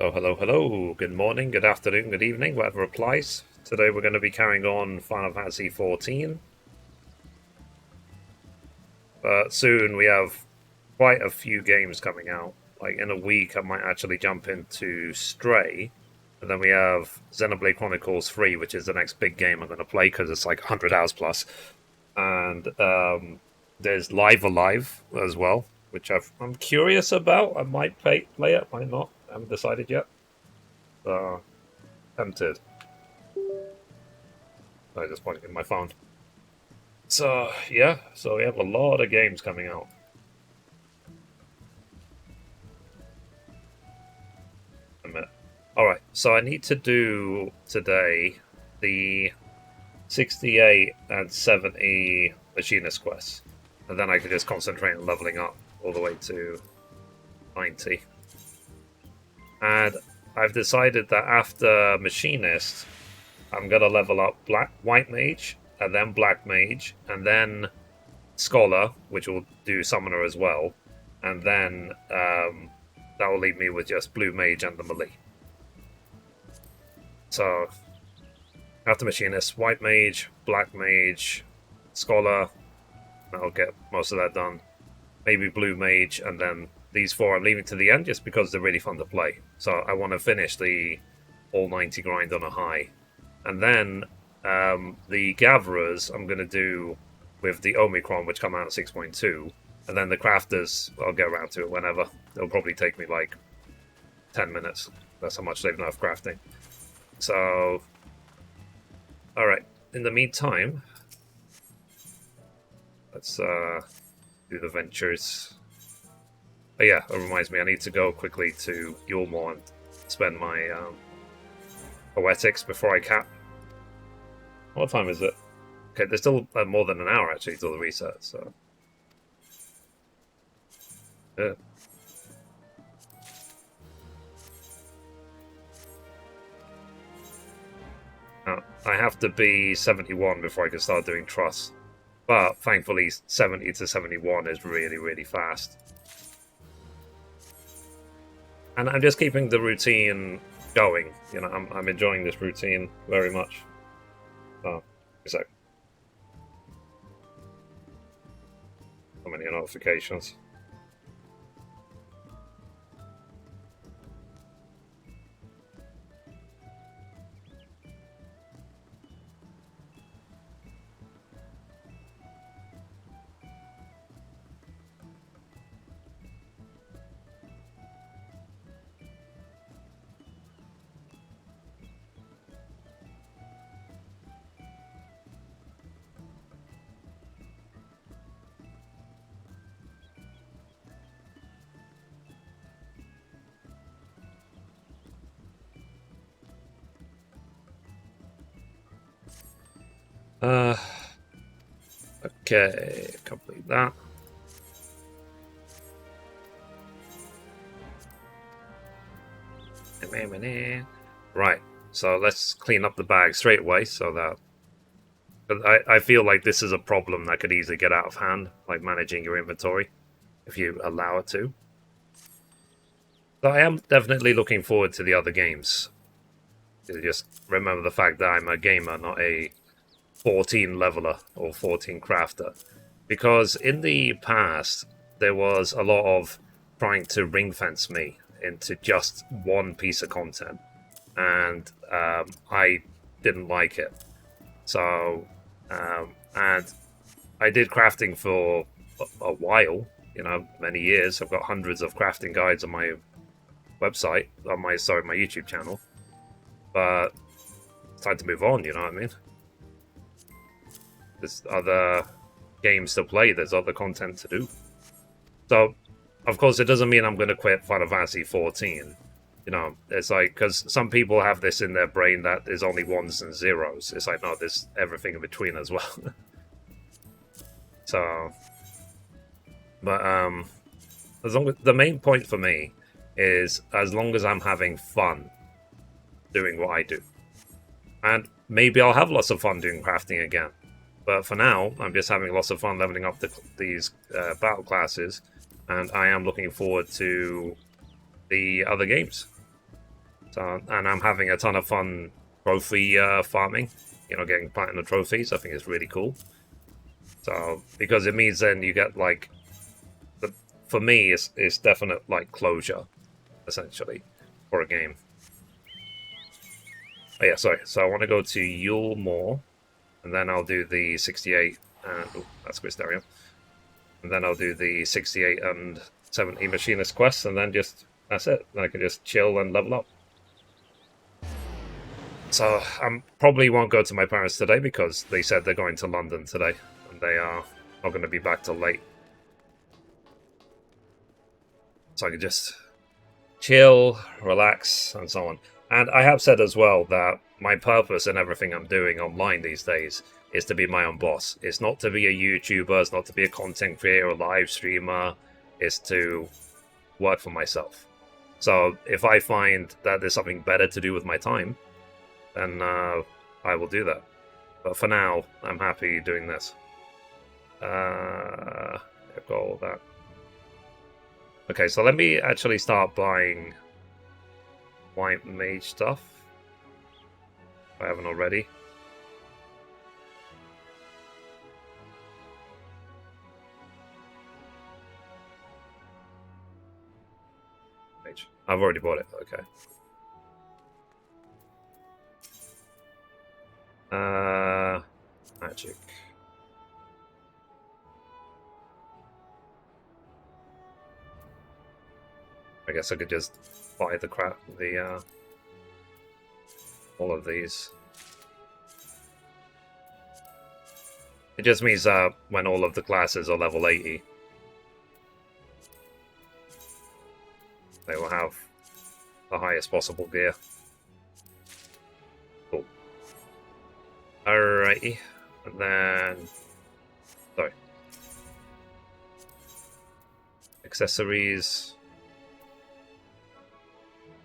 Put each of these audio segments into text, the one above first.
Oh, hello, hello. Good morning, good afternoon, good evening, whatever applies. Today we're going to be carrying on Final Fantasy XIV. But soon we have quite a few games coming out. Like in a week, I might actually jump into Stray. And then we have Xenoblade Chronicles 3, which is the next big game I'm going to play because it's like 100 hours plus. And there's Live Alive as well, which I'm curious about. I might play it, might not. I haven't decided yet. Tempted. I just pointed in my phone. So, yeah, so we have a lot of games coming out. A minute. Alright, so I need to do today the 68 and 70 machinist quests. And then I can just concentrate on leveling up all the way to 90. And I've decided that after machinist, I'm going to level up white mage, and then black mage, and then scholar, which will do summoner as well, and then that will leave me with just blue mage and the melee. So after machinist, white mage, black mage, scholar, I'll get most of that done. Maybe blue mage, and then these four I'm leaving to the end just because they're really fun to play. So I want to finish the all 90 grind on a high. And then the gatherers I'm going to do with the Omicron, which come out at 6.2. And then the crafters, I'll get around to it whenever. It'll probably take me like 10 minutes. That's how much they've nerfed crafting. So, alright. In the meantime, let's do the ventures. Oh yeah, it reminds me, I need to go quickly to Yulmore and spend my poetics before I cap. What time is it? Okay, there's still more than an hour actually till the reset, so... Yeah. I have to be 71 before I can start doing truss. But thankfully 70 to 71 is really, really fast. And I'm just keeping the routine going. You know, I'm enjoying this routine very much. Oh, a sec. How many notifications? Okay, complete that. Right, so let's clean up the bag straight away so that... I feel like this is a problem that could easily get out of hand, like managing your inventory, if you allow it to. So I am definitely looking forward to the other games. Just remember the fact that I'm a gamer, not a 14 leveler or 14 crafter. Because in the past, there was a lot of trying to ring fence me into just one piece of content. And I didn't like it. So, and I did crafting for a while, you know, many years. I've got hundreds of crafting guides on my website, on my YouTube channel. But it's time to move on, you know what I mean? There's other games to play, there's other content to do. So, of course, it doesn't mean I'm going to quit Final Fantasy XIV. You know, it's like, because some people have this in their brain that there's only ones and zeros. It's like, no, there's everything in between as well. So, but as long as the main point for me is as long as I'm having fun doing what I do, and maybe I'll have lots of fun doing crafting again. But for now, I'm just having lots of fun leveling up these battle classes, and I am looking forward to the other games. So, and I'm having a ton of fun trophy farming. You know, getting platinum trophies. I think it's really cool. So because it means then you get like, for me, it's definite like closure, essentially, for a game. Oh yeah, sorry. So I want to go to Yule Moor, and then I'll do the 68 and that's Quistario. And then I'll do the 68 and 70 Machinist quests, and then just that's it. Then I can just chill and level up. So I probably won't go to my parents today because they said they're going to London today, and they are not going to be back till late. So I can just chill, relax, and so on. And I have said as well that my purpose in everything I'm doing online these days is to be my own boss. It's not to be a YouTuber, it's not to be a content creator or live streamer, it's to work for myself. So if I find that there's something better to do with my time, then I will do that. But for now, I'm happy doing this. I've got all that. Okay, so let me actually start buying white mage stuff, if I haven't already. Mage. I've already bought it, okay. Magic. I guess I could just buy the crap, all of these. It just means that when all of the classes are level 80, they will have the highest possible gear. Cool. Alrighty. And then... sorry. Accessories.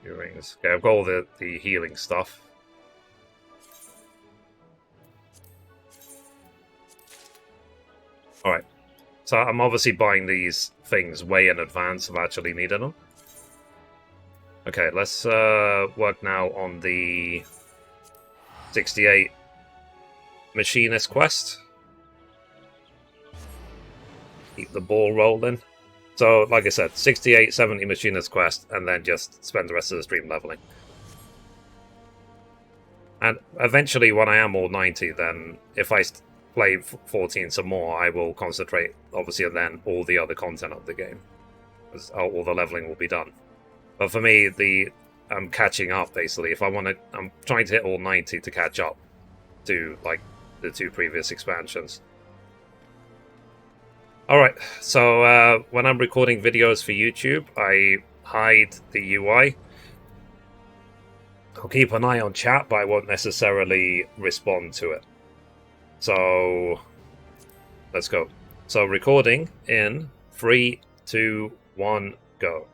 Earrings. Okay, I've got all the healing stuff. Alright. So I'm obviously buying these things way in advance of actually needing them. Okay, let's work now on the 68 Machinist quest. Keep the ball rolling. So, like I said, 68, 70 Machinist quest, and then just spend the rest of the stream leveling. And eventually, when I am all 90, then if I play 14 some more, I will concentrate, obviously, on then all the other content of the game. Because all the leveling will be done. But for me, I'm catching up, basically. If I want to... I'm trying to hit all 90 to catch up to, like, the 2 previous expansions. Alright, so when I'm recording videos for YouTube, I hide the UI. I'll keep an eye on chat, but I won't necessarily respond to it. So, let's go. So, recording in 3, 2, 1, go.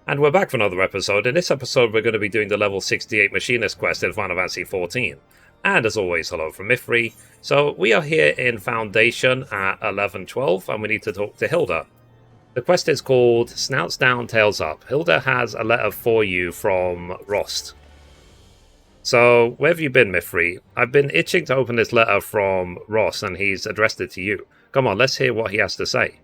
And we're back for another episode. In this episode, we're going to be doing the level 68 Machinist quest in Final Fantasy XIV. And as always, hello from Mithrie. So we are here in Foundation at 11:12, and we need to talk to Hilda. The quest is called Snouts Down, Tails Up. Hilda has a letter for you from Rost. So, where have you been, Mithrie? I've been itching to open this letter from Rost, and he's addressed it to you. Come on, let's hear what he has to say.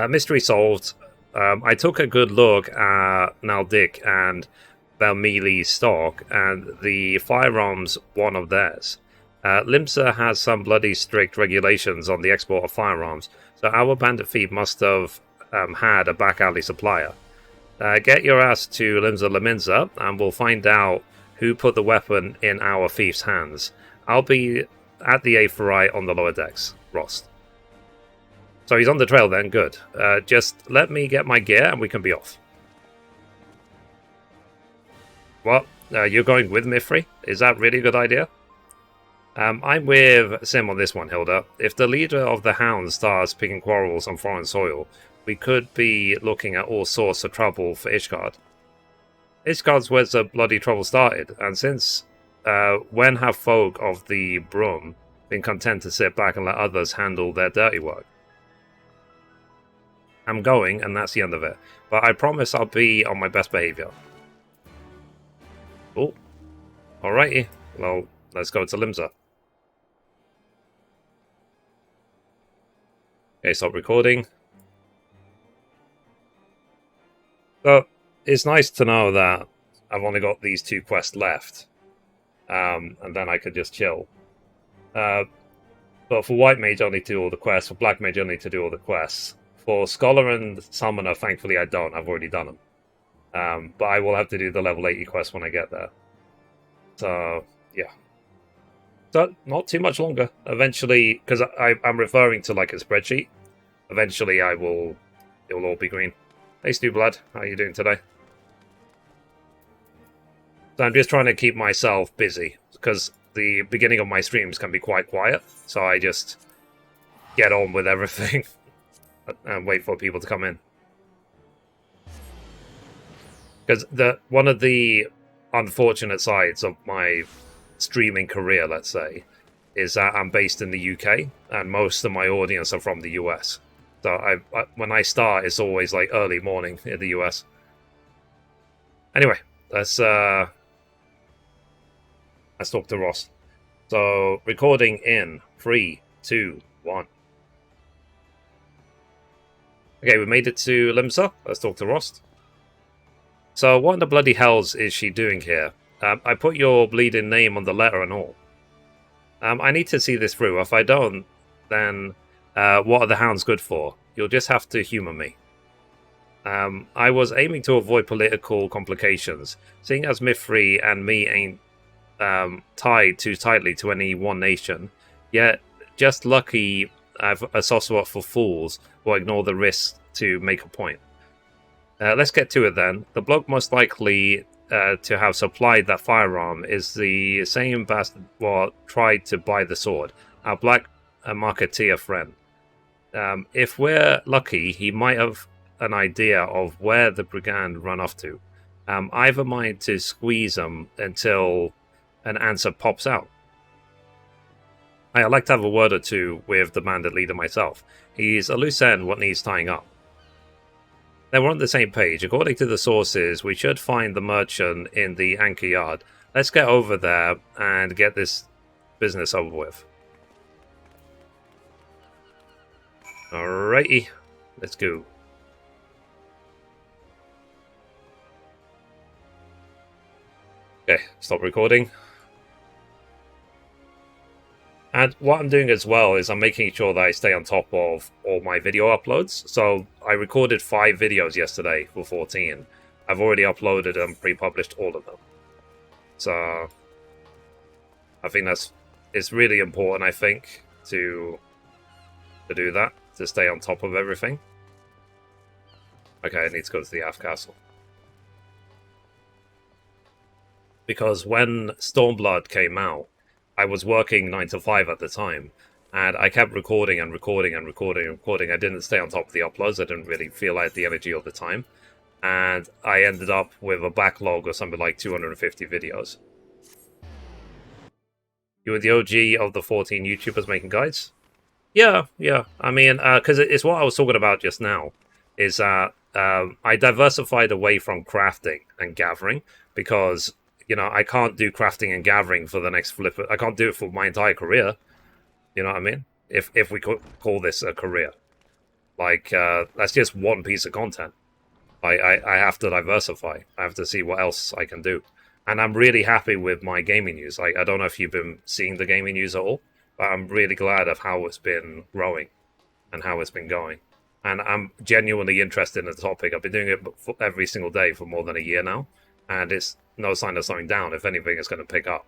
Mystery solved. I took a good look at Naldik and Valmili's stock, and the firearms one of theirs. Limsa has some bloody strict regulations on the export of firearms, so our bandit thief must have had a back alley supplier. Get your ass to Limsa Laminza, and we'll find out who put the weapon in our thief's hands. I'll be at the A4I on the lower decks. Rost. So he's on the trail then, good. Just let me get my gear and we can be off. What? You're going with Mithrie? Is that really a good idea? I'm with Sim on this one, Hilda. If the leader of the Hounds starts picking quarrels on foreign soil, we could be looking at all sorts of trouble for Ishgard. Ishgard's where the bloody trouble started, and since when have folk of the Broom been content to sit back and let others handle their dirty work? am going, and that's the end of it. But I promise I'll be on my best behavior. Oh, alrighty. Well, let's go to Limsa. Okay, stop recording. So, it's nice to know that I've only got these 2 quests left. And then I could just chill. But for White Mage, I need to do all the quests. For Black Mage, I need to do all the quests. For Scholar and Summoner, thankfully I don't. I've already done them. But I will have to do the level 80 quest when I get there. So, yeah. So, not too much longer. Eventually, because I'm referring to like a spreadsheet. Eventually, it will all be green. Hey, Stu Blood, how are you doing today? So I'm just trying to keep myself busy, because the beginning of my streams can be quite quiet, so I just get on with everything and wait for people to come in. Because one of the unfortunate sides of my streaming career, let's say, is that I'm based in the UK, and most of my audience are from the US. So when I start, it's always like early morning in the US. Anyway, let's talk to Ross. So, recording in 3, 2, 1. Okay, we made it to Limsa. Let's talk to Ross. So, what in the bloody hells is she doing here? I put your bleeding name on the letter and all. I need to see this through. If I don't, then what are the hounds good for? You'll just have to humour me. I was aiming to avoid political complications, seeing as Mithrie and me ain't tied too tightly to any one nation, yet just lucky I've a soft spot for fools who ignore the risk to make a point. Let's get to it then. The bloke most likely to have supplied that firearm is the same bastard what tried to buy the sword, our black marketeer friend. If we're lucky, he might have an idea of where the brigand run off to. I've a mind to squeeze them until an answer pops out. I'd like to have a word or two with the bandit leader myself. He's a loose end what needs tying up. Then we're on the same page. According to the sources, we should find the merchant in the anchor yard. Let's get over there and get this business over with. Alrighty, let's go. Okay, stop recording. And what I'm doing as well is I'm making sure that I stay on top of all my video uploads. So I recorded 5 videos yesterday for 14. I've already uploaded and pre-published all of them. So I think it's really important, I think, to do that, to stay on top of everything. Okay, I need to go to the Aft Castle. Because when Stormblood came out, I was working 9 to 5 at the time, and I kept recording and recording and recording and recording. I didn't stay on top of the uploads. I didn't really feel I had the energy all the time. And I ended up with a backlog of something like 250 videos. You were the OG of the 14 YouTubers making guides? Yeah. I mean, because it's what I was talking about just now, is that I diversified away from crafting and gathering, because you know, I can't do crafting and gathering for the next flip. I can't do it for my entire career. You know what I mean? If we could call this a career. Like, that's just one piece of content. I have to diversify. I have to see what else I can do. And I'm really happy with my gaming news. Like, I don't know if you've been seeing the gaming news at all, but I'm really glad of how it's been growing and how it's been going. And I'm genuinely interested in the topic. I've been doing it every single day for more than a year now. And it's no sign of slowing down. If anything, it's going to pick up.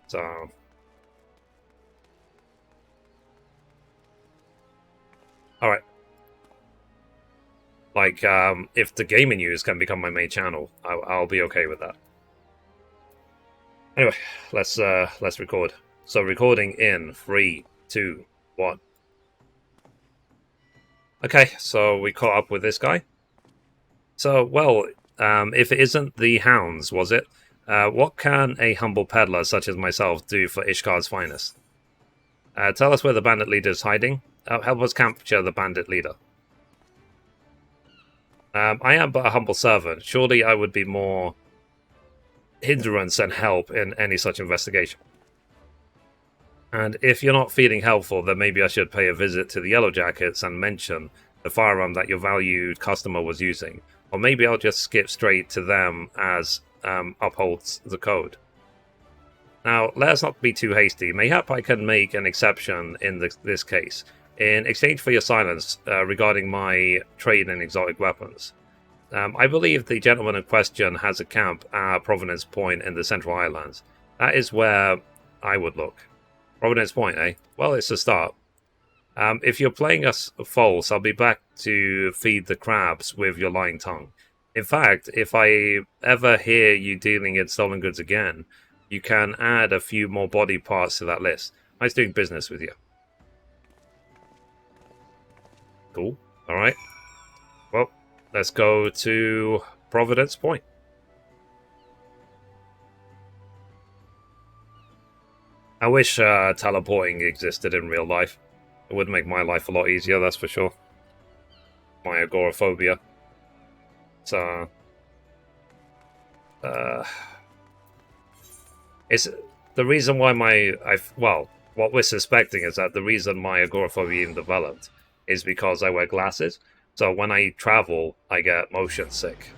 So, all right. Like, if the gaming news can become my main channel, I'll be okay with that. Anyway, let's record. So, recording in 3, 2, 1. Okay, so we caught up with this guy. So, well, if it isn't the hounds, was it? What can a humble peddler such as myself do for Ishkar's finest? Tell us where the bandit leader is hiding. Help us capture the bandit leader. I am but a humble servant. Surely I would be more hindrance than help in any such investigation. And if you're not feeling helpful, then maybe I should pay a visit to the Yellow Jackets and mention the firearm that your valued customer was using. Or maybe I'll just skip straight to them as upholds the code. Now, let us not be too hasty. Mayhap I can make an exception in this case. In exchange for your silence regarding my trade in exotic weapons, I believe the gentleman in question has a camp at Providence Point in the Central Highlands. That is where I would look. Providence Point, eh? Well, it's a start. If you're playing us false, I'll be back to feed the crabs with your lying tongue. In fact, if I ever hear you dealing in stolen goods again, you can add a few more body parts to that list. Nice doing business with you. Cool. Alright. Well, let's go to Providence Point. I wish teleporting existed in real life. It would make my life a lot easier, that's for sure. My agoraphobia. So, it's the reason why what we're suspecting is that the reason my agoraphobia even developed is because I wear glasses. So when I travel, I get motion sick.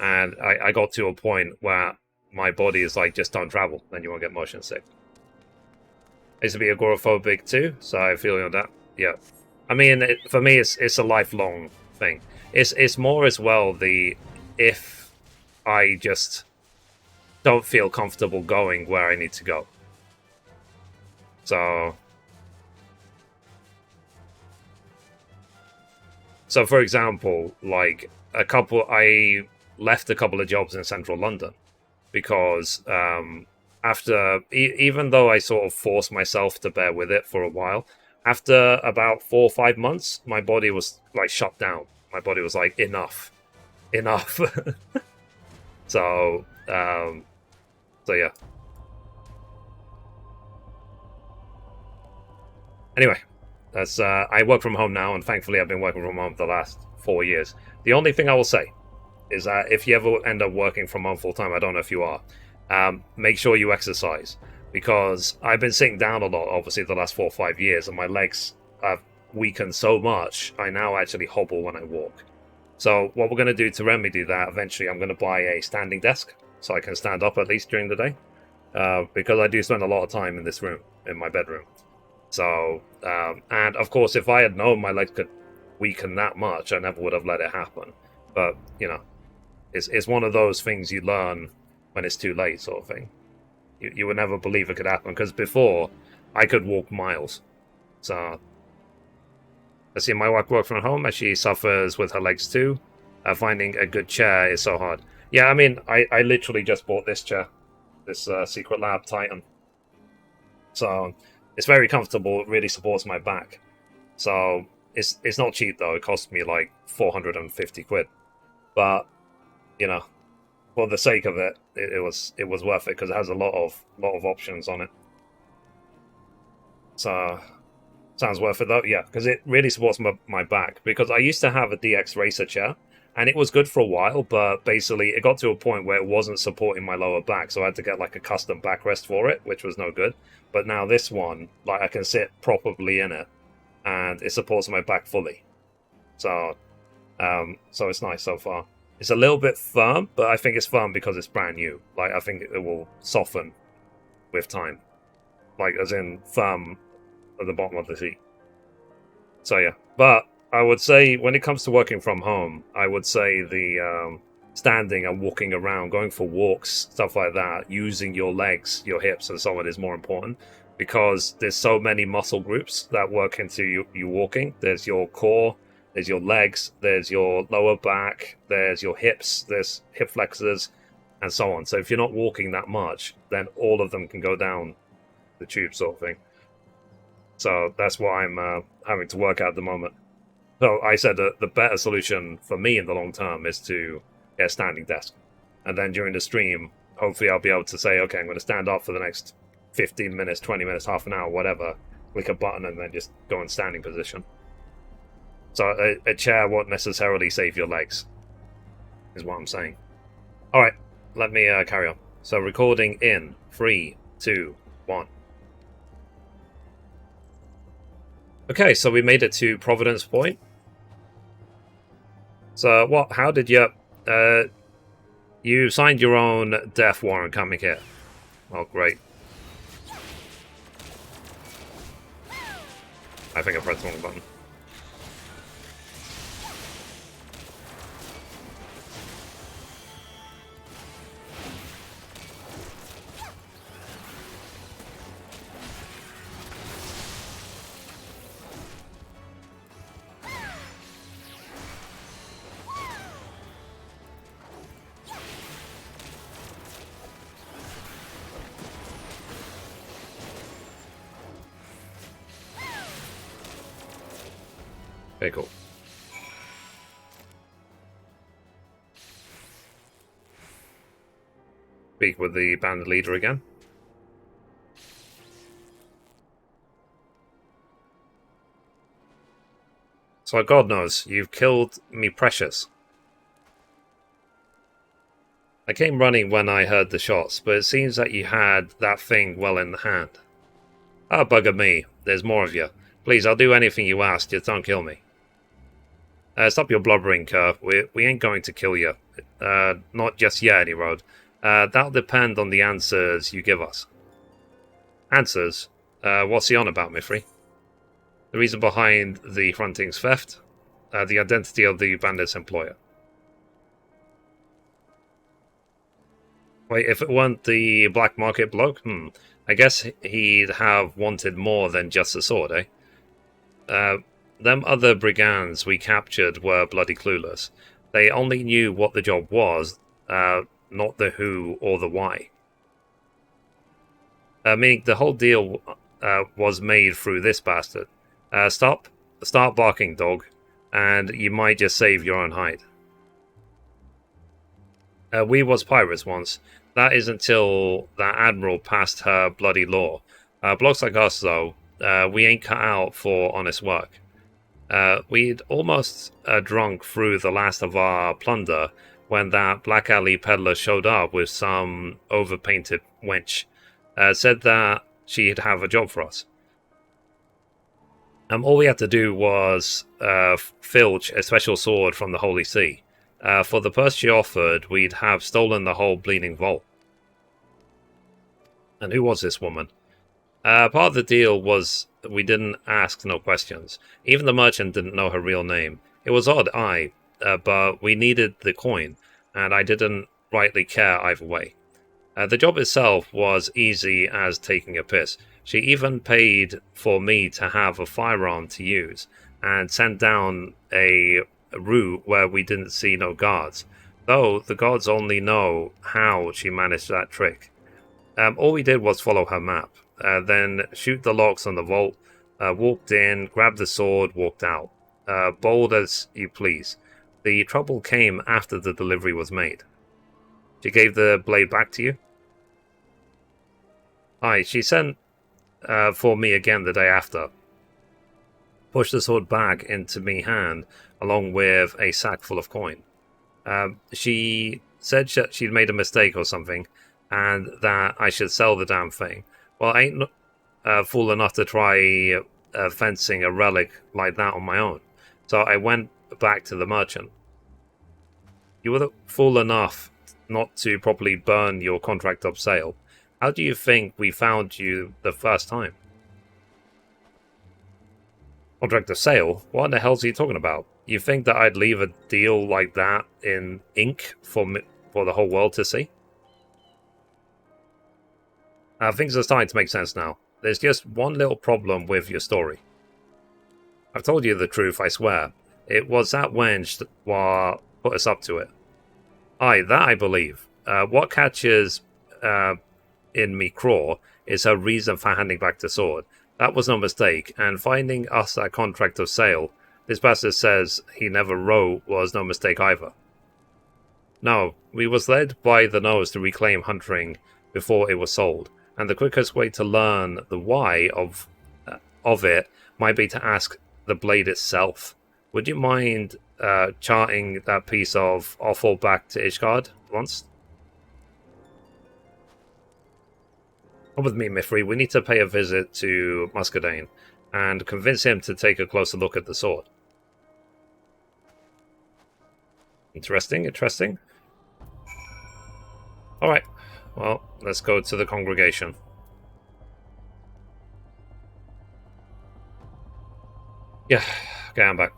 And I got to a point where my body is like, just don't travel, then you won't get motion sick. I used to be agoraphobic too, so I feel you on that. Yeah. I mean, for me, it's a lifelong thing. It's more as well if I just don't feel comfortable going where I need to go. So for example, like I left a couple of jobs in central London because after, even though I sort of forced myself to bear with it for a while, after about 4 or 5 months, my body was like shut down. My body was like, enough. So yeah. Anyway, that's I work from home now, and thankfully I've been working from home for the last 4 years. The only thing I will say is that if you ever end up working from home full time, I don't know if you are, make sure you exercise, because I've been sitting down a lot, obviously, the last 4 or 5 years, and my legs have weakened so much, I now actually hobble when I walk. So what we're going to do to remedy that, eventually I'm going to buy a standing desk, so I can stand up at least during the day, because I do spend a lot of time in this room, in my bedroom. So, and of course, if I had known my legs could weaken that much, I never would have let it happen. But, you know, it's one of those things you learn when it's too late, sort of thing. You would never believe it could happen, because before, I could walk miles. So, let's see, my wife works from home, and she suffers with her legs too. Finding a good chair is so hard. Yeah, I mean, I literally just bought this chair, this Secret Lab Titan. So, it's very comfortable, it really supports my back. So, it's not cheap though, it cost me like 450 quid. But, you know, for the sake of it, it was worth it, because it has a lot of options on it. So, sounds worth it though, yeah, because it really supports my back. Because I used to have a DX Racer chair, and it was good for a while, but basically it got to a point where it wasn't supporting my lower back, so I had to get like a custom backrest for it, which was no good. But now this one, like, I can sit properly in it, and it supports my back fully. So, so it's nice so far. It's a little bit firm, but I think it's firm because it's brand new. Like, I think it will soften with time. Like, as in firm at the bottom of the seat. So yeah, but I would say when it comes to working from home, I would say the standing and walking around, going for walks, stuff like that, using your legs, your hips and so on is more important, because there's so many muscle groups that work into you walking. There's your core, there's your legs, there's your lower back, there's your hips, there's hip flexors, and so on. So if you're not walking that much, then all of them can go down the tube, sort of thing. So that's why I'm having to work out at the moment. So I said that the better solution for me in the long term is to get a standing desk. And then during the stream, hopefully I'll be able to say, okay, I'm going to stand up for the next 15 minutes, 20 minutes, half an hour, whatever, click a button and then just go in standing position. So a chair won't necessarily save your legs. is what I'm saying. Alright, let me carry on. So recording in 3, 2, 1. Okay, so we made it to Providence Point. So what? How did you? You signed your own death warrant coming here. Oh, great. I think I pressed the wrong button. Okay, cool. Speak with the band leader again. So God knows, you've killed me precious. I came running when I heard the shots, but it seems that you had that thing well in the hand. Ah, bugger me. There's more of you. Please, I'll do anything you ask, just don't kill me. Stop your blubbering, Kerr. We ain't going to kill you. Not just yet, he wrote. That'll depend on the answers you give us. Answers? What's he on about, Mithrie? The reason behind the fronting's theft? The identity of the bandit's employer. Wait, if it weren't the black market bloke? I guess he'd have wanted more than just a sword, eh? Them other brigands we captured were bloody clueless. They only knew what the job was, not the who or the why. Meaning the whole deal was made through this bastard. Start barking, dog, and you might just save your own hide. We was pirates once. That is until that admiral passed her bloody law. Blokes like us, though, we ain't cut out for honest work. We'd almost drunk through the last of our plunder when that Black Alley peddler showed up with some overpainted wench. Said that she'd have a job for us. All we had to do was filch a special sword from the Holy See. For the purse she offered, we'd have stolen the whole bleeding vault. And who was this woman? Part of the deal was we didn't ask no questions. Even the merchant didn't know her real name. It was odd, but we needed the coin, and I didn't rightly care either way. The job itself was easy as taking a piss. She even paid for me to have a firearm to use, and sent down a route where we didn't see no guards, though the gods only know how she managed that trick. All we did was follow her map. Then shoot the locks on the vault, walked in, grabbed the sword, walked out. Bold as you please. The trouble came after the delivery was made. She gave the blade back to you? Aye, she sent for me again the day after. Pushed the sword back into me hand, along with a sack full of coin. She said she'd made a mistake or something, and that I should sell the damn thing. Well, I ain't fool enough to try fencing a relic like that on my own. So I went back to the merchant. You were fool enough not to properly burn your contract of sale. How do you think we found you the first time? Contract of sale? What in the hell's he talking about? You think that I'd leave a deal like that in ink for the whole world to see? Things are starting to make sense now. There's just one little problem with your story. I've told you the truth, I swear. It was that wench that put us up to it. Aye, that I believe. What catches in me craw is her reason for handing back the sword. That was no mistake, and finding us that contract of sale, this bastard says he never wrote, was no mistake either. No, we was led by the nose to reclaim Huntering before it was sold, and the quickest way to learn the why of it might be to ask the blade itself. Would you mind charting that piece of offal back to Ishgard once? Come with me, Mithrie. We need to pay a visit to Muscadine and convince him to take a closer look at the sword. Interesting, interesting. Alright, well, let's go to the congregation. Yeah, okay, I'm back.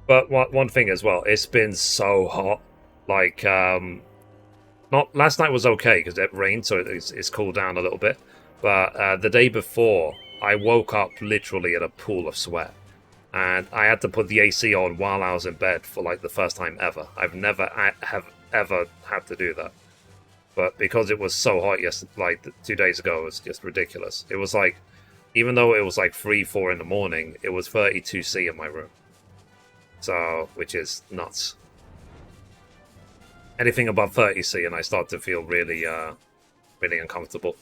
But one thing as well, it's been so hot. Like, not last night was okay because it rained, so it's cooled down a little bit. But the day before, I woke up literally in a pool of sweat. And I had to put the AC on while I was in bed for like the first time ever. I've never have ever had to do that. But because it was so hot like 2 days ago, it was just ridiculous. It was like, even though it was like 3, 4 in the morning, it was 32°C in my room. So, which is nuts. Anything above 30°C and I start to feel really, really uncomfortable.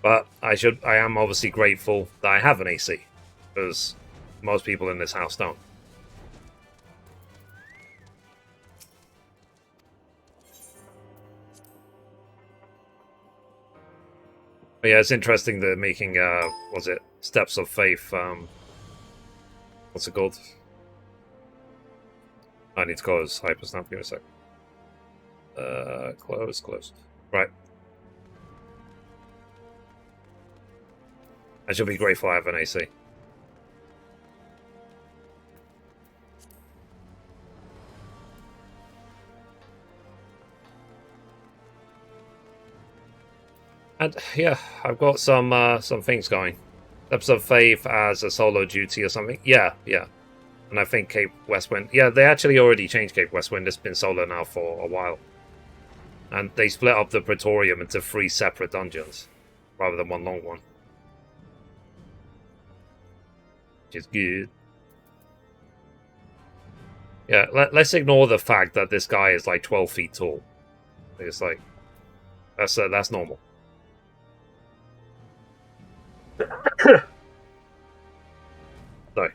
But I am obviously grateful that I have an AC, because most people in this house don't. But yeah, it's interesting that making, was it Steps of Faith, what's it called? I need to close Hypersnap, give me a sec. Close. Right. I should be grateful I have an AC. And yeah, I've got some things going. Steps of Faith as a solo duty or something. Yeah. And I think Cape Westwind. Yeah, they actually already changed Cape Westwind. It's been solo now for a while. And they split up the Praetorium into 3 separate dungeons, rather than one long one. Which is good. Yeah, let's ignore the fact that this guy is like 12 feet tall. It's like, that's normal. Sorry.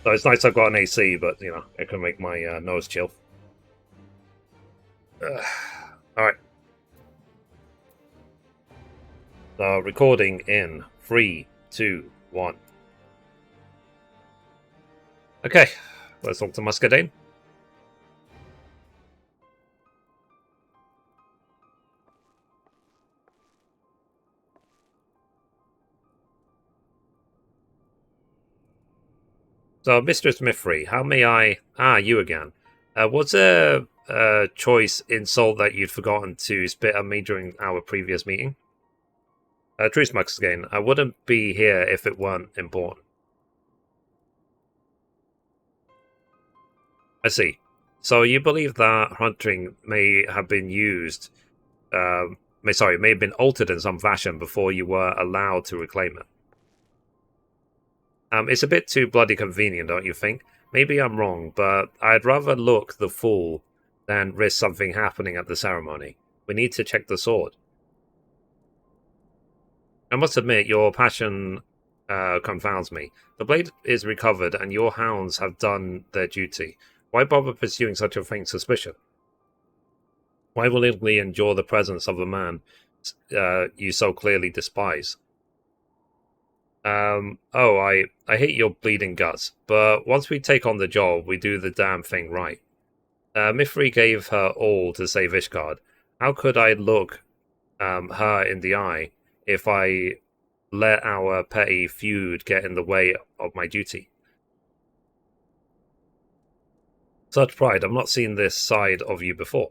So it's nice I've got an AC, but, you know, it can make my nose chill. Alright. So, recording in 3, 2, 1. Okay, let's talk to Muscadine. So, Mistress Mithrie, how may I... Ah, you again. Was there a choice insult that you'd forgotten to spit at me during our previous meeting? Truce, Muscadine. I wouldn't be here if it weren't important. I see. So you believe that hunting may have been used... may have been altered in some fashion before you were allowed to reclaim it. It's a bit too bloody convenient, don't you think? Maybe I'm wrong, but I'd rather look the fool than risk something happening at the ceremony. We need to check the sword. I must admit, your passion confounds me. The blade is recovered, and your hounds have done their duty. Why bother pursuing such a faint suspicion? Why willingly endure the presence of a man you so clearly despise? I hate your bleeding guts, but once we take on the job, we do the damn thing right. Mithrie gave her all to save Ishgard. How could I look her in the eye if I let our petty feud get in the way of my duty? Such pride, I've not seen this side of you before.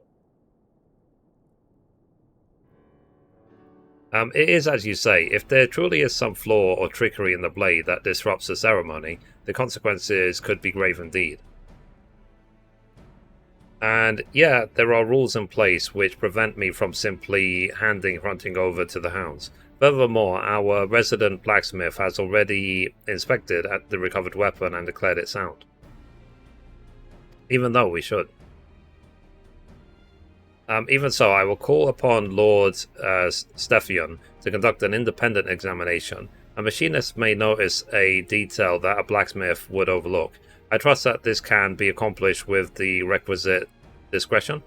It is as you say, if there truly is some flaw or trickery in the blade that disrupts the ceremony, the consequences could be grave indeed. And yeah, there are rules in place which prevent me from simply handing hunting over to the hounds. Furthermore, our resident blacksmith has already inspected at the recovered weapon and declared it sound. Even though we should. Even so, I will call upon Lord Stephion to conduct an independent examination. A machinist may notice a detail that a blacksmith would overlook. I trust that this can be accomplished with the requisite discretion.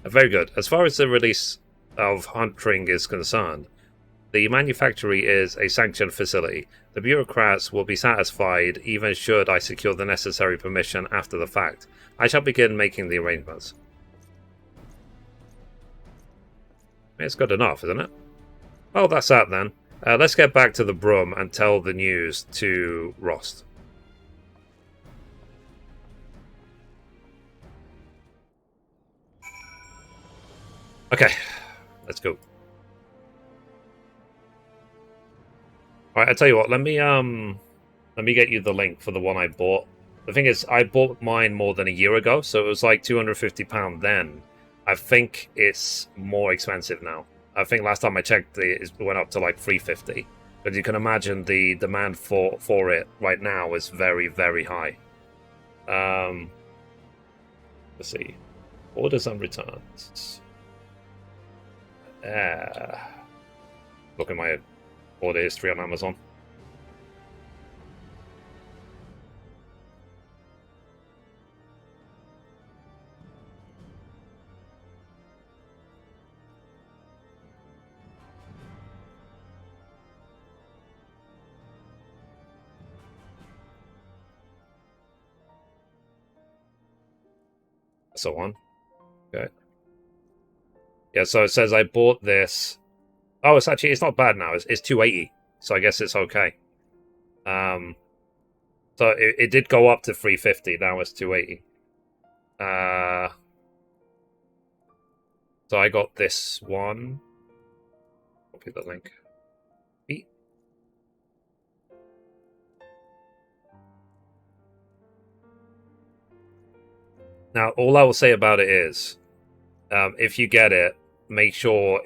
Very good. As far as the release of Huntring is concerned, the manufactory is a sanctioned facility. The bureaucrats will be satisfied even should I secure the necessary permission after the fact. I shall begin making the arrangements. It's good enough, isn't it? Well, that's that then. Let's get back to the Broom and tell the news to Rost. Okay, let's go. Alright, I tell you what, let me get you the link for the one I bought. The thing is, I bought mine more than a year ago, so it was like £250 then. I think it's more expensive now. I think last time I checked, it went up to like $350. But you can imagine the demand for it right now is very, very high. Let's see. Orders and returns. Look at my order history on Amazon. So on. Okay. Yeah, so it says I bought this. Oh, it's not bad now. It's 280, so I guess it's okay. So it did go up to 350. Now it's 280. So I got this one. Copy the link. Now, all I will say about it is, if you get it, make sure,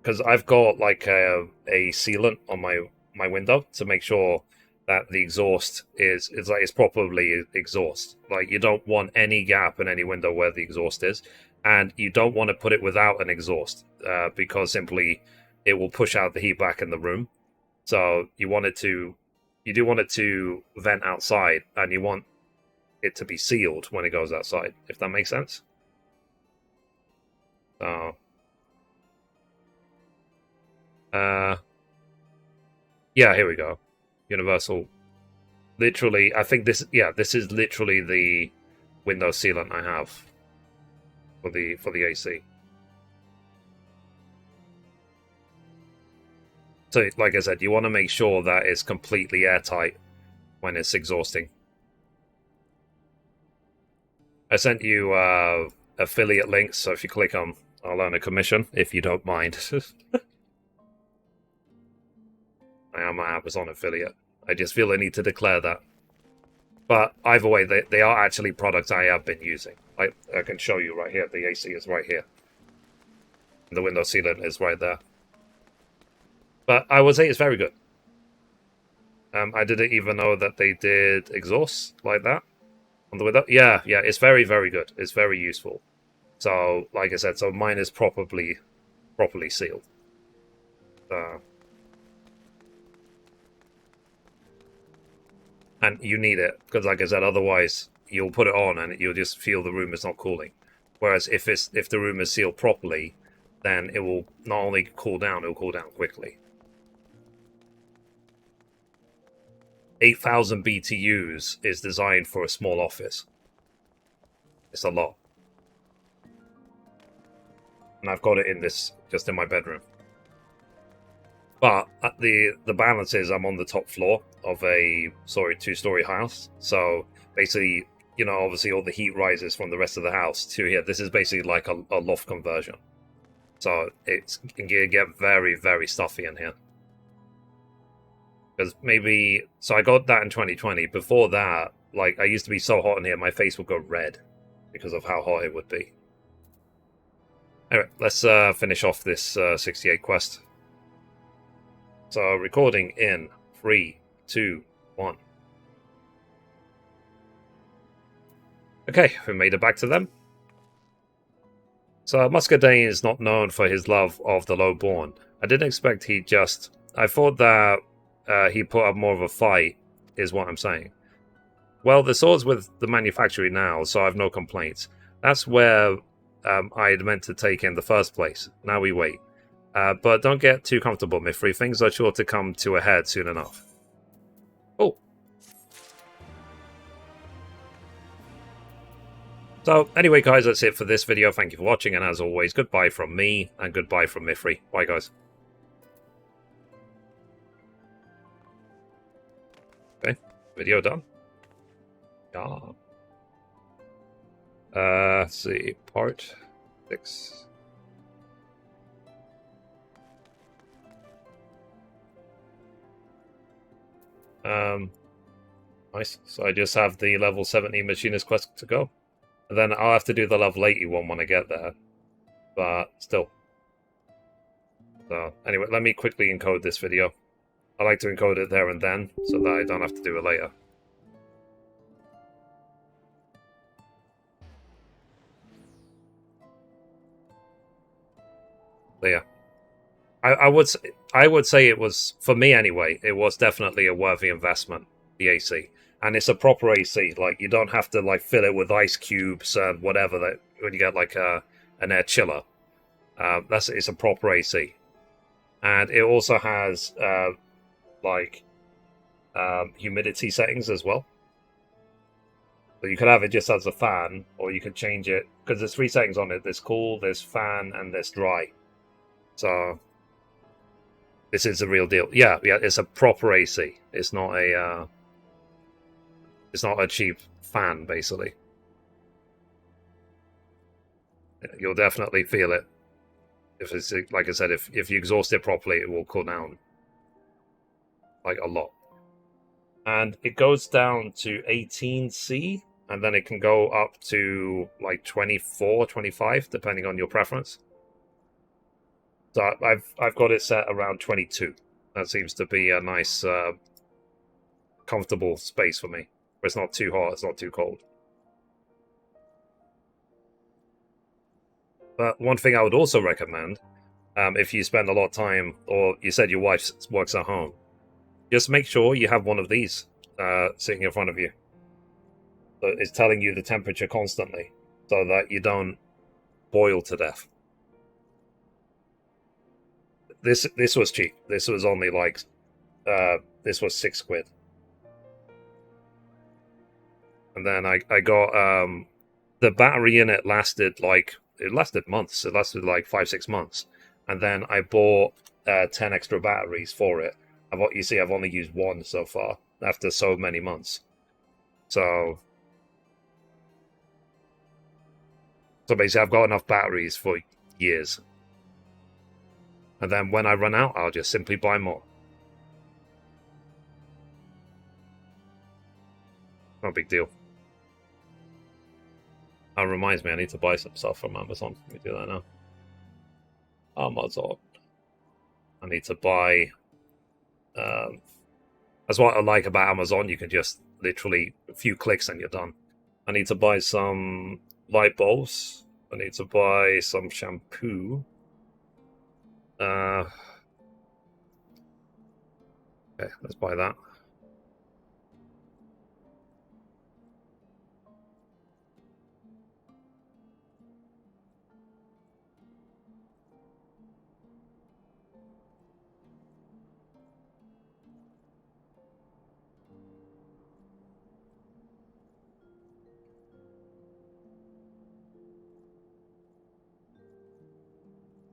because I've got like a sealant on my window to make sure that the exhaust is properly exhaust. Like, you don't want any gap in any window where the exhaust is, and you don't want to put it without an exhaust, because simply it will push out the heat back in the room. So you do want it to vent outside, and you want it to be sealed when it goes outside, if that makes sense. So yeah, here we go. Universal. Literally, I think this is literally the window sealant I have for the AC. So, like I said, you want to make sure that it's completely airtight when it's exhausting. I sent you affiliate links, so if you click on, I'll earn a commission, if you don't mind. I am an Amazon affiliate. I just feel I need to declare that. But either way, they are actually products I have been using. I can show you right here. The AC is right here. The window sealant is right there. But I would say it's very good. I didn't even know that they did exhaust like that on the window. Yeah, it's very, very good. It's very useful. So, like I said, so mine is properly sealed. And you need it, because like I said, otherwise you'll put it on and you'll just feel the room is not cooling. Whereas if the room is sealed properly, then it will not only cool down, it will cool down quickly. 8,000 BTUs is designed for a small office. It's a lot. And I've got it in this, just in my bedroom. But the balance is I'm on the top floor of a two-story house. So basically, obviously all the heat rises from the rest of the house to here. This is basically like a loft conversion. So it can get very, very stuffy in here. Because so I got that in 2020. Before that, like, I used to be so hot in here, my face would go red because of how hot it would be. Anyway, let's finish off this 68 quest. So, recording in 3, 2, 1. Okay, we made it back to them. So Muscadine is not known for his love of the lowborn. I didn't expect he just... I thought that he put up more of a fight, is what I'm saying. Well, the sword's with the manufacturer now, so I've no complaints. That's where I had meant to take in the first place. Now we wait. But don't get too comfortable, Mithrie. Things are sure to come to a head soon enough. Oh. So, anyway, guys, that's it for this video. Thank you for watching, and as always, goodbye from me, and goodbye from Mithrie. Bye, guys. Okay, video done. Yeah. Let's see, part 6. Nice. So I just have the level 70 machinist quest to go. And then I'll have to do the level 80 one when I get there. But still. So anyway, let me quickly encode this video. I like to encode it there and then, so that I don't have to do it later. But yeah. I would say it was, for me anyway, it was definitely a worthy investment, the AC. And it's a proper AC. Like, you don't have to like fill it with ice cubes and whatever that when you get like an air chiller. It's a proper AC. And it also has humidity settings as well. So you could have it just as a fan, or you could change it, because there's 3 settings on it. There's cool, there's fan, and there's dry. So this is the real deal. Yeah, it's a proper AC. It's not a cheap fan, basically. You'll definitely feel it. If it's, like I said, if you exhaust it properly, it will cool down like a lot. And it goes down to 18C, and then it can go up to like 24, 25, depending on your preference. So I've got it set around 22. That seems to be a nice, comfortable space for me. It's not too hot, it's not too cold. But one thing I would also recommend, if you spend a lot of time, or you said your wife works at home, just make sure you have one of these sitting in front of you. So it's telling you the temperature constantly, so that you don't boil to death. This was cheap. This was only like, this was £6. And then I got, the battery in it lasted months. It lasted like 5-6 months. And then I bought 10 extra batteries for it. You see, I've only used 1 so far after so many months. So basically, I've got enough batteries for years. And then when I run out, I'll just simply buy more. No big deal. That reminds me, I need to buy some stuff from Amazon. Let me do that now. Amazon. I need to buy... that's what I like about Amazon. You can just literally a few clicks and you're done. I need to buy some light bulbs. I need to buy some shampoo. Okay, let's buy that.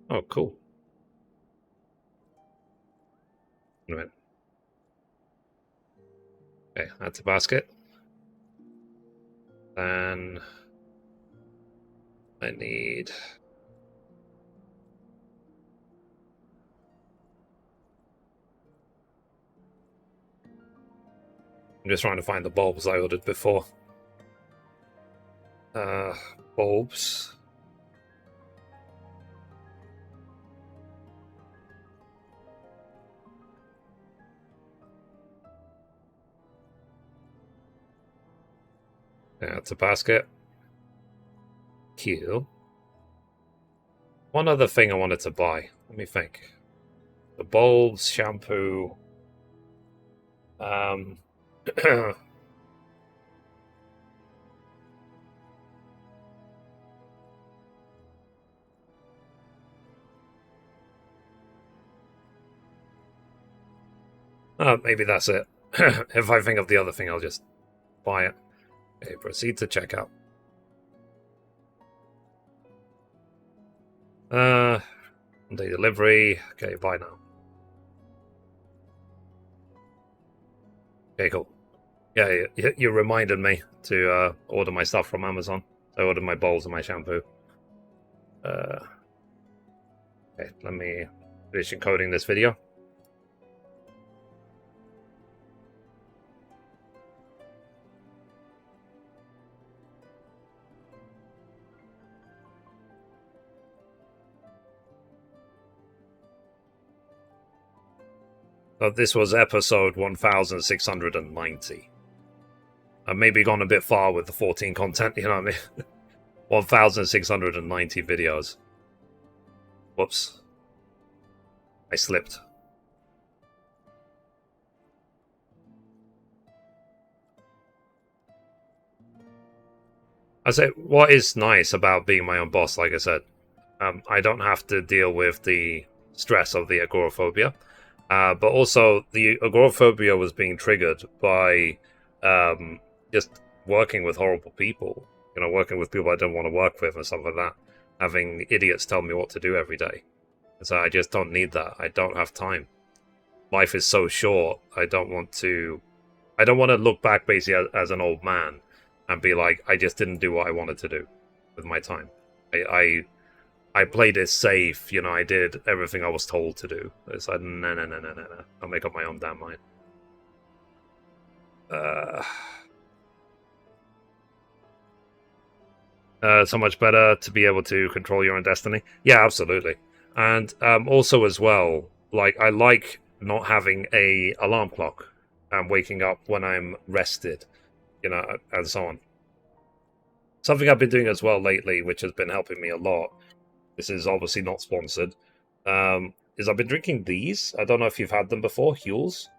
Oh, cool. Right. Okay, that's a basket. Then I need... I'm just trying to find the bulbs I ordered before. Bulbs. Yeah, it's a basket. Cool. One other thing I wanted to buy. Let me think. The bulbs, shampoo. Maybe that's it. If I think of the other thing, I'll just buy it. Okay, proceed to checkout. Day delivery. Okay, buy now. Okay, cool. Yeah, you reminded me to order my stuff from Amazon. I ordered my bowls and my shampoo. Okay, let me finish encoding this video. So this was episode 1690. I've maybe gone a bit far with the 14 content, you know what I mean? 1690 videos. Whoops. I slipped. I say, what is nice about being my own boss, like I said, I don't have to deal with the stress of the agoraphobia. But also, the agoraphobia was being triggered by just working with horrible people. You know, working with people I don't want to work with and stuff like that. Having idiots tell me what to do every day. So I just don't need that. I don't have time. Life is so short. I don't want to look back basically as an old man and be like, I just didn't do what I wanted to do with my time. I played it safe, you know, I did everything I was told to do. It's like, no. I'll make up my own damn mind. So much better to be able to control your own destiny. Yeah, absolutely. And also as well, like, I like not having a alarm clock and waking up when I'm rested, you know, and so on. Something I've been doing as well lately, which has been helping me a lot, this is obviously not sponsored, is I've been drinking these. I don't know if you've had them before, Huels.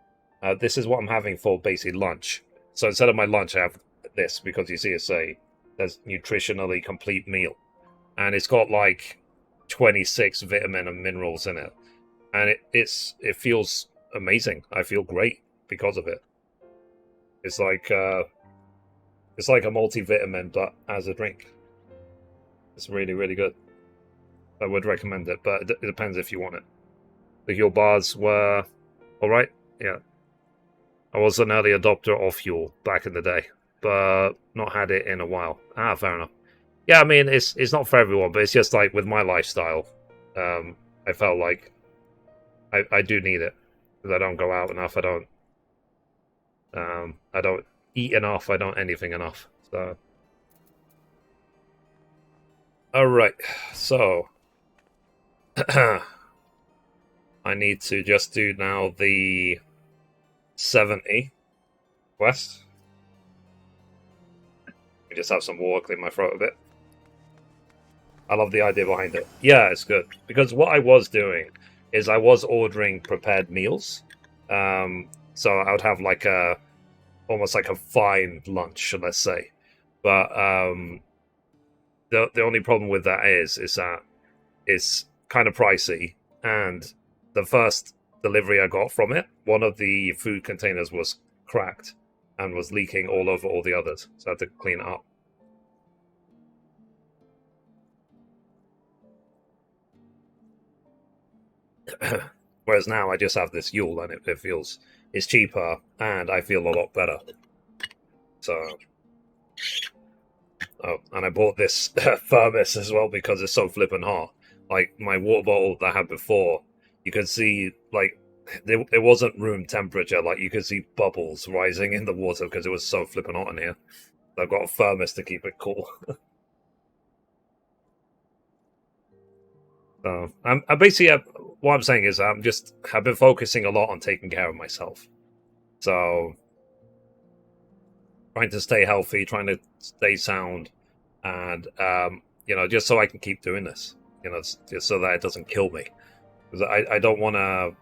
This is what I'm having for basically lunch. So instead of my lunch, I have this, because you see it say, there's nutritionally complete meal. And it's got like 26 vitamin and minerals in it. And it feels amazing. I feel great because of it. It's like a multivitamin, but as a drink. It's really, really good. I would recommend it, but it depends if you want it. The Huel bars were alright, yeah. I was an early adopter of Huel back in the day, but not had it in a while. Fair enough. Yeah, I mean, it's not for everyone, but it's just like with my lifestyle, I felt like I do need it, because I don't go out enough, I don't eat enough, I don't anything enough, so... Alright, so... I need to just do now the 70 quest. I just have some water clear my throat a bit. I love the idea behind it. Yeah, it's good. Because what I was doing is I was ordering prepared meals. So I would have like almost like a fine lunch, let's say. But the only problem with that is that it's kind of pricey, and the first delivery I got from it, one of the food containers was cracked and was leaking all over all the others, so I had to clean it up. Whereas now I just have this Yule, and it's cheaper, and I feel a lot better. So, and I bought this thermos as well because it's so flippin' hot. Like my water bottle that I had before, you could see like it wasn't room temperature. Like you could see bubbles rising in the water because it was so flippin' hot in here. So I've got a thermos to keep it cool. So I basically what I'm saying is I've been focusing a lot on taking care of myself. So trying to stay healthy, trying to stay sound, and you know, just so I can keep doing this. you know, just so that it doesn't kill me. Because I don't want to,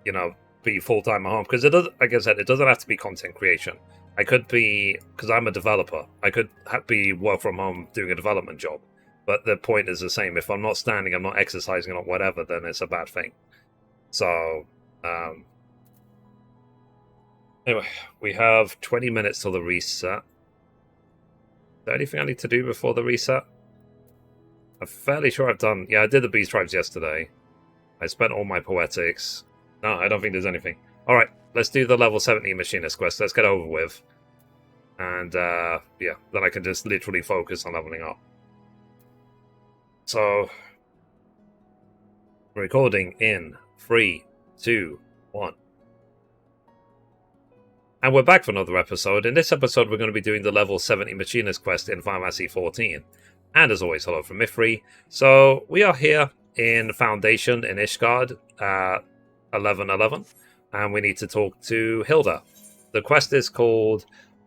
you know, be full-time at home. Because it does, like I said, it doesn't have to be content creation. I could be, because I'm a developer, I could be work from home doing a development job. But the point is the same. If I'm not standing, I'm not exercising, or whatever, then it's a bad thing. So, anyway, we have 20 minutes till the reset. Is there anything I need to do before the reset? I'm fairly sure I've done... Yeah, I did the Beast Tribes yesterday. I spent all my poetics. No, I don't think there's anything. Alright, let's do the level 70 Machinist quest. Let's get over with. And, yeah, then I can just literally focus on leveling up. So, recording in 3, 2, 1. And we're back for another episode. In this episode, we're going to be doing the level 70 Machinist quest in Final Fantasy XIV. And as always, hello from Mithrie. So, we are here in Foundation in Ishgard, 1111. And we need to talk to Hilda. The quest is called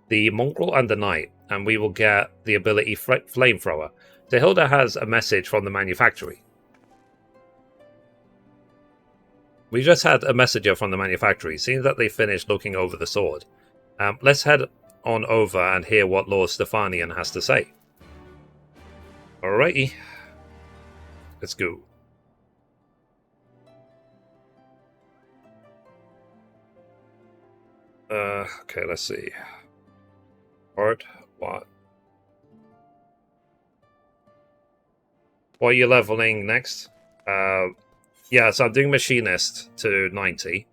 The Mongrel and the Knight. And we will get the ability Flamethrower. So Hilda has a message from the manufactory. We just had a messenger from the manufactory. Seems that they finished looking over the sword. Let's head on over and hear what Lord Stephanion has to say. Alrighty. Let's go. Okay, let's see. What? What are you leveling next? Yeah, so I'm doing Machinist to 90.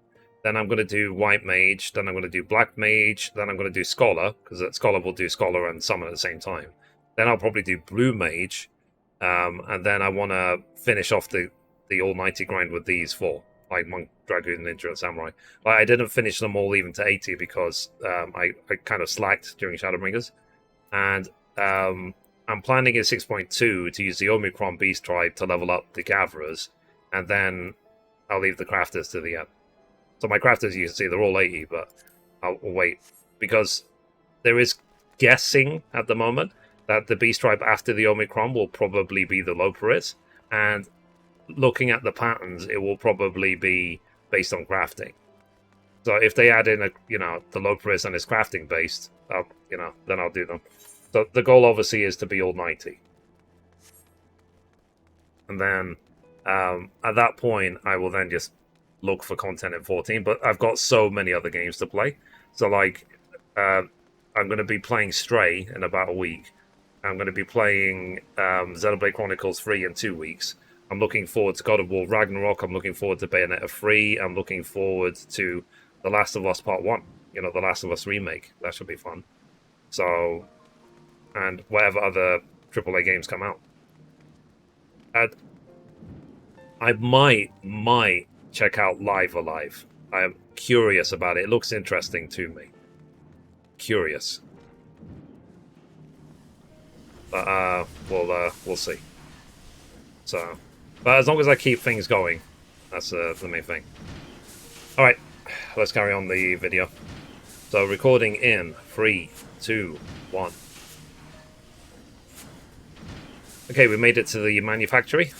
Then I'm going to do White Mage. Then I'm going to do Black Mage. Then I'm going to do Scholar, because Scholar will do Scholar and Summon at the same time. Then I'll probably do Blue Mage. And then I want to finish off the all 90 grind with these four. Like Monk, Dragoon, Ninja, and Samurai. Like, I didn't finish them all even to 80 because I kind of slacked during Shadowbringers. And I'm planning in 6.2 to use the Omicron Beast Tribe to level up the Gatherers. And then I'll leave the Crafters to the end. So my Crafters, you can see, they're all 80, but I'll wait. Because there is guessing at the moment that the Beast Tribe after the Omicron will probably be the Loperis. And looking at the patterns, it will probably be based on crafting. So if they add in, the Loperis and it's crafting based, then I'll do them. So the goal obviously is to be all 90. And then at that point, I will then just look for content in 14. But I've got so many other games to play. So like, I'm going to be playing Stray in about a week. I'm going to be playing Xenoblade Chronicles 3 in 2 weeks. I'm looking forward to God of War Ragnarok. I'm looking forward to Bayonetta 3. I'm looking forward to The Last of Us Part 1. The Last of Us remake. That should be fun. So, and whatever other AAA games come out. I might check out Live Alive. I am curious about it. It looks interesting to me. Curious. But, we'll see. So... But as long as I keep things going, that's the main thing. Alright, let's carry on the video. So, recording in 3, 2, 1. Okay, we made it to the manufactory.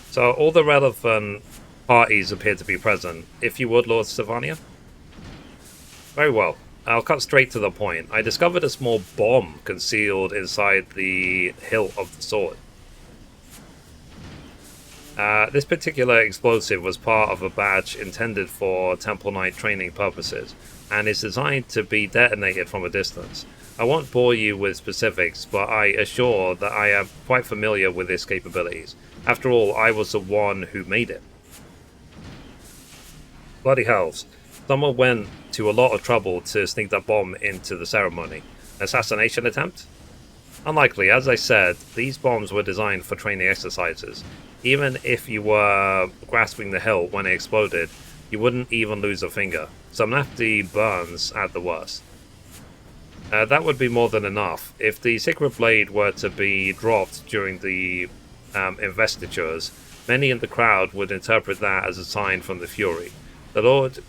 So, all the relevant parties appear to be present. If you would, Lord Stephania. Very well. I'll cut straight to the point. I discovered a small bomb concealed inside the hilt of the sword. This particular explosive was part of a badge intended for Temple Knight training purposes, and is designed to be detonated from a distance. I won't bore you with specifics, but I assure that I am quite familiar with its capabilities. After all, I was the one who made it. Bloody hells. Someone went to a lot of trouble to sneak that bomb into the ceremony. Assassination attempt? Unlikely. As I said, these bombs were designed for training exercises. Even if you were grasping the hilt when it exploded, you wouldn't even lose a finger. Some nasty burns at the worst. That would be more than enough. If the Secret Blade were to be dropped during the investitures, many in the crowd would interpret that as a sign from the Fury. The Lord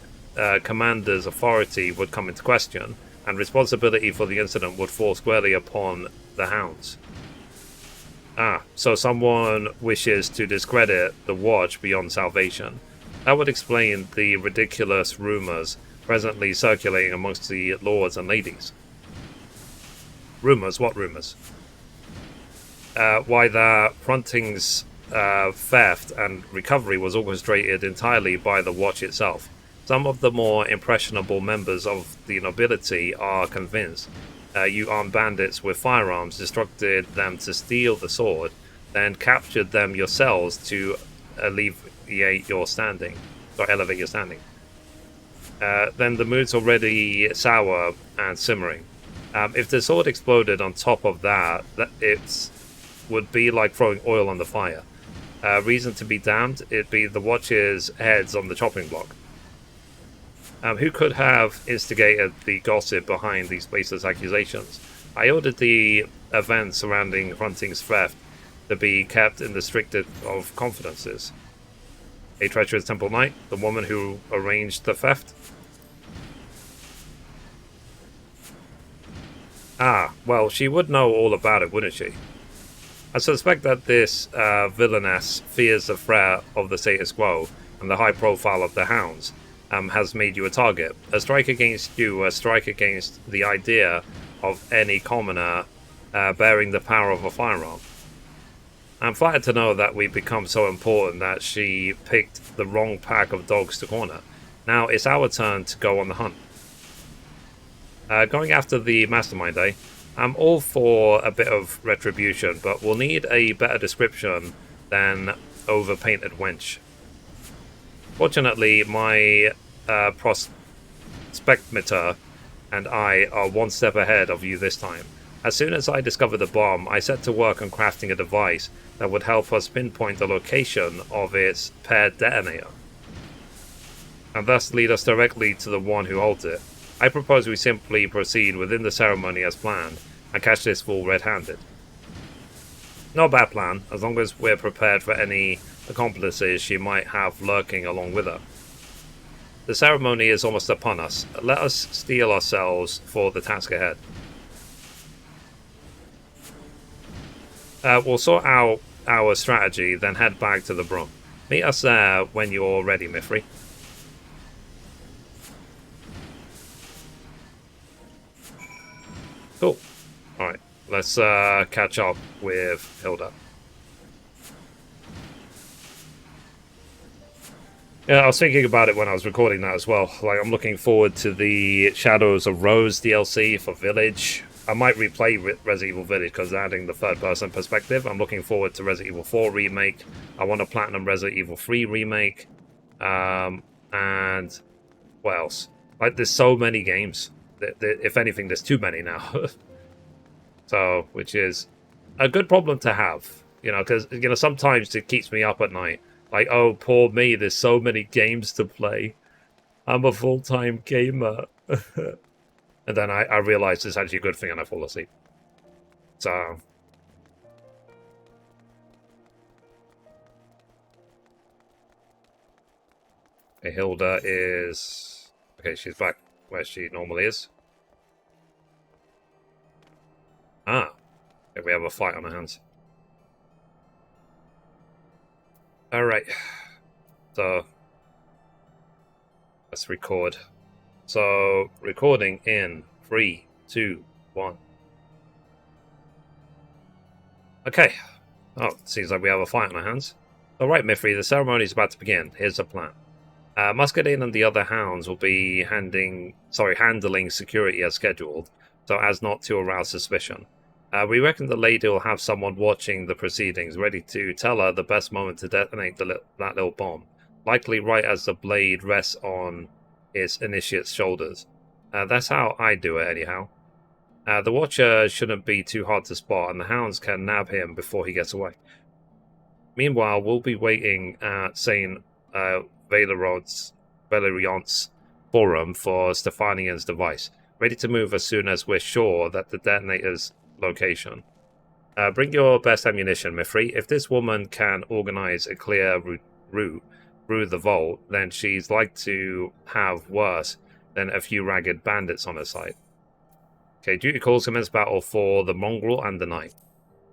commander's authority would come into question, and responsibility for the incident would fall squarely upon the hounds. So someone wishes to discredit the watch beyond salvation. That would explain the ridiculous rumors presently circulating amongst the lords and ladies. Rumors? What rumors? Why the Fronting's theft and recovery was orchestrated entirely by the watch itself. Some of the more impressionable members of the nobility are convinced you armed bandits with firearms instructed them to steal the sword, then captured them yourselves to elevate your standing. Then the mood's already sour and simmering. If the sword exploded on top of that, it would be like throwing oil on the fire. Reason to be damned, it'd be the watch's heads on the chopping block. Who could have instigated the gossip behind these baseless accusations? I ordered the events surrounding Fronting's theft to be kept in the strictest of confidences. A treacherous temple knight, the woman who arranged the theft? Well, she would know all about it, wouldn't she? I suspect that this villainess fears the threat of the status quo and the high profile of the hounds. Has made you a target. A strike against you, a strike against the idea of any commoner bearing the power of a firearm. I'm flattered to know that we become so important that she picked the wrong pack of dogs to corner. Now it's our turn to go on the hunt. Going after the mastermind, eh? I'm all for a bit of retribution, but we'll need a better description than overpainted wench. Fortunately, my prospectometer and I are one step ahead of you this time. As soon as I discovered the bomb, I set to work on crafting a device that would help us pinpoint the location of its paired detonator, and thus lead us directly to the one who holds it. I propose we simply proceed within the ceremony as planned, and catch this fool red-handed. Not a bad plan, as long as we're prepared for any accomplices she might have lurking along with her. The ceremony is almost upon us. Let us steel ourselves for the task ahead. We'll sort out our strategy, then head back to the Brum. Meet us there when you're ready, Mithrie. Cool. Alright, let's catch up with Hilda. Yeah, I was thinking about it when I was recording that as well. Like, I'm looking forward to the Shadows of Rose DLC for Village. I might replay Resident Evil Village because adding the third-person perspective. I'm looking forward to Resident Evil 4 Remake. I want to platinum Resident Evil 3 Remake. And what else? Like, there's so many games. If anything, there's too many now. So, which is a good problem to have. You know, because, you know, sometimes it keeps me up at night. Like, oh, poor me, there's so many games to play. I'm a full-time gamer. And then I realize it's actually a good thing and I fall asleep. So... okay, Hilda is... okay, she's back where she normally is. Okay, we have a fight on our hands. Alright, so let's record. So, recording in 3, 2, 1. Okay. Oh, seems like we have a fight on our hands. Alright, Mithrie, the ceremony is about to begin. Here's the plan. Muscadine and the other hounds will be handling security as scheduled, so as not to arouse suspicion. We reckon the lady will have someone watching the proceedings, ready to tell her the best moment to detonate that little bomb, likely right as the blade rests on its initiate's shoulders. That's how I do it, anyhow. The Watcher shouldn't be too hard to spot, and the hounds can nab him before he gets away. Meanwhile, we'll be waiting at St. Valeriant's forum for Stefanian's device, ready to move as soon as we're sure that the detonator's location. Bring your best ammunition, Mithrie. If this woman can organize a clear route, through the vault, then she's like to have worse than a few ragged bandits on her side. Okay, duty calls commence battle for the mongrel and the knight.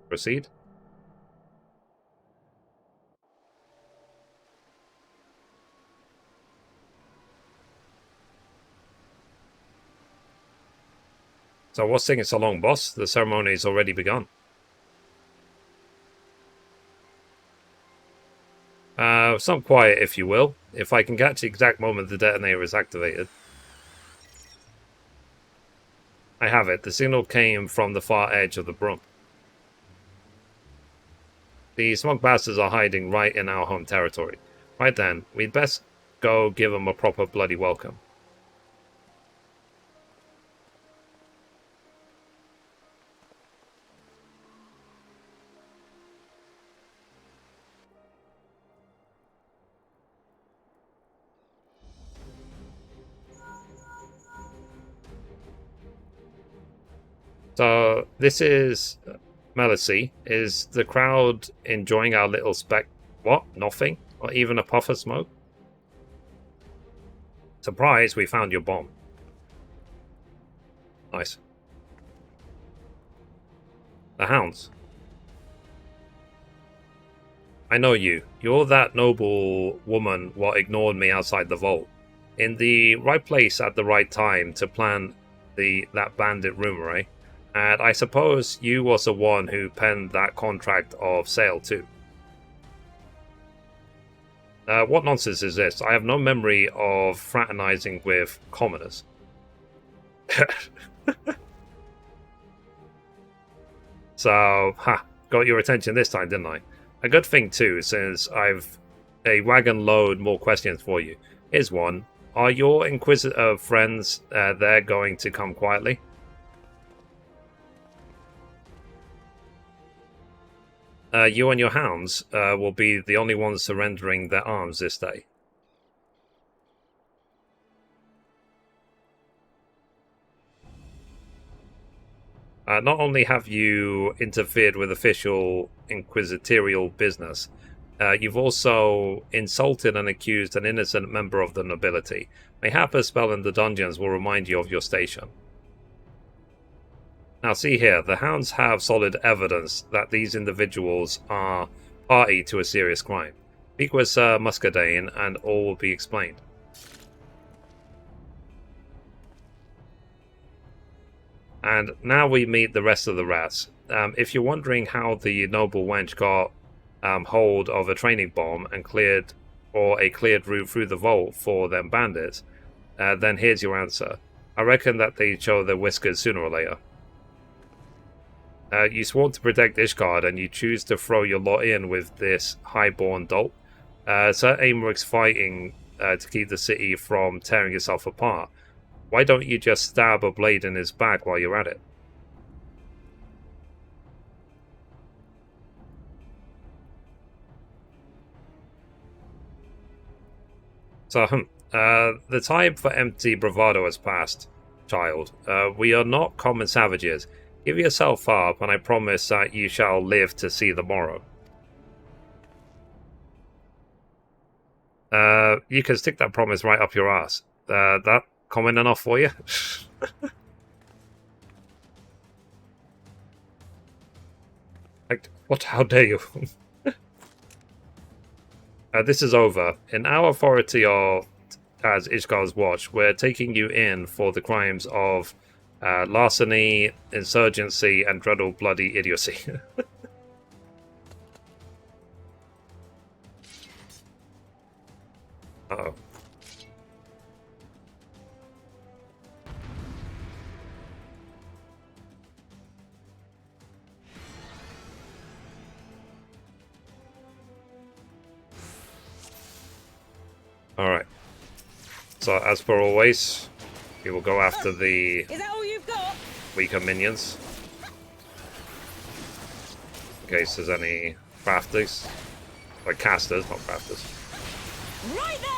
Proceed. So what's taking so long, boss? The ceremony's already begun. Some quiet, if you will. If I can catch the exact moment the detonator is activated. I have it. The signal came from the far edge of the broom. The smug bastards are hiding right in our home territory. Right then, we'd best go give them a proper bloody welcome. So, this is Melicy. Is the crowd enjoying our little spec... What? Nothing? Or even a puff of smoke? Surprise, we found your bomb. Nice. The hounds. I know you. You're that noble woman what ignored me outside the vault. In the right place at the right time to plan that bandit rumor, eh? And I suppose you was the one who penned that contract of sale too. What nonsense is this? I have no memory of fraternizing with commoners. So, got your attention this time, didn't I? A good thing too, since I've a wagon load more questions for you. Here's one. Are your inquisitive friends there going to come quietly? You and your hounds will be the only ones surrendering their arms this day. Not only have you interfered with official inquisitorial business, you've also insulted and accused an innocent member of the nobility. Mayhap a spell in the dungeons will remind you of your station. Now see here, the hounds have solid evidence that these individuals are party to a serious crime. Speak with Sir Muscadine and all will be explained. And now we meet the rest of the rats. If you're wondering how the noble wench got hold of a training bomb and cleared route through the vault for them bandits, then here's your answer. I reckon that they'd show their whiskers sooner or later. You sworn to protect Ishgard, and you choose to throw your lot in with this highborn dolt. Sir Aymric's fighting to keep the city from tearing itself apart. Why don't you just stab a blade in his back while you're at it? So, the time for empty bravado has passed, child. We are not common savages. Give yourself up, and I promise that you shall live to see the morrow. You can stick that promise right up your ass. That common enough for you? Like, what? How dare you? This is over. In our authority as Ishgar's watch, we're taking you in for the crimes of larceny, insurgency, and dreadful bloody idiocy. Uh-oh. Alright. So, as per always, we will go after the Is that all you've got? weaker minions. In case there's any crafters. Like casters, not crafters. Right there!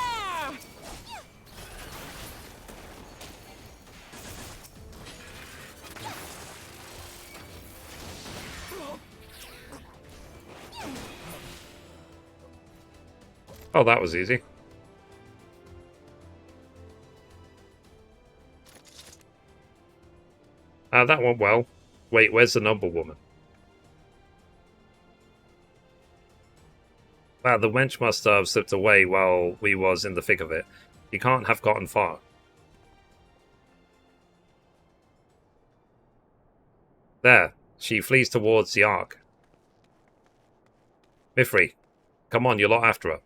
Oh, that was easy. That went well. Wait, where's the noble woman? Wow, the wench must have slipped away while we was in the thick of it. He can't have gotten far. There, she flees towards the ark. Mithrie, come on, you're lot after her.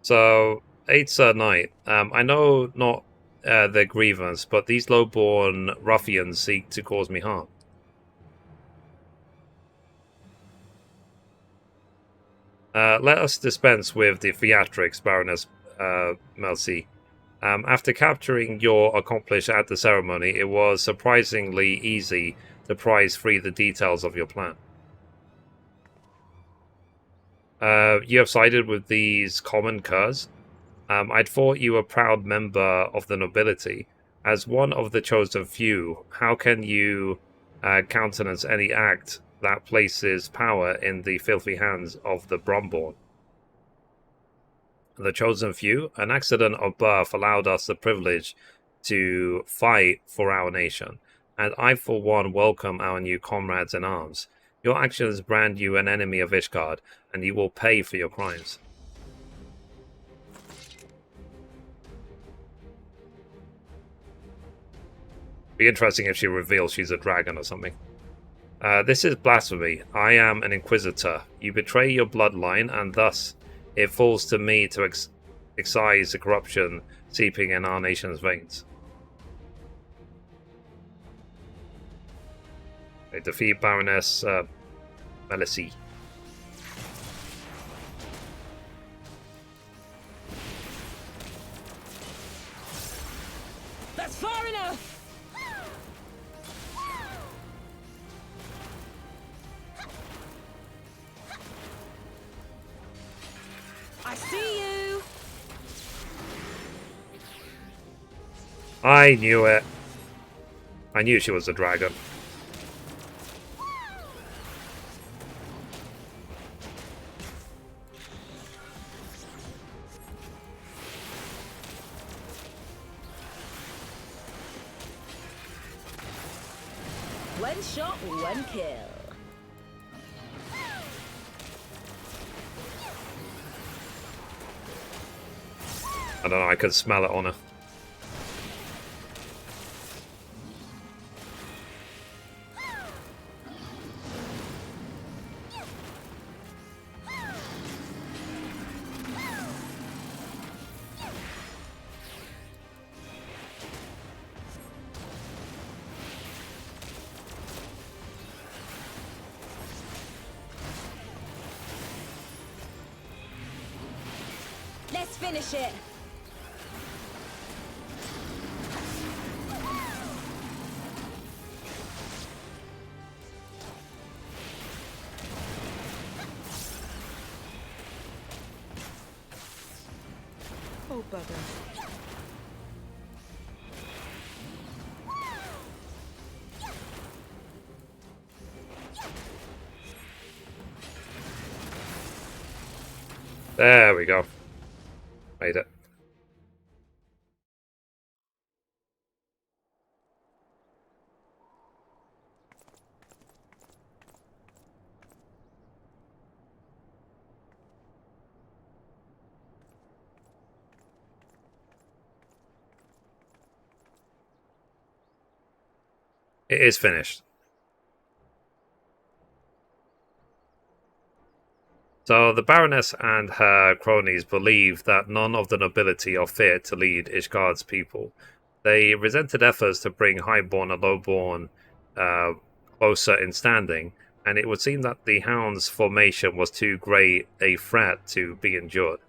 So, eight's night. I know not their grievance, but these low-born ruffians seek to cause me harm. Let us dispense with the theatrics, Baroness Melcy. After capturing your accomplice at the ceremony, it was surprisingly easy to prize free the details of your plan. You have sided with these common curs? I'd thought you a proud member of the nobility. As one of the chosen few, how can you countenance any act that places power in the filthy hands of the Bromborn? The chosen few? An accident of birth allowed us the privilege to fight for our nation, and I for one welcome our new comrades in arms. Your actions brand you an enemy of Ishgard, and you will pay for your crimes. Be interesting if she reveals she's a dragon or something. This is blasphemy. I am an inquisitor. You betray your bloodline, and thus it falls to me to excise the corruption seeping in our nation's veins. They defeat Baroness Melcy. That's far enough! I see you! I knew it. I knew she was a dragon. One shot, one kill. I don't know, I could smell it on her. Let's finish it. Oh, bugger. There we go. Made it. It is finished. So the Baroness and her cronies believe that none of the nobility are fit to lead Ishgard's people. They resented efforts to bring highborn and lowborn closer in standing, and it would seem that the Hound's formation was too great a threat to be endured.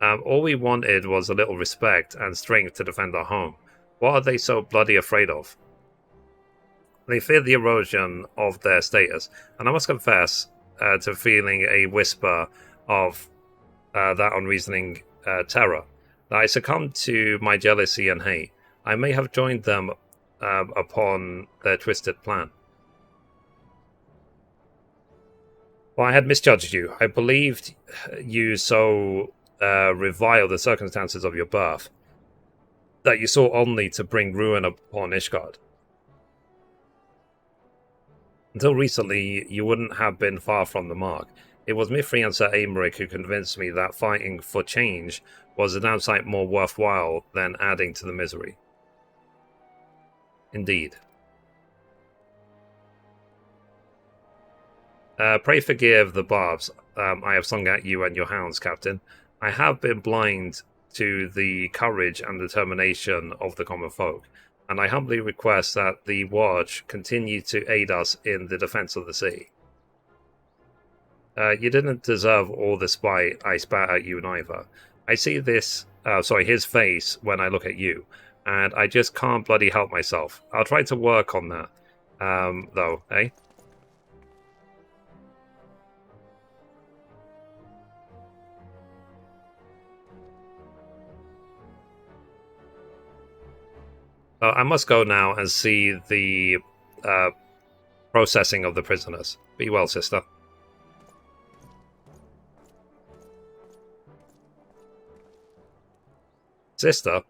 All we wanted was a little respect and strength to defend our home. What are they so bloody afraid of? They fear the erosion of their status, and I must confess to feeling a whisper of that unreasoning terror. That I succumbed to my jealousy and hate. I may have joined them upon their twisted plan. Well, I had misjudged you. I believed you so revile the circumstances of your birth that you sought only to bring ruin upon Ishgard. Until recently, you wouldn't have been far from the mark. It was Mithrie and Sir Aymeric who convinced me that fighting for change was a damn sight more worthwhile than adding to the misery. Indeed. Pray forgive the barbs I have sung at you and your hounds, Captain. I have been blind to the courage and determination of the common folk, and I humbly request that the Watch continue to aid us in the defense of the city. You didn't deserve all the spite I spat at you neither. I see his face when I look at you, and I just can't bloody help myself. I'll try to work on that, though, eh? I must go now and see the processing of the prisoners. Be well, sister. Sister?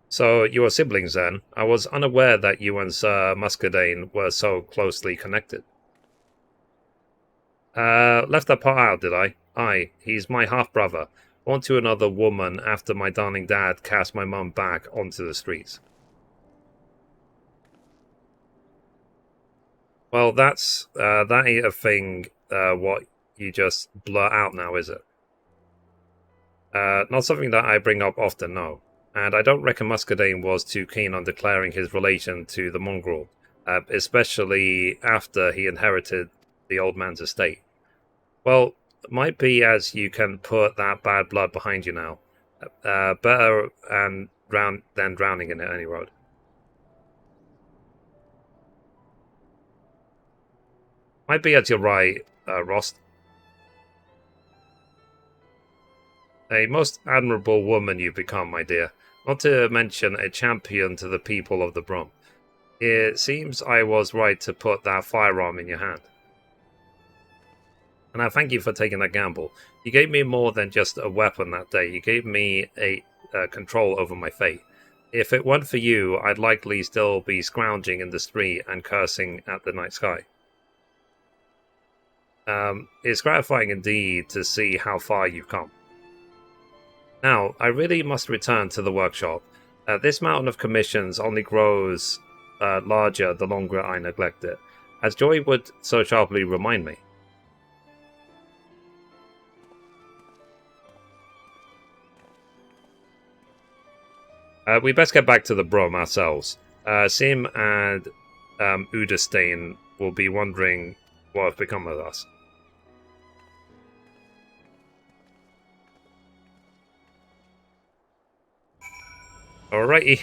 So you are siblings then? I was unaware that you and Sir Muscadine were so closely connected. Left that part out, did I? Aye, he's my half-brother, born to another woman after my darling dad cast my mum back onto the streets. Well, that ain't a thing, what you just blurt out now, is it? Not something that I bring up often, no. And I don't reckon Muscadine was too keen on declaring his relation to the mongrel, especially after he inherited the old man's estate. Well, might be as you can put that bad blood behind you now. Better than drowning in it, any road. Might be as you're right, Rost. A most admirable woman you've become, my dear. Not to mention a champion to the people of the Brum. It seems I was right to put that firearm in your hand. And I thank you for taking that gamble. You gave me more than just a weapon that day. You gave me a control over my fate. If it weren't for you, I'd likely still be scrounging in the street and cursing at the night sky. It's gratifying indeed to see how far you've come. Now, I really must return to the workshop. This mountain of commissions only grows larger the longer I neglect it, as Joy would so sharply remind me. We best get back to the Brum ourselves. Sim and Udestein will be wondering what has become of us. Alrighty,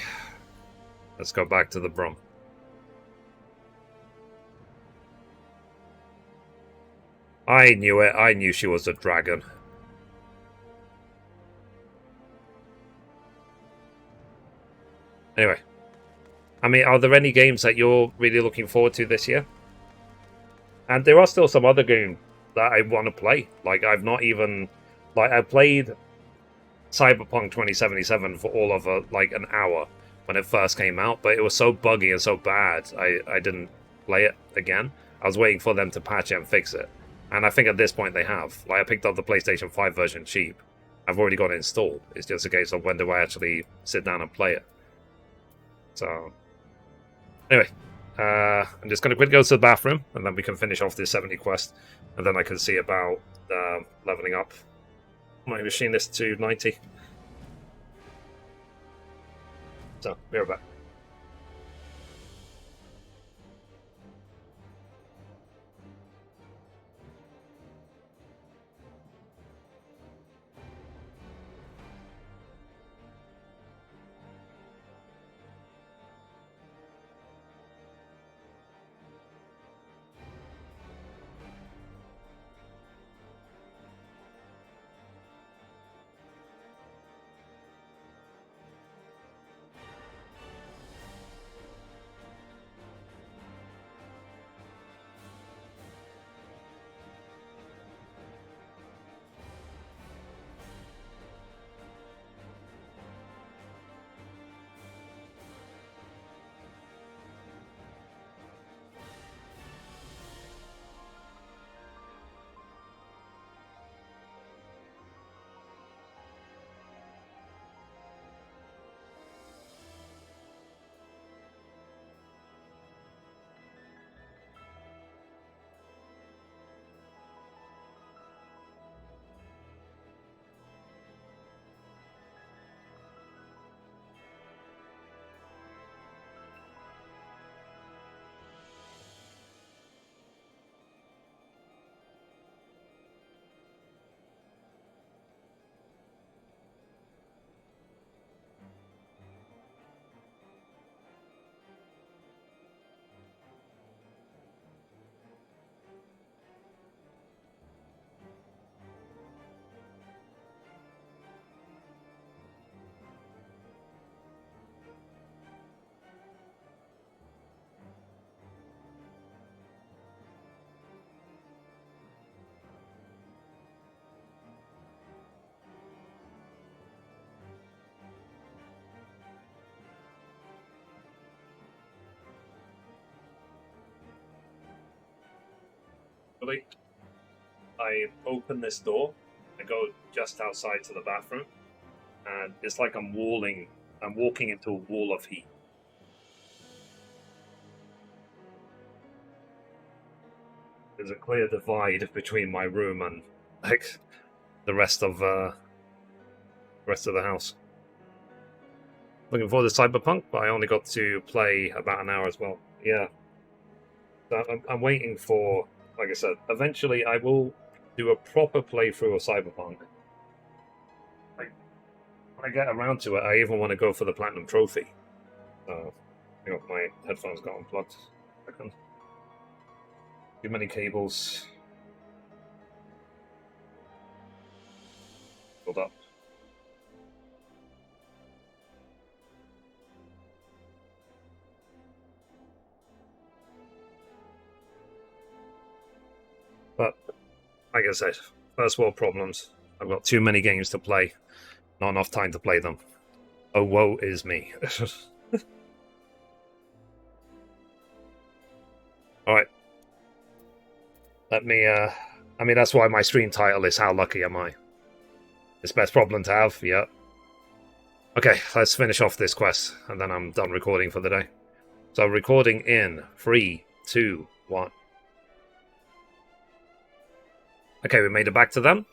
let's go back to the Brum. I knew it. I knew she was a dragon. Anyway, I mean, are there any games that you're really looking forward to this year? And there are still some other games that I want to play. Like, I've not even... Like, I played Cyberpunk 2077 for all of, like, an hour when it first came out, but it was so buggy and so bad, I didn't play it again. I was waiting for them to patch it and fix it. And I think at this point they have. Like, I picked up the PlayStation 5 version cheap. I've already got it installed. It's just a case of when do I actually sit down and play it. So, anyway, I'm just going to quickly go to the bathroom, and then we can finish off this 70 quest, and then I can see about leveling up my machinist to 90. So, be right back. Really, I open this door, I go just outside to the bathroom, and it's like I'm walking into a wall of heat. There's a clear divide between my room and like the rest of the house. Looking forward to Cyberpunk, but I only got to play about an hour as well. Yeah, so I'm waiting for, like I said, eventually I will do a proper playthrough of Cyberpunk. Like, when I get around to it, I even want to go for the Platinum Trophy. Hang on, my headphones got unplugged. Second. Too many cables. Hold up. But, like I said, first world problems. I've got too many games to play. Not enough time to play them. Oh, woe is me. Alright. Let me, I mean, that's why my stream title is How Lucky Am I? It's best problem to have, yeah. Okay, let's finish off this quest, and then I'm done recording for the day. So, recording in 3, 2, 1. Okay, we made it back to them.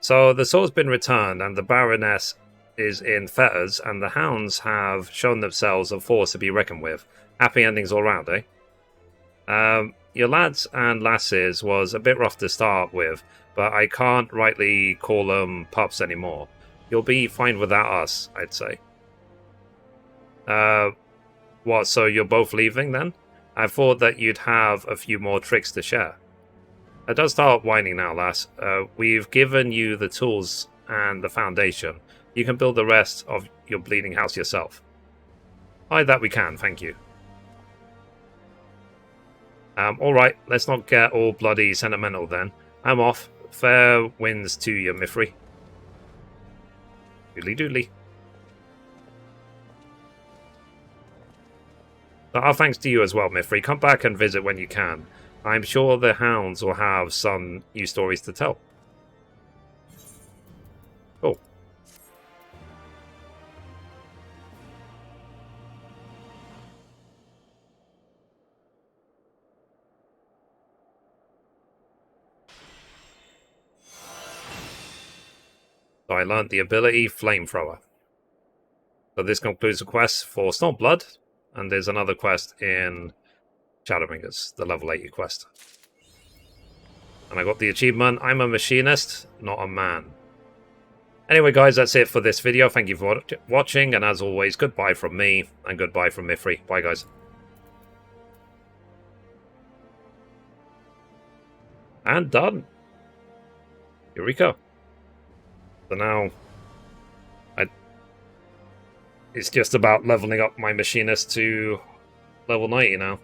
So, the sword's been returned, and the Baroness is in fetters, and the hounds have shown themselves a force to be reckoned with. Happy endings all round, eh? Your lads and lasses was a bit rough to start with, but I can't rightly call them pups anymore. You'll be fine without us, I'd say. What, so you're both leaving then? I thought that you'd have a few more tricks to share. Don't start whining now, lass. We've given you the tools and the foundation. You can build the rest of your bleeding house yourself. Aye, that we can, thank you. Alright, let's not get all bloody sentimental then. I'm off. Fair winds to you, Mithrie. Doodly doodly. Our thanks to you as well, Mithrie. Come back and visit when you can. I'm sure the hounds will have some new stories to tell. Cool. So I learned the ability Flamethrower. So this concludes the quest for Stormblood, and there's another quest in Shadowbringers, the level 80 quest. And I got the achievement, I'm a machinist, not a man. Anyway guys, that's it for this video. Thank you for watching, and as always, goodbye from me, and goodbye from Mithrie. Bye guys. And done. Eureka. So now, it's just about leveling up my machinist to level 90 now.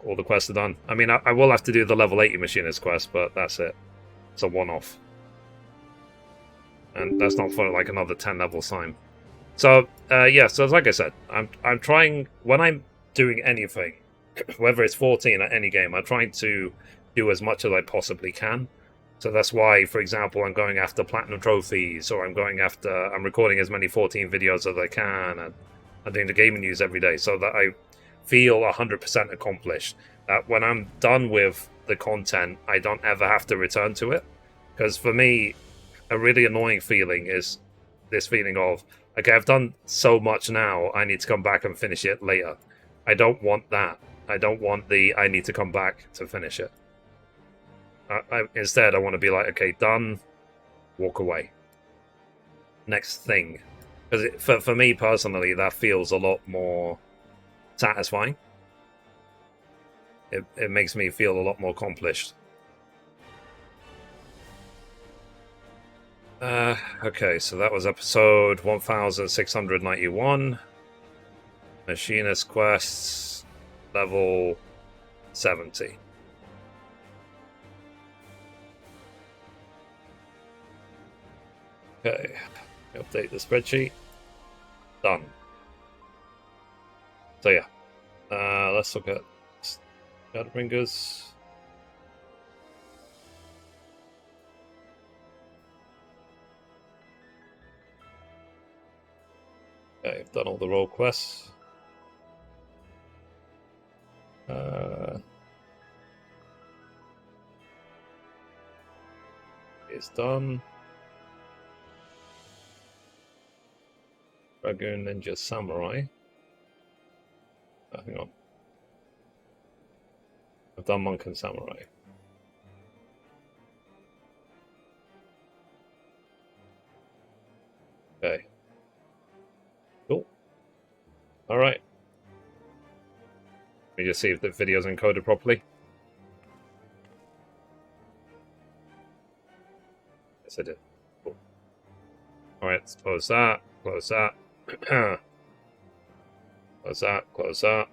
All the quests are done. I mean, I will have to do the level 80 machinist quest, but that's it. It's a one-off. And that's not for like another 10 levels time. So, yeah, so like I said, I'm trying, when I'm doing anything, whether it's 14 or any game, I'm trying to do as much as I possibly can. So that's why, for example, I'm going after platinum trophies, or I'm recording as many 14 videos as I can, and I'm doing the gaming news every day, so that I feel 100% accomplished. That when I'm done with the content, I don't ever have to return to it. Because for me, a really annoying feeling is this feeling of, okay, I've done so much now, I need to come back and finish it later. I don't want that. I don't want I need to come back to finish it. Instead, I want to be like, okay, done, walk away. Next thing. Because for me personally, that feels a lot more satisfying. It makes me feel a lot more accomplished. Okay, so that was episode 1691. Machinist quests, level 70. Okay, update the spreadsheet. Done. So yeah, let's look at Shadowbringers. Okay, I've done all the role quests. It's done. Dragoon Ninja Samurai. Oh, hang on. I've done Monk and Samurai. Okay. Cool. Alright. Let me just see if the video's encoded properly. Yes, I did. Cool. Alright, let's close that. Close that. Close that. Close that.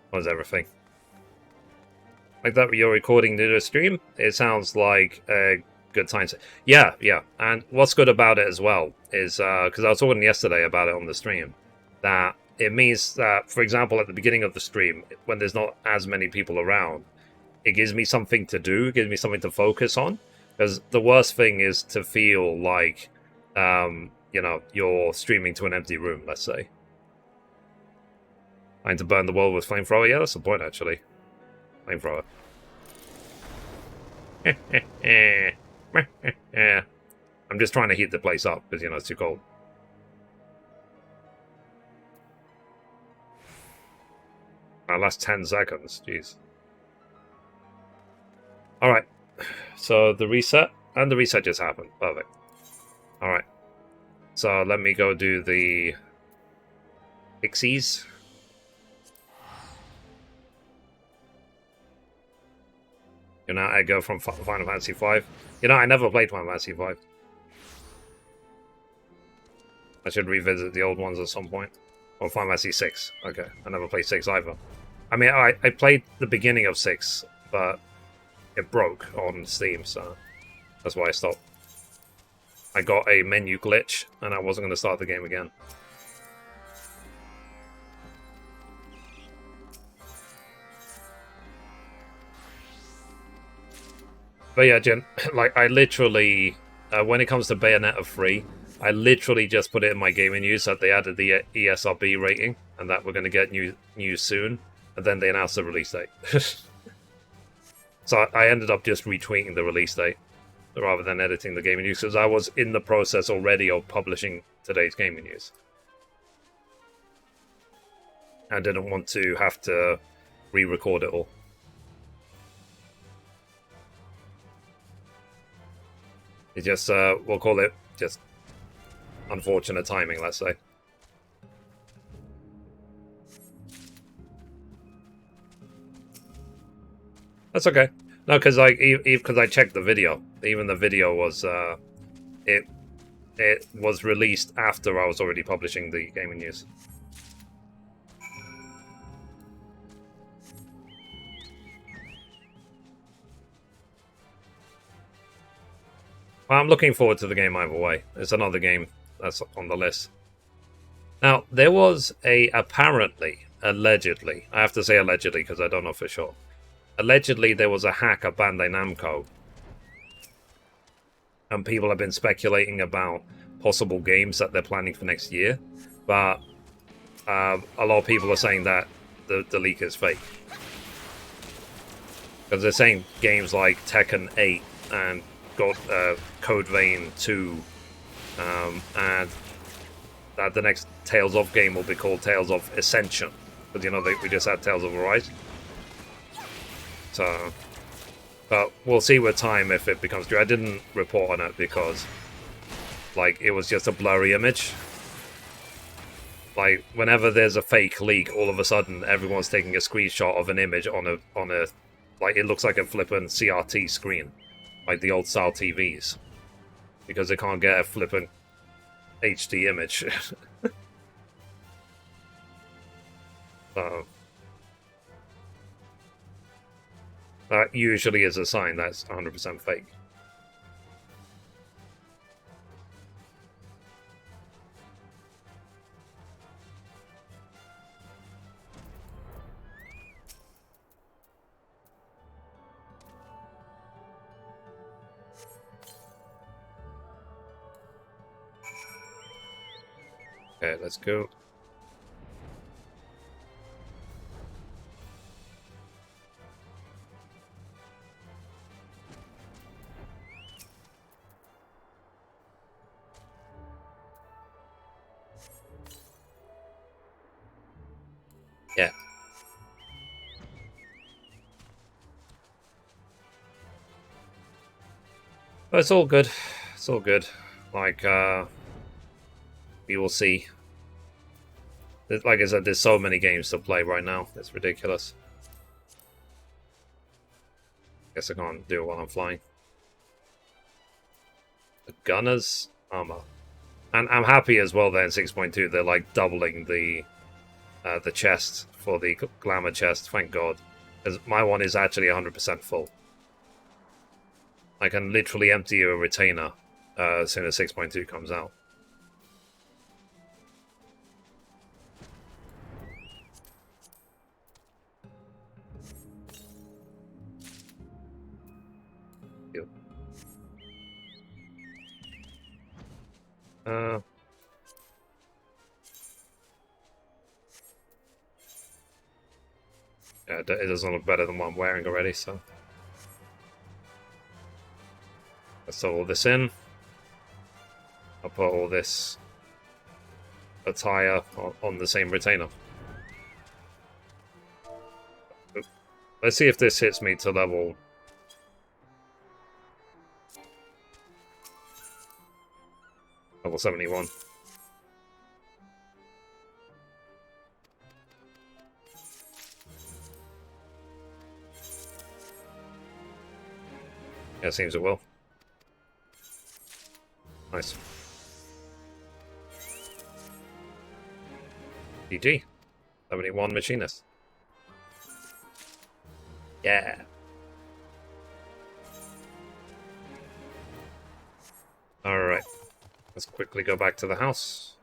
Close everything. Like that you're recording to the stream? It sounds like a good time. Yeah, yeah. And what's good about it as well is, because I was talking yesterday about it on the stream, that it means that, for example, at the beginning of the stream, when there's not as many people around, it gives me something to do, it gives me something to focus on. Because the worst thing is to feel like, you know, you're streaming to an empty room, let's say. Trying to burn the world with flamethrower? Yeah, that's the point, actually. Flamethrower. Yeah. I'm just trying to heat the place up, because, you know, it's too cold. Last 10 seconds, jeez. Alright, so the reset, and the reset just happened, perfect. Alright, so let me go do the pixies. You know, I go from Final Fantasy XIV. You know, I never played Final Fantasy XIV. I should revisit the old ones at some point. Or Final Fantasy VI. Okay, I never played 6 either. I mean, I played the beginning of 6, but it broke on Steam, so that's why I stopped. I got a menu glitch, and I wasn't going to start the game again. But yeah, Jen, like, I literally, when it comes to Bayonetta 3, I literally just put it in my gaming news that they added the ESRB rating, and that we're going to get news soon, and then they announced the release date. So I ended up just retweeting the release date, rather than editing the gaming news, because I was in the process already of publishing today's gaming news. I didn't want to have to re-record it all. It just, we'll call it just unfortunate timing, let's say. That's okay. No, because like, because I checked the video. Even the video was, it was released after I was already publishing the gaming news. Well, I'm looking forward to the game either way. It's another game that's on the list. Now, there was apparently, allegedly, I have to say allegedly because I don't know for sure. Allegedly, there was a hack at Bandai Namco. And people have been speculating about possible games that they're planning for next year. But a lot of people are saying that the leak is fake. Because they're saying games like Tekken 8 and Code Vein 2, and that the next Tales of game will be called Tales of Ascension, because you know we just had Tales of Arise. So, but we'll see with time if it becomes true. I didn't report on it because, like, it was just a blurry image. Like, whenever there's a fake leak, all of a sudden everyone's taking a screenshot of an image on a like, it looks like a flippant CRT screen. Like the old style TVs, because they can't get a flippant HD image. So that usually is a sign that's 100% fake. Okay, let's go. Yeah. But it's all good. It's all good. Like, we will see. Like I said, there's so many games to play right now. It's ridiculous. Guess I can't do it while I'm flying. The Gunner's armor. And I'm happy as well that in 6.2 they're like doubling the chest for the glamour chest, thank God. Because my one is actually 100% full. I can literally empty a retainer as soon as 6.2 comes out. Yep. Yeah, it doesn't look better than what I'm wearing already, so... Let's throw all this in. I'll put all this attire on the same retainer. Let's see if this hits me to level... Level 71. Yeah, it seems it will. Nice. GG. 71 machinist. Yeah. Alright. Let's quickly go back to the house.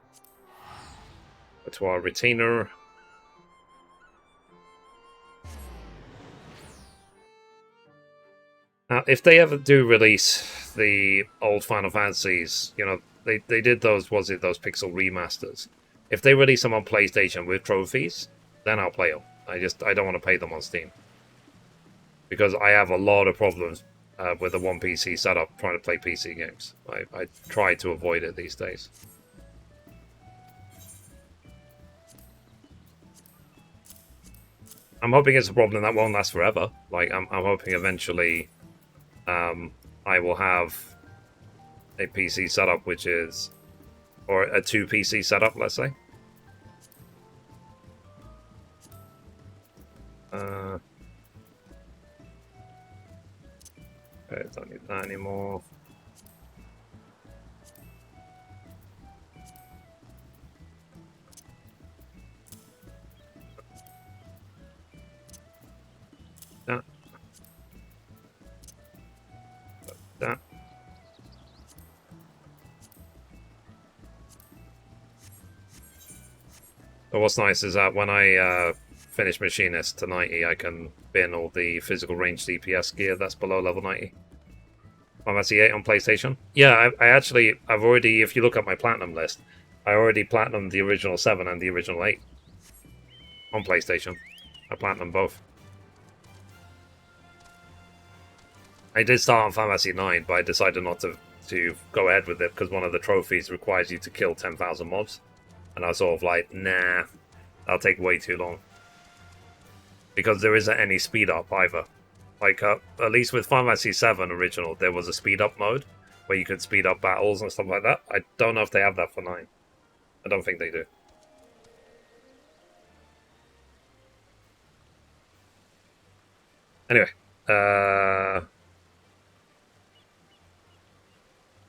Go to our retainer. Now, if they ever do release the old Final Fantasies, you know, they did those, was it those pixel remasters? If they release them on PlayStation with trophies, then I'll play them. I don't want to pay them on Steam. Because I have a lot of problems with the one PC setup trying to play PC games. I try to avoid it these days. I'm hoping it's a problem that won't last forever. Like, I'm hoping eventually I will have a PC setup which is... or a 2 PC setup, let's say. Okay, don't need that anymore. That. That. But what's nice is that when I finish Machinist to 90, I can bin all the physical range DPS gear that's below level 90. Final Fantasy VIII on PlayStation? Yeah, I've already, if you look at my Platinum list, I already Platinumed the original 7 and the original 8 on PlayStation. I Platinumed both. I did start on Final Fantasy IX, but I decided not to go ahead with it because one of the trophies requires you to kill 10,000 mobs. And I was sort of like, nah, that'll take way too long. Because there isn't any speed up either. Like, at least with Final Fantasy VII original, there was a speed up mode where you could speed up battles and stuff like that. I don't know if they have that for 9. I don't think they do. Anyway,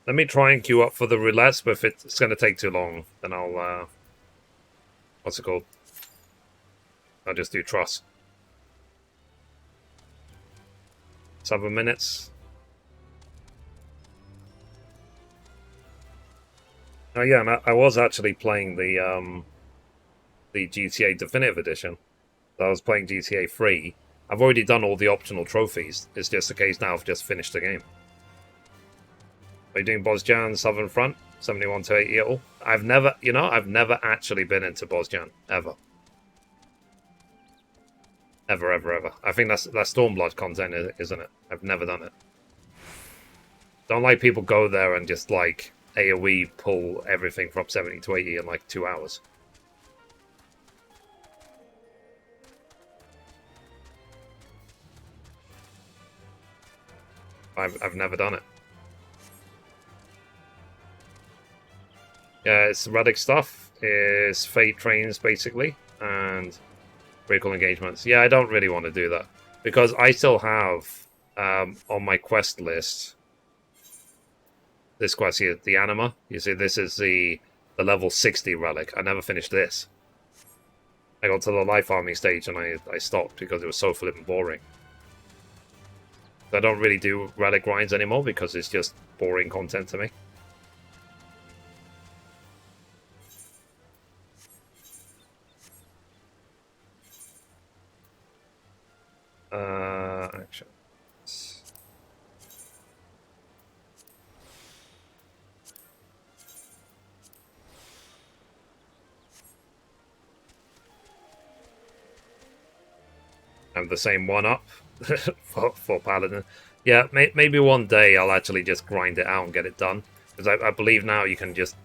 let me try and queue up for the roulettes, but if it's going to take too long, then I'll, what's it called? I'll just do Trust. 7 minutes. Oh yeah, and I was actually playing the GTA Definitive Edition. So I was playing GTA 3. I've already done all the optional trophies. It's just a case now of just finished the game. Are you doing Bosjan Southern Front? 71 to 80 all. I've never, I've never actually been into Bosjan, ever. Ever, ever, ever. I think that's Stormblood content, isn't it? I've never done it. Don't like people go there and just like AoE pull everything from 70 to 80 in like 2 hours. I've never done it. Yeah, it's Relic stuff. It's Fate trains basically, and critical engagements. Yeah, I don't really want to do that because I still have on my quest list this quest here, the Anima. You see, this is the level 60 relic. I never finished this. I got to the life farming stage and I stopped because it was so flippin' boring. I don't really do relic grinds anymore because it's just boring content to me. Action. And the same one up for Paladin. Yeah, maybe one day I'll actually just grind it out and get it done. Because I believe now you can just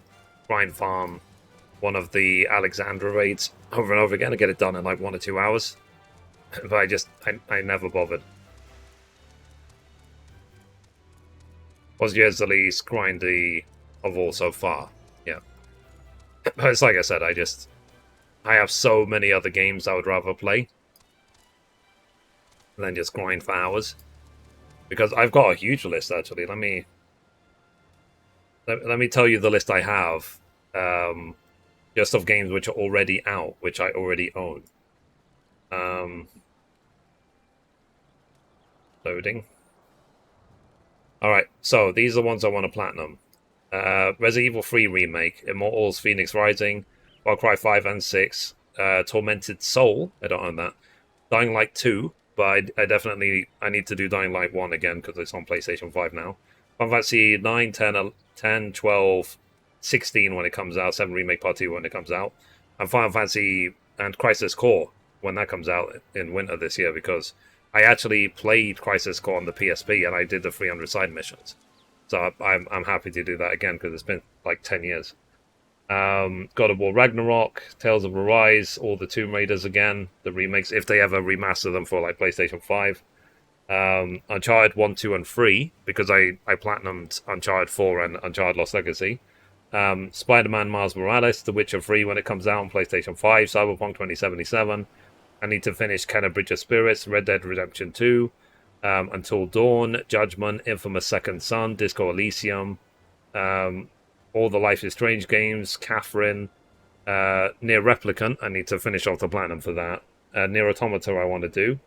grind farm one of the Alexandra raids over and over again and get it done in like 1 or 2 hours. But I never bothered. Was yours the least grindy of all so far? Yeah. But it's like I said, I have so many other games I would rather play than just grind for hours. Because I've got a huge list actually. Let me tell you the list I have. Just of games which are already out, which I already own. Loading. Alright, so these are the ones I want to platinum. Resident Evil 3 Remake, Immortals Phoenix Rising, Far Cry 5 and 6, Tormented Soul, I don't own that, Dying Light 2, but I need to do Dying Light 1 again because it's on PlayStation 5 now. Final Fantasy 9, 10, 12, 16 when it comes out, 7 Remake Part 2 when it comes out, and Final Fantasy and Crisis Core when that comes out in winter this year, because I actually played Crisis Core on the PSP and I did the 300 side missions. So I'm happy to do that again because it's been like 10 years. God of War Ragnarok, Tales of Arise, all the Tomb Raiders again, the remakes, if they ever remaster them for like PlayStation 5. Uncharted 1, 2, and 3, because I platinumed Uncharted 4 and Uncharted Lost Legacy. Spider-Man Miles Morales, The Witcher 3 when it comes out on PlayStation 5, Cyberpunk 2077. I need to finish Kenna Bridge of Spirits, Red Dead Redemption 2, Until Dawn, Judgment, Infamous Second Son, Disco Elysium, all the Life is Strange games, Catherine, Nier Replicant, I need to finish off the platinum for that. Nier Automata I want to do.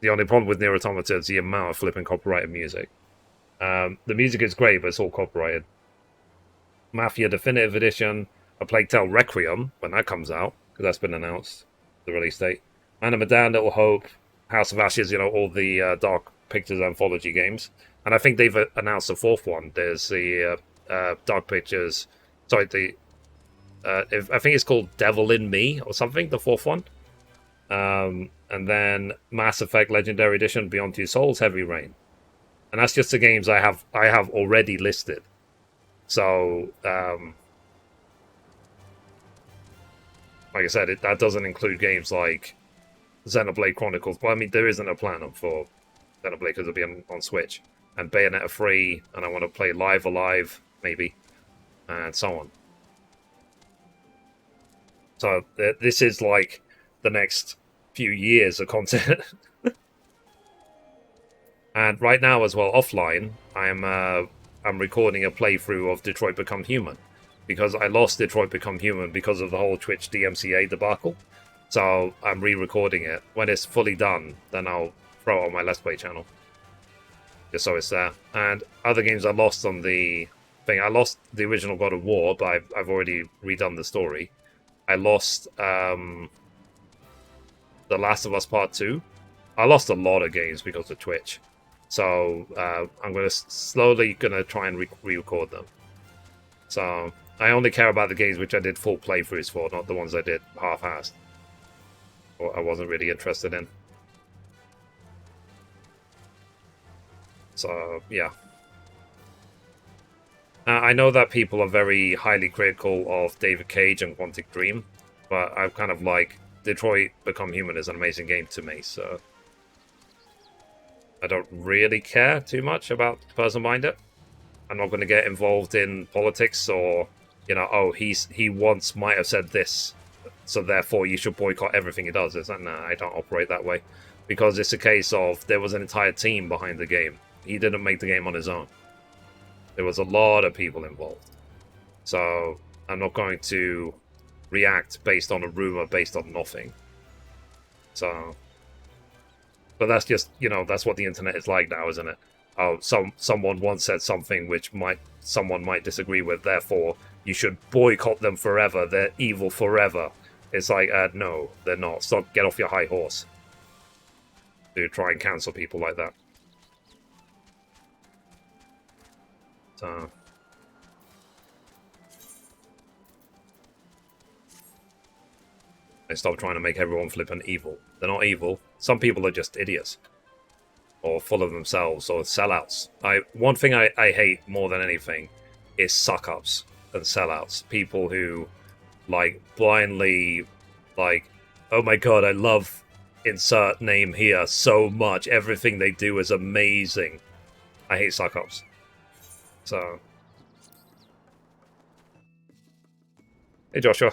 The only problem with Nier Automata is the amount of flipping copyrighted music. The music is great, but it's all copyrighted. Mafia Definitive Edition, A Plague Tale Requiem, when that comes out, because that's been announced, the release date. Man of Medan, Little Hope, House of Ashes, all the Dark Pictures anthology games. And I think they've announced a fourth one. There's the Dark Pictures, I think it's called Devil in Me or something, the fourth one. And then Mass Effect Legendary Edition, Beyond Two Souls, Heavy Rain. And that's just the games I have already listed. So, like I said, that doesn't include games like Xenoblade Chronicles. Well, I mean, there isn't a platinum for Xenoblade because it'll be on Switch. And Bayonetta 3, and I want to play Live Alive, maybe, and so on. So this is like the next few years of content. And right now as well, offline, I'm recording a playthrough of Detroit Become Human, because I lost Detroit Become Human because of the whole Twitch DMCA debacle. So I'm re-recording it. When it's fully done, then I'll throw it on my Let's Play channel, just so it's there. And other games I lost on the thing. I lost the original God of War, but I've already redone the story. I lost The Last of Us Part 2. I lost a lot of games because of Twitch. So I'm slowly gonna try and re-record them. So I only care about the games which I did full playthroughs for, not the ones I did half-assed. Or I wasn't really interested in. So, yeah. I know that people are very highly critical of David Cage and Quantic Dream, but I'm kind of like, Detroit Become Human is an amazing game to me, so I don't really care too much about the person behind it. I'm not going to get involved in politics or, you know, oh, he once might have said this, so therefore you should boycott everything he does. It's like, nah, I don't operate that way. Because it's a case of there was an entire team behind the game. He didn't make the game on his own. There was a lot of people involved. So I'm not going to react based on a rumor based on nothing. So, but that's just, you know, that's what the internet is like now, isn't it? Oh, someone once said something which someone might disagree with, therefore you should boycott them forever. They're evil forever. It's like, no, they're not. Stop, get off your high horse. To try and cancel people like that. So, they stop trying to make everyone flippant evil. They're not evil. Some people are just idiots. Or full of themselves, or sellouts. One thing I hate more than anything is suck-ups and sellouts. People who, like, blindly, like, oh my god, I love insert name here so much. Everything they do is amazing. I hate suck-ups. So... Hey, Joshua.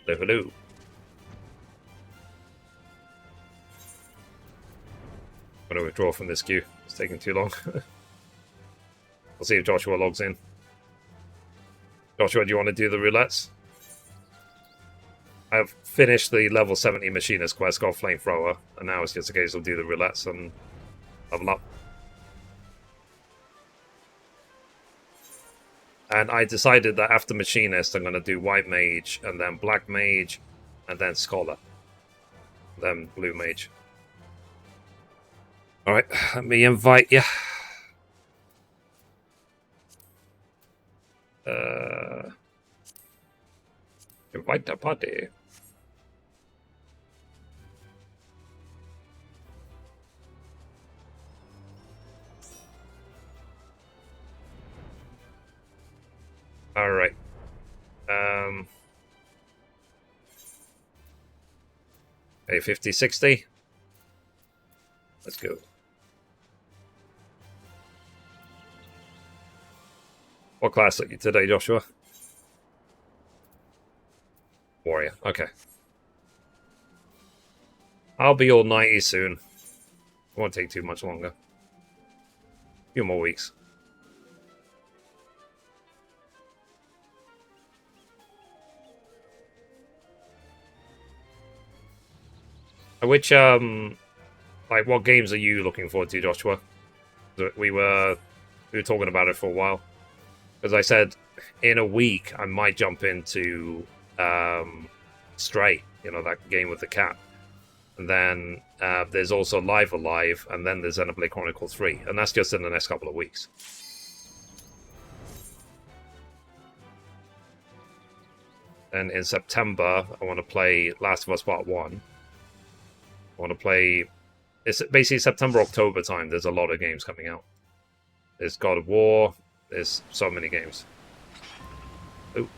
Hello, hello. I'm going to withdraw from this queue. It's taking too long. We'll see if Joshua logs in. Joshua, do you want to do the roulettes? I've finished the level 70 machinist quest, got flamethrower, and now it's just a case of do the roulettes and level up. And I decided that after machinist, I'm going to do white mage, and then black mage, and then scholar. Then blue mage. Alright, let me invite you. Invite the party. Alright. A 50-60. Let's go. What class are you today, Joshua? Warrior. Okay. I'll be all 90 soon. It won't take too much longer. A few more weeks. Which, like, what games are you looking forward to, Joshua? We were talking about it for a while. Because I said, in a week, I might jump into Stray, you know, that game with the cat. And then there's also Live Alive, and then there's Xenoblade Chronicles 3. And that's just in the next couple of weeks. And in September, I want to play Last of Us Part 1. I want to play... It's basically September, October time. There's a lot of games coming out. There's God of War. There's so many games. Ooh.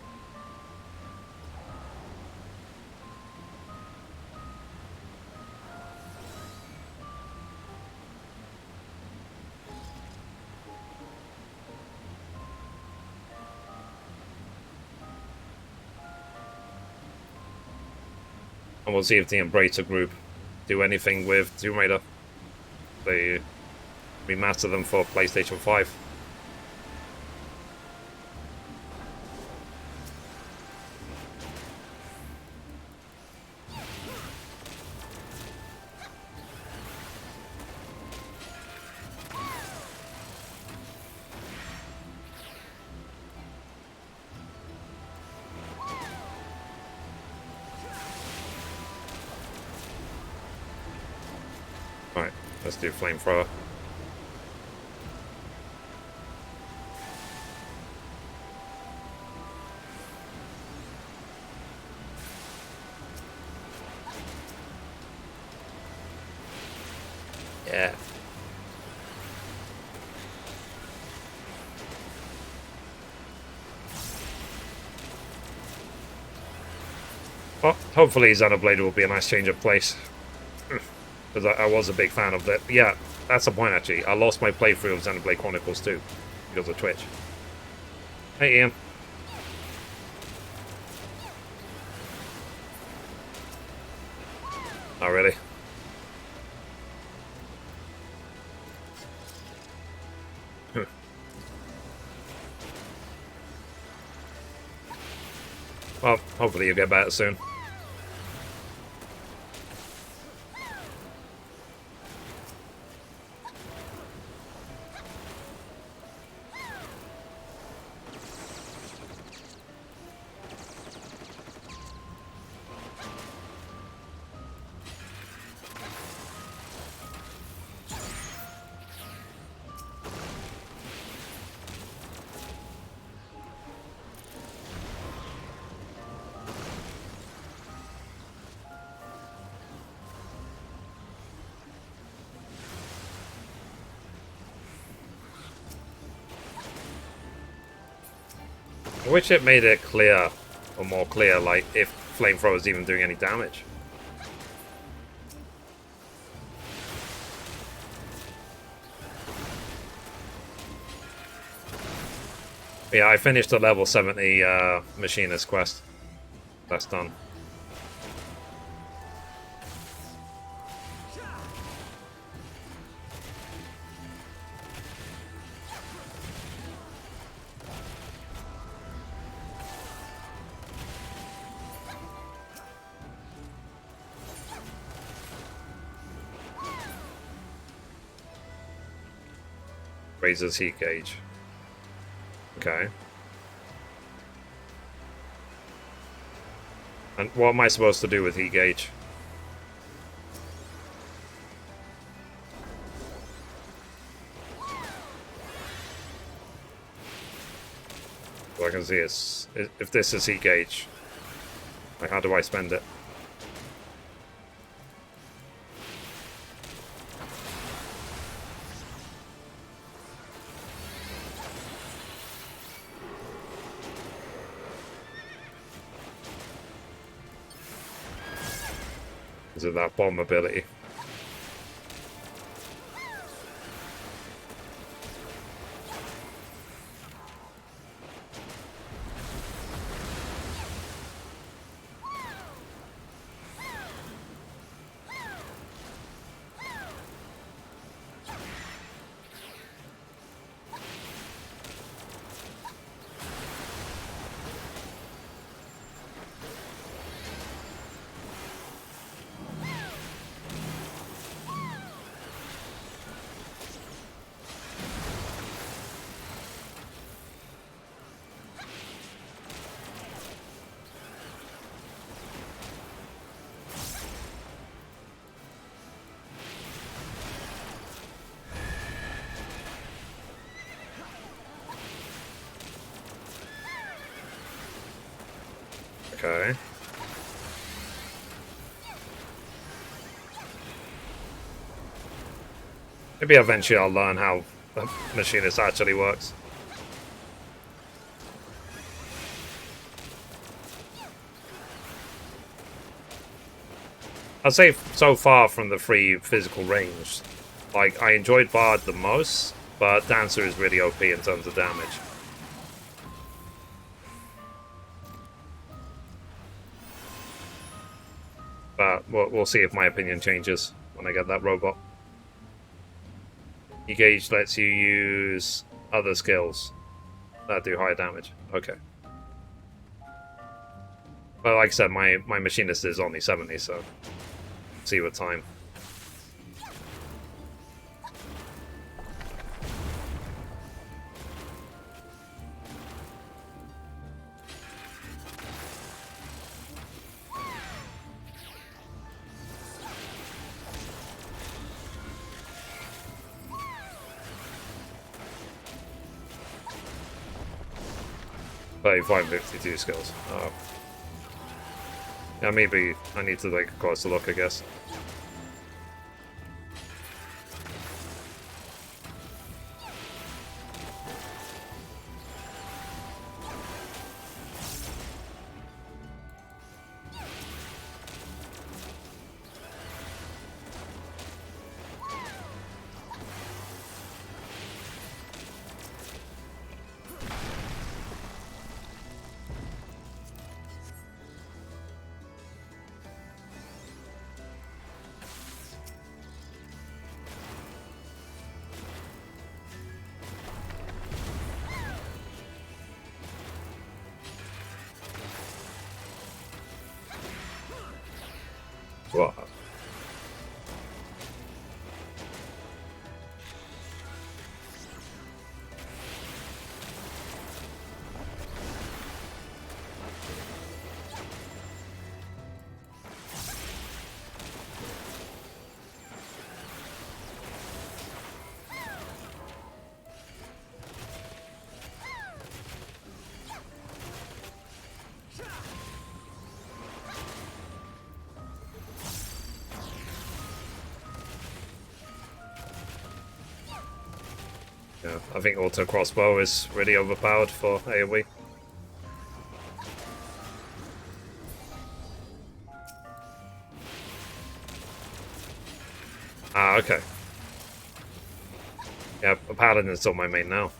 And we'll see if the Embracer group do anything with Tomb Raider. They remaster them for PlayStation 5. Alright, let's do Flamethrower. Well, hopefully Xenoblade will be a nice change of place. Because I was a big fan of that. Yeah, that's the point actually. I lost my playthrough of Xenoblade Chronicles 2 because of Twitch. Hey Ian. Oh really? Well, hopefully you'll get better soon. I wish it made it clear, or more clear, like if flamethrower is even doing any damage. Yeah, I finished the level 70 machinist quest. That's done. Raises heat gauge. Okay. And what am I supposed to do with heat gauge? So I can see it's, if this is heat gauge, like how do I spend it? Is it that bomb ability? Okay. Maybe eventually I'll learn how the machinist actually works. I'd say so far from the three physical range, like I enjoyed Bard the most, but Dancer is really OP in terms of damage. But we'll see if my opinion changes when I get that robot. E-Gauge lets you use other skills that do higher damage. Okay. Well, like I said, my machinist is only 70, so see with time. Five 52 skills. Oh. Yeah, maybe I need to take a closer look, I guess. What? Yeah, I think auto crossbow is really overpowered for AoE. Ah, okay. Yeah, a paladin is still my main now.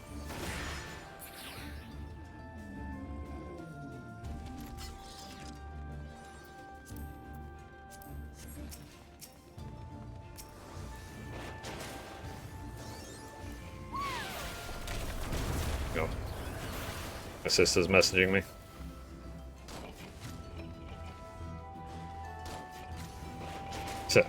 Oh. My sister's messaging me. So.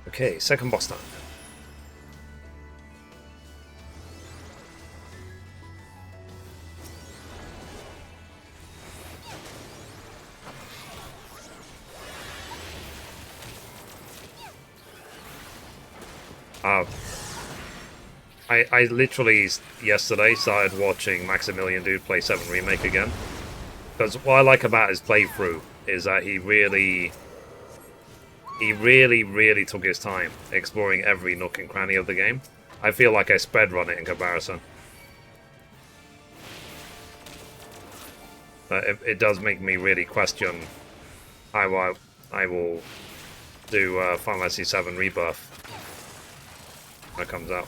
Okay, second boss time. I literally yesterday started watching Maximilian Dude play 7 Remake again. Because what I like about his playthrough is that he really took his time exploring every nook and cranny of the game. I feel like I speedrun it in comparison. But it does make me really question how I will do Final Fantasy XIV Rebirth when it comes out.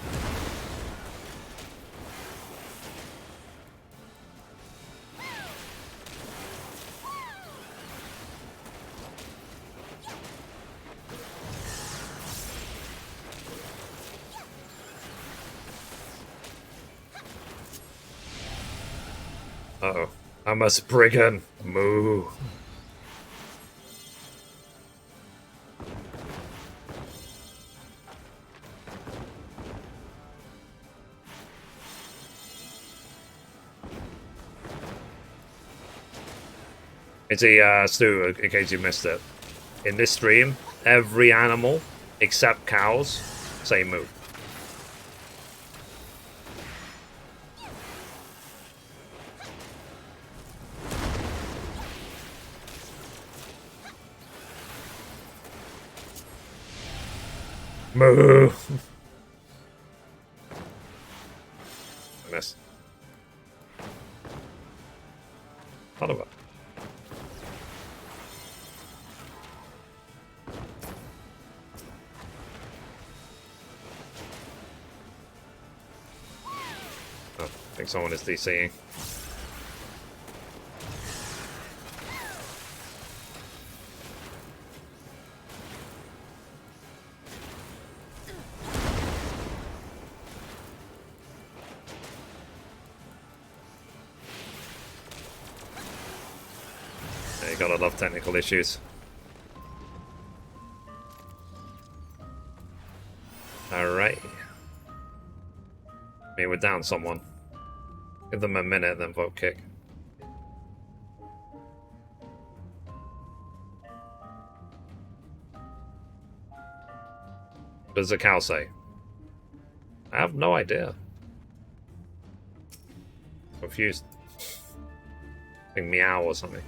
Uh-oh. I'm a Spriggan. Moo. It's a Stu, in case you missed it. In this stream, every animal except cows say moo. Moo. I missed. Thought about it. Oh, I think someone is DCing. Yeah, you gotta love technical issues. Alright. I mean, we're down someone. Give them a minute, then vote kick. What does the cow say? I have no idea. Confused. I think meow or something.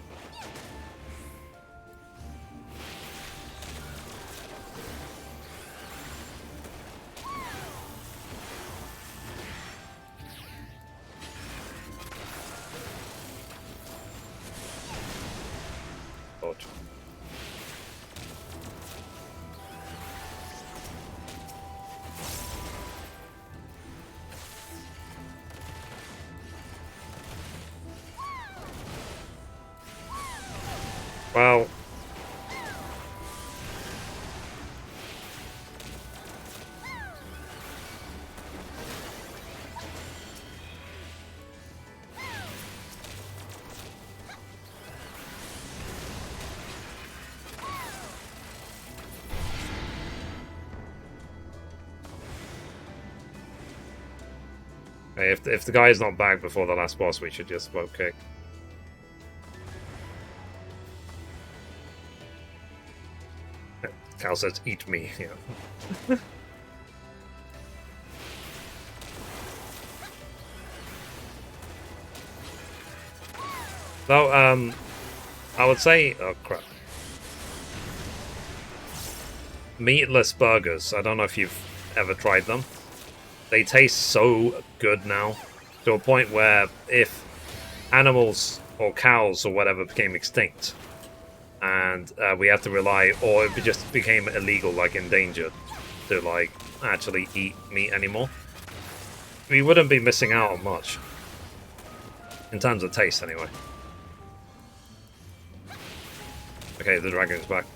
Well, hey, if the guy is not back before the last boss, we should just vote kick. Cal says, "Eat me." Yeah. Though, I would say, oh crap, meatless burgers. I don't know if you've ever tried them. They taste so good now, to a point where if animals or cows or whatever became extinct, and we had to rely, or it just became illegal, like endangered, to like actually eat meat anymore, we wouldn't be missing out on much in terms of taste, anyway. Okay, the dragon's back.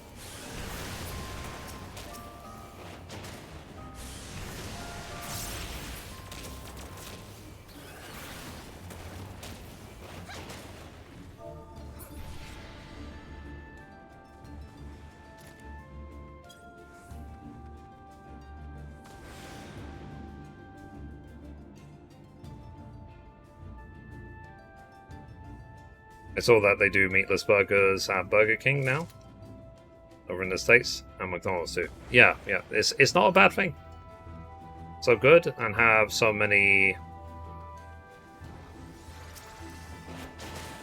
I saw that they do meatless burgers at Burger King now, over in the States, and McDonald's too. Yeah, it's not a bad thing. So good, and have so many.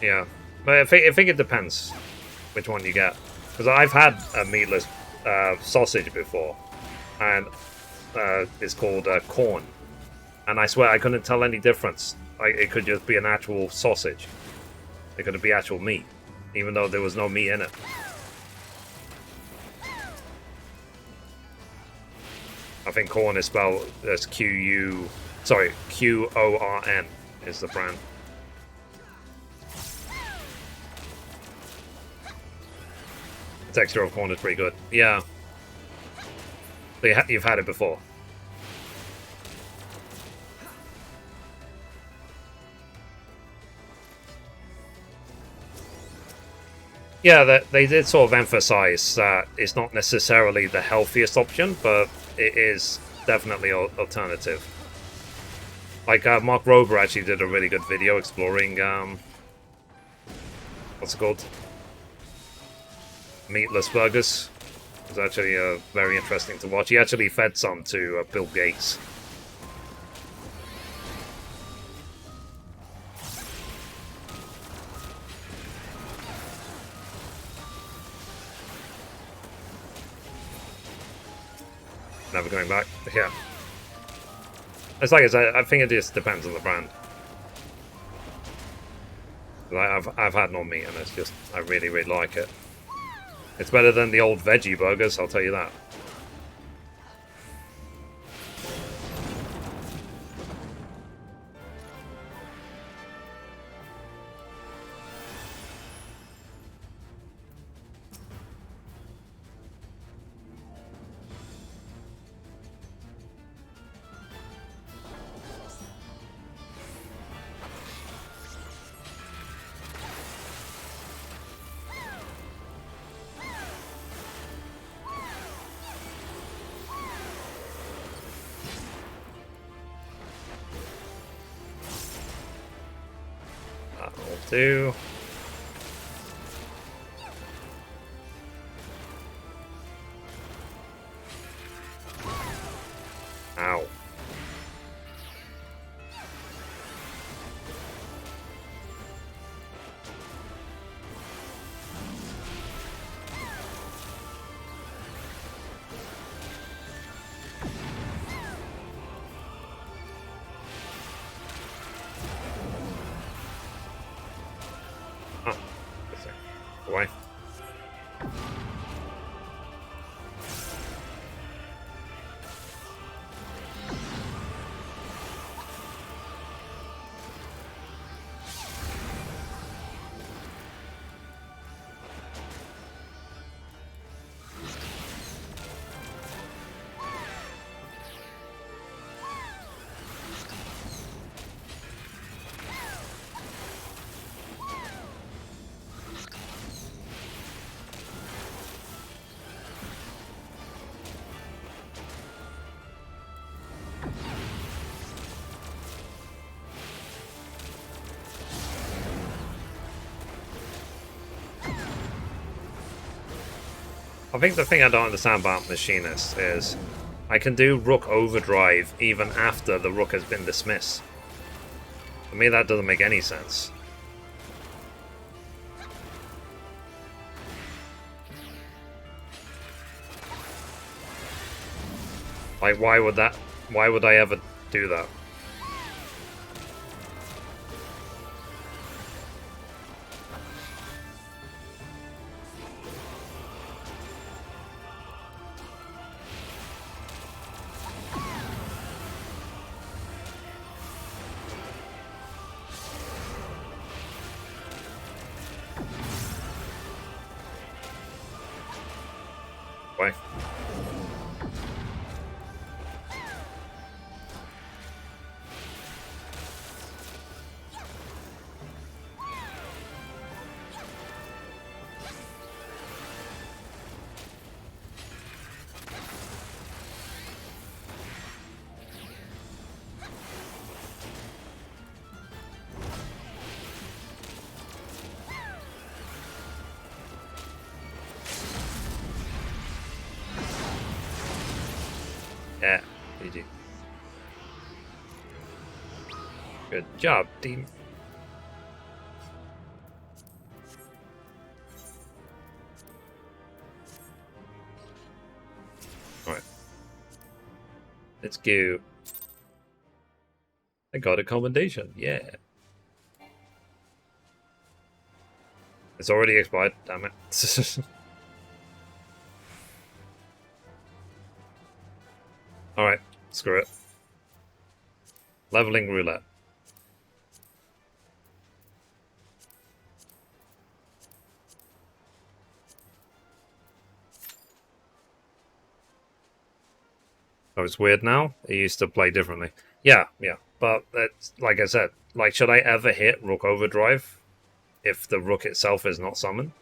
Yeah, but I think it depends which one you get, because I've had a meatless sausage before, and it's called corn, and I swear I couldn't tell any difference. It could just be an actual sausage. It could be actual meat, even though there was no meat in it. I think corn is spelled as Q-O-R-N is the brand. The texture of corn is pretty good. Yeah. But you've had it before. Yeah, they did sort of emphasize that it's not necessarily the healthiest option, but it is definitely an alternative. Like, Mark Rober actually did a really good video exploring, what's it called? Meatless burgers. It was actually very interesting to watch. He actually fed some to Bill Gates. Never going back. Yeah. It's like I think it just depends on the brand. I've had no meat, and it's just I really like it. It's better than the old veggie burgers, I'll tell you that. That'll do. Ow. Oh, away. I think the thing I don't understand about Machinist is I can do Rook Overdrive even after the Rook has been dismissed. To me, that doesn't make any sense. Like, why would I ever do that? Why? Yeah, GG. Good job, team. Alright. Let's go. I got a commendation, yeah. It's already expired, damn it. Alright, screw it. Leveling roulette. Oh, it's weird now? It used to play differently. Yeah, but that's, like I said, like, should I ever hit Rook Overdrive if the Rook itself is not summoned?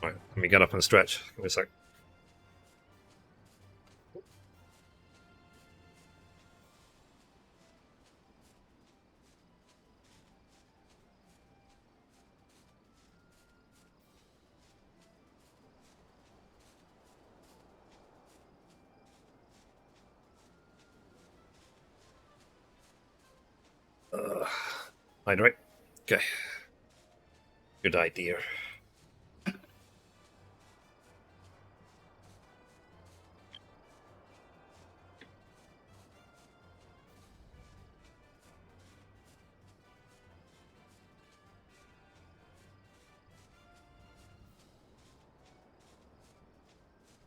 Alright, let me get up and stretch. Give me a sec. Hydrate. Okay. Good idea.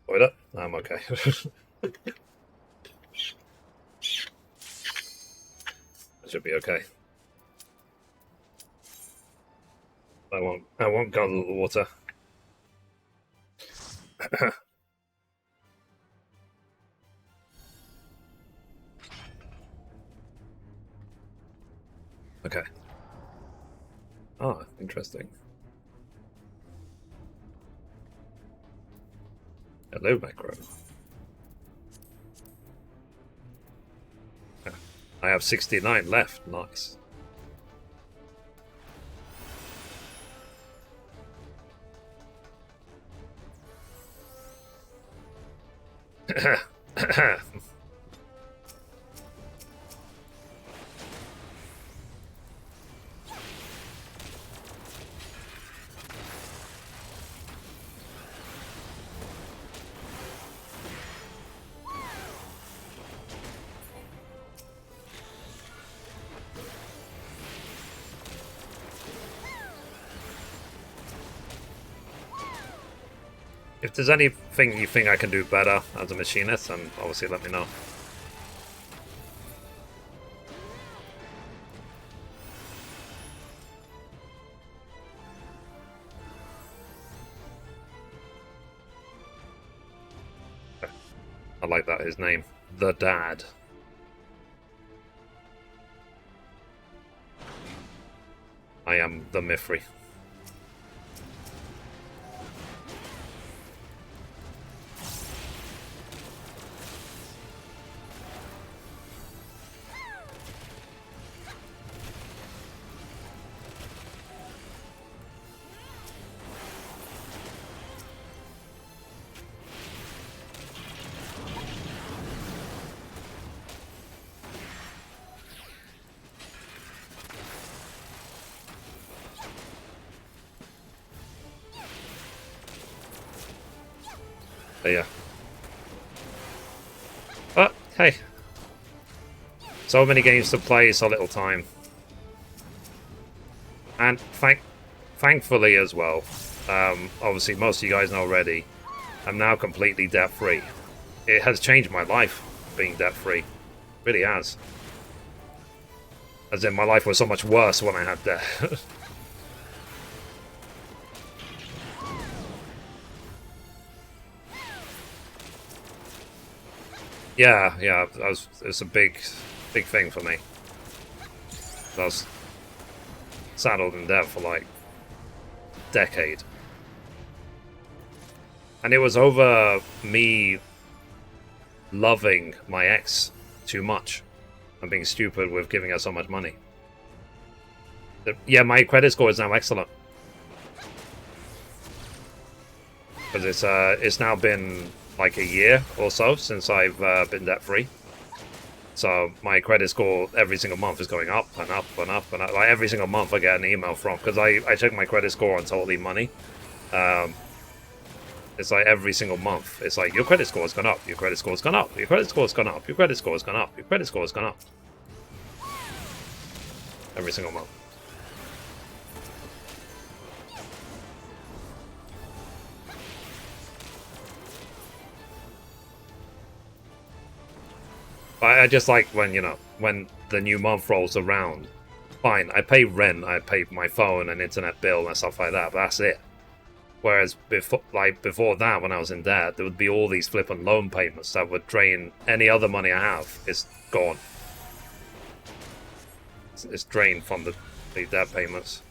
Wait up. I'm okay. I should be okay. I won't guzzle the water. Okay. Ah, interesting. Hello, macro. I have 69 left. Nice. If there's anything you think I can do better as a machinist, then obviously let me know. I like that, his name. The Dad. I am the Mithrie. But yeah. But, hey. So many games to play, so little time. And thankfully as well, obviously most of you guys know already, I'm now completely debt-free. It has changed my life, being debt-free. It really has. As in, my life was so much worse when I had debt. Yeah, it's a big thing for me. I was saddled in debt for like a decade. And it was over me loving my ex too much and being stupid with giving her so much money. Yeah, my credit score is now excellent. Because it's now been like a year or so since I've been debt-free. So my credit score every single month is going up and up and up and up. Like every single month I get an email from, because I check my credit score on Totally Money. It's like every single month. It's like, your credit score has gone up, your credit score has gone up, your credit score has gone up, your credit score has gone up, your credit score has gone up. Every single month. I just like when, you know, when the new month rolls around. Fine, I pay rent, I pay my phone and internet bill and stuff like that, but that's it. Whereas before that, when I was in debt, there would be all these flippant loan payments that would drain any other money I have. It's gone. It's drained from the debt payments.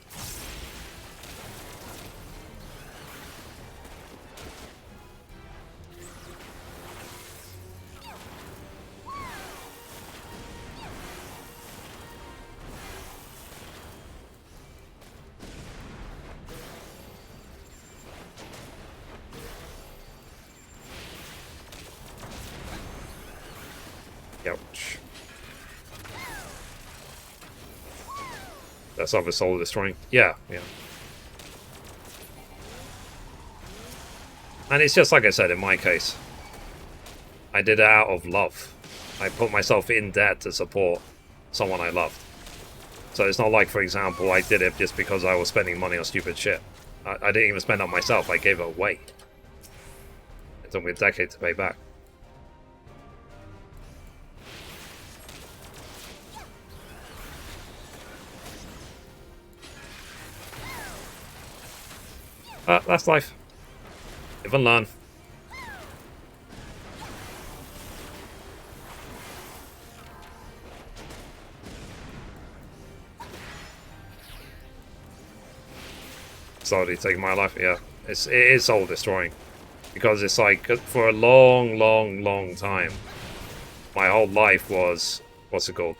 Ouch. That's other soul destroying. Yeah. And it's just like I said in my case. I did it out of love. I put myself in debt to support someone I loved. So it's not like, for example, I did it just because I was spending money on stupid shit. I didn't even spend it on myself, I gave it away. It took me a decade to pay back. That's life. Live and learn. Slowly taking my life, yeah. It is soul destroying. Because it's like, for a long time, my whole life was, what's it called?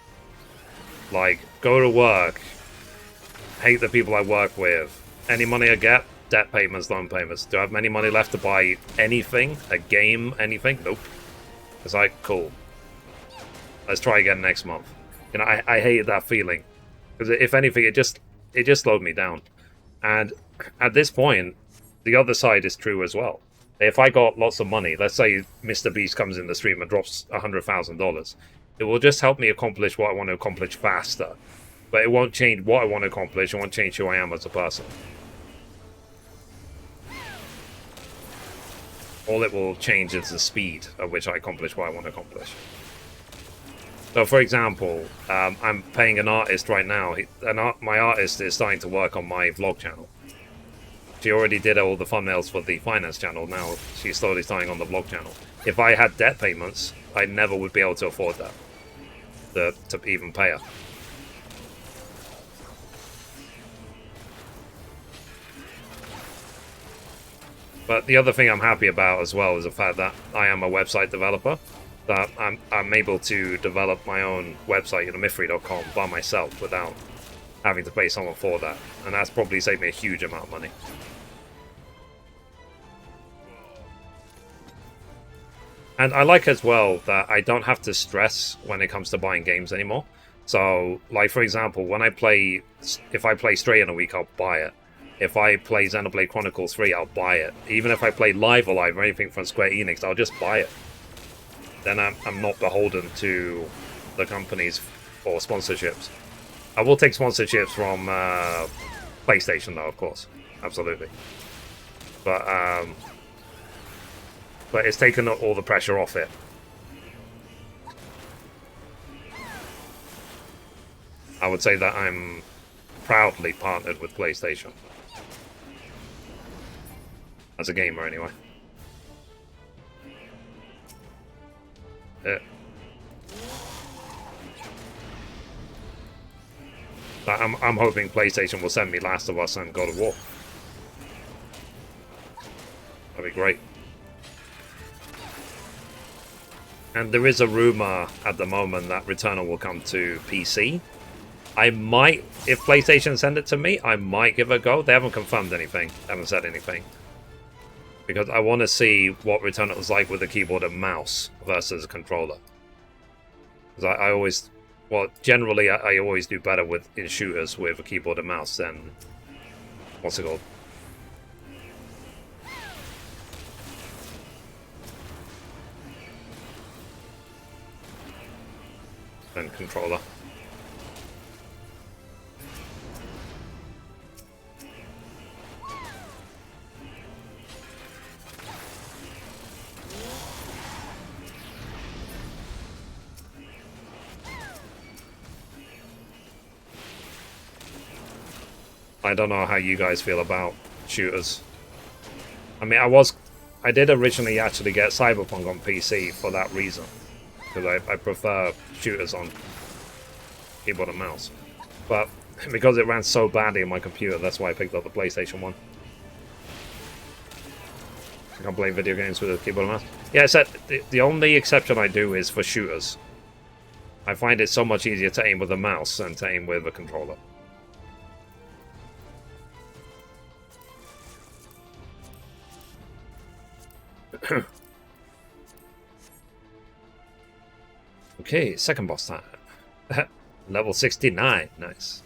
Like, go to work, hate the people I work with, any money I get, debt payments, loan payments. Do I have any money left to buy anything? A game? Anything? Nope. It's like, cool. Let's try again next month. You know, I hated that feeling. Because if anything, it just slowed me down. And at this point, the other side is true as well. If I got lots of money, let's say Mr. Beast comes in the stream and drops $100,000, it will just help me accomplish what I want to accomplish faster. But it won't change what I want to accomplish, it won't change who I am as a person. All it will change is the speed at which I accomplish what I want to accomplish. So, for example, I'm paying an artist right now. My artist is starting to work on my vlog channel. She already did all the thumbnails for the finance channel. Now she's slowly starting on the vlog channel. If I had debt payments, I never would be able to afford that. To even pay her. But the other thing I'm happy about as well is the fact that I am a website developer. That I'm able to develop my own website, Mithrie.com, by myself without having to pay someone for that. And that's probably saved me a huge amount of money. And I like as well that I don't have to stress when it comes to buying games anymore. So, like for example, when if I play Stray in a week, I'll buy it. If I play Xenoblade Chronicles 3, I'll buy it. Even if I play Live Alive or anything from Square Enix, I'll just buy it. Then I'm not beholden to the companies or sponsorships. I will take sponsorships from PlayStation, though, of course. Absolutely. But it's taken all the pressure off it. I would say that I'm proudly partnered with PlayStation. As a gamer, anyway. Yeah. I'm hoping PlayStation will send me Last of Us and God of War. That'd be great. And there is a rumor at the moment that Returnal will come to PC. I might, if PlayStation send it to me, I might give it a go. They haven't confirmed anything, haven't said anything. Because I want to see what Returnal is like with a keyboard and mouse versus a controller. Because I always, well, generally I always do better in shooters with a keyboard and mouse than, what's it called? Than controller. I don't know how you guys feel about shooters. I mean, I did originally actually get Cyberpunk on PC for that reason. Because I prefer shooters on keyboard and mouse. But because it ran so badly on my computer, that's why I picked up the PlayStation 1. I can't play video games with a keyboard and mouse. Yeah, so the only exception I do is for shooters. I find it so much easier to aim with a mouse than to aim with a controller. Okay, second boss time. Level 69, nice.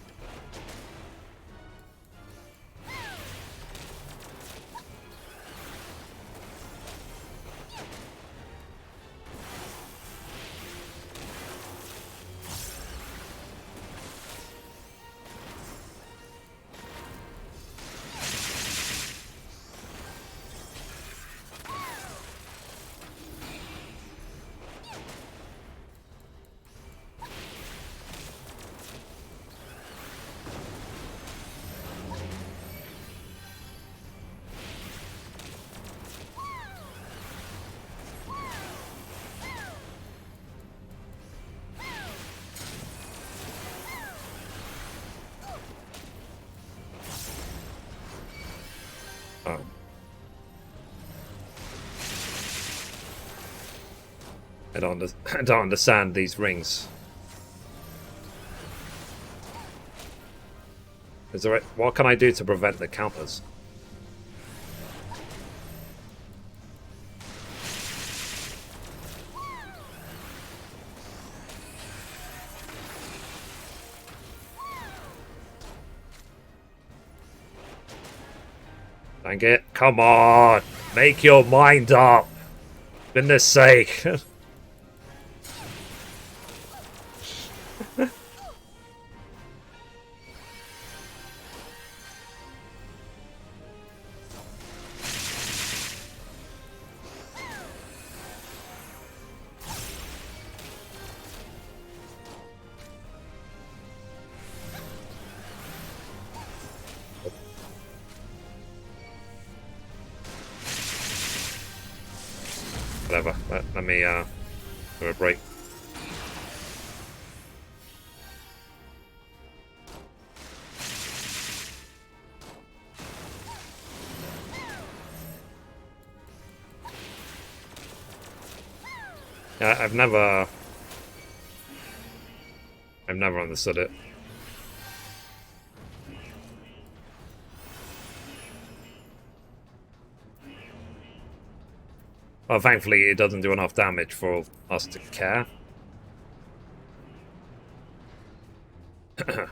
I don't understand these rings. What can I do to prevent the counters? Dang it. Come on. Make your mind up. Goodness sake. Whatever. Let me do a break. Yeah, I've never understood it. Well, thankfully, it doesn't do enough damage for us to care. But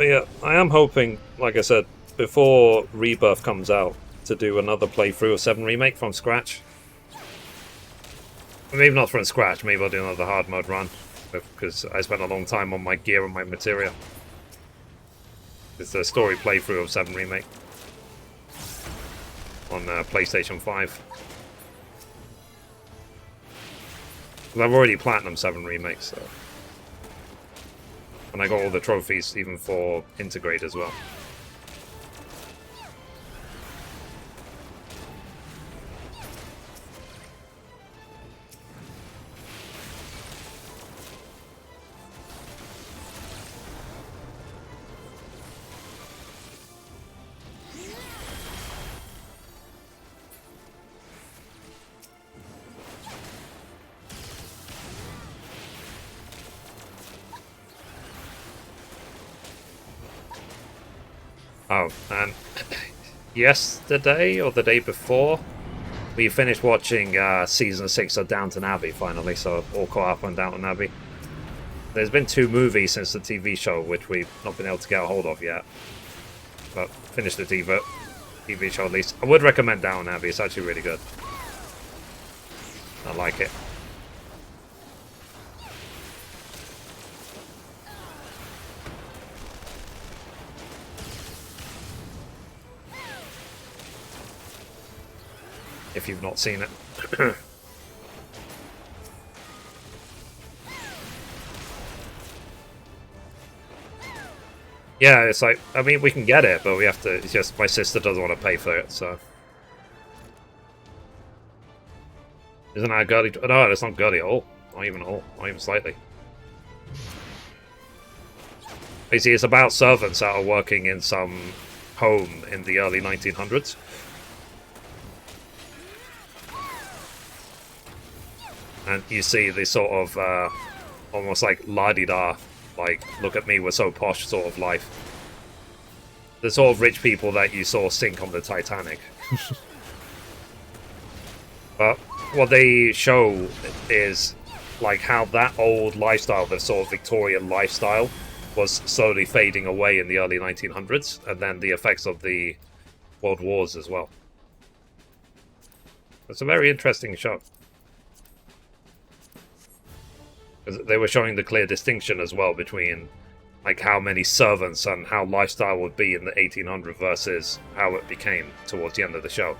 yeah, I am hoping, like I said, before Rebirth comes out, to do another playthrough of 7 Remake from scratch. Maybe not from scratch, maybe I'll do another hard mode run, because I spent a long time on my gear and my materia. It's a story playthrough of 7 Remake on PlayStation 5. I've already platinum 7 Remake, so... And I got all the trophies, even for Integrate as well. Oh, and yesterday or the day before, we finished watching Season 6 of Downton Abbey, finally, so all caught up on Downton Abbey. There's been 2 movies since the TV show, which we've not been able to get a hold of yet. But finished the TV show at least. I would recommend Downton Abbey, it's actually really good. I like it. If you've not seen it. Yeah, it's like, I mean, we can get it, but we have to, it's just, my sister doesn't want to pay for it, so. Isn't that girly? No, it's not girly at all. Not even at all. Not even slightly. Basically, it's about servants that are working in some home in the early 1900s. And you see this sort of, almost like la-di-da, like, look at me, we're so posh sort of life. The sort of rich people that you saw sink on the Titanic. But what they show is, like, how that old lifestyle, the sort of Victorian lifestyle, was slowly fading away in the early 1900s, and then the effects of the World Wars as well. It's a very interesting show. They were showing the clear distinction as well between like how many servants and how lifestyle would be in the 1800s versus how it became towards the end of the show.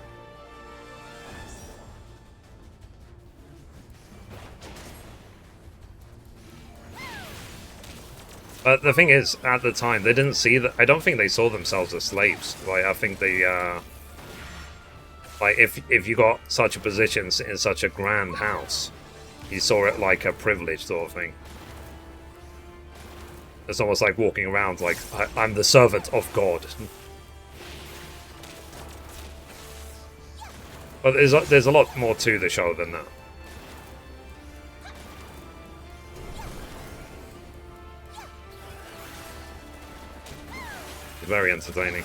But the thing is, at the time, they didn't see that. I don't think they saw themselves as slaves. Like, I think they, like, if you got such a position in such a grand house, you saw it like a privilege sort of thing. It's almost like walking around like, I'm the servant of God. But there's a lot more to the show than that. It's very entertaining.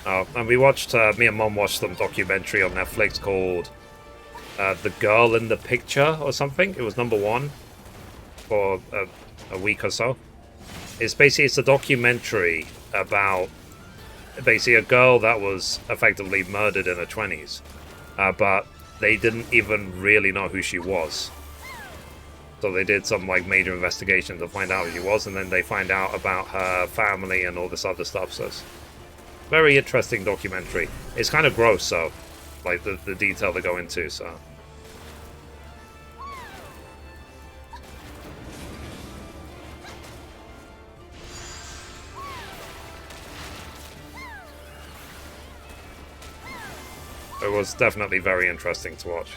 Oh, and we watched, me and Mom watched some documentary on Netflix called The Girl in the Picture or something. It was #1 for a week or so. It's a documentary about basically a girl that was effectively murdered in her 20s, but they didn't even really know who she was. So they did some like major investigation to find out who she was, and then they find out about her family and all this other stuff. So it's a very interesting documentary. It's kind of gross, so like the detail they go into. So it was definitely very interesting to watch.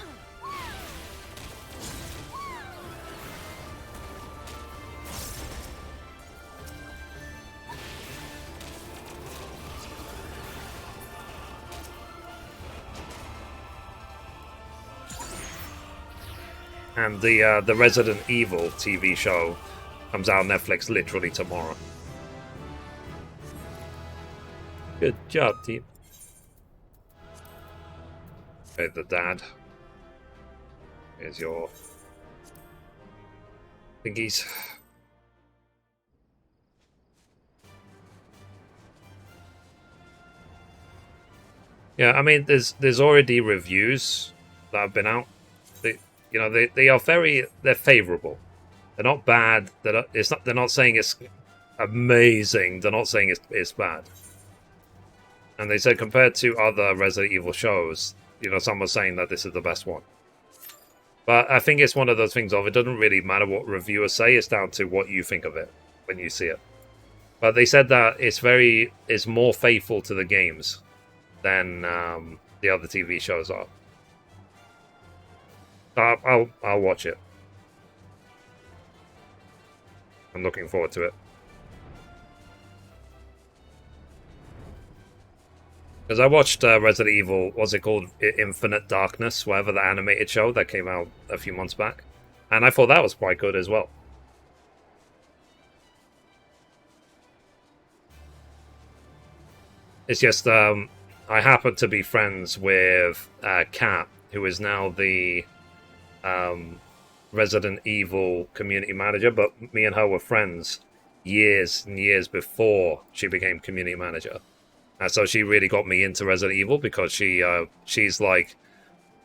And the Resident Evil TV show comes out on Netflix literally tomorrow. Good job, team. Okay, the dad. Here's your thingies. Yeah, I mean, there's already reviews that have been out. They are they're favorable. They're not bad. They're not saying it's amazing. They're not saying it's bad. And they said compared to other Resident Evil shows, some are saying that this is the best one. But I think it's one of those things of it doesn't really matter what reviewers say. It's down to what you think of it when you see it. But they said that it's more faithful to the games than the other TV shows are. I'll watch it. I'm looking forward to it. Because I watched Resident Evil, what's it called? Infinite Darkness, whatever, the animated show that came out a few months back. And I thought that was quite good as well. It's just, I happen to be friends with Kat, who is now the Resident Evil community manager, but me and her were friends years and years before she became community manager. And so she really got me into Resident Evil because she's like,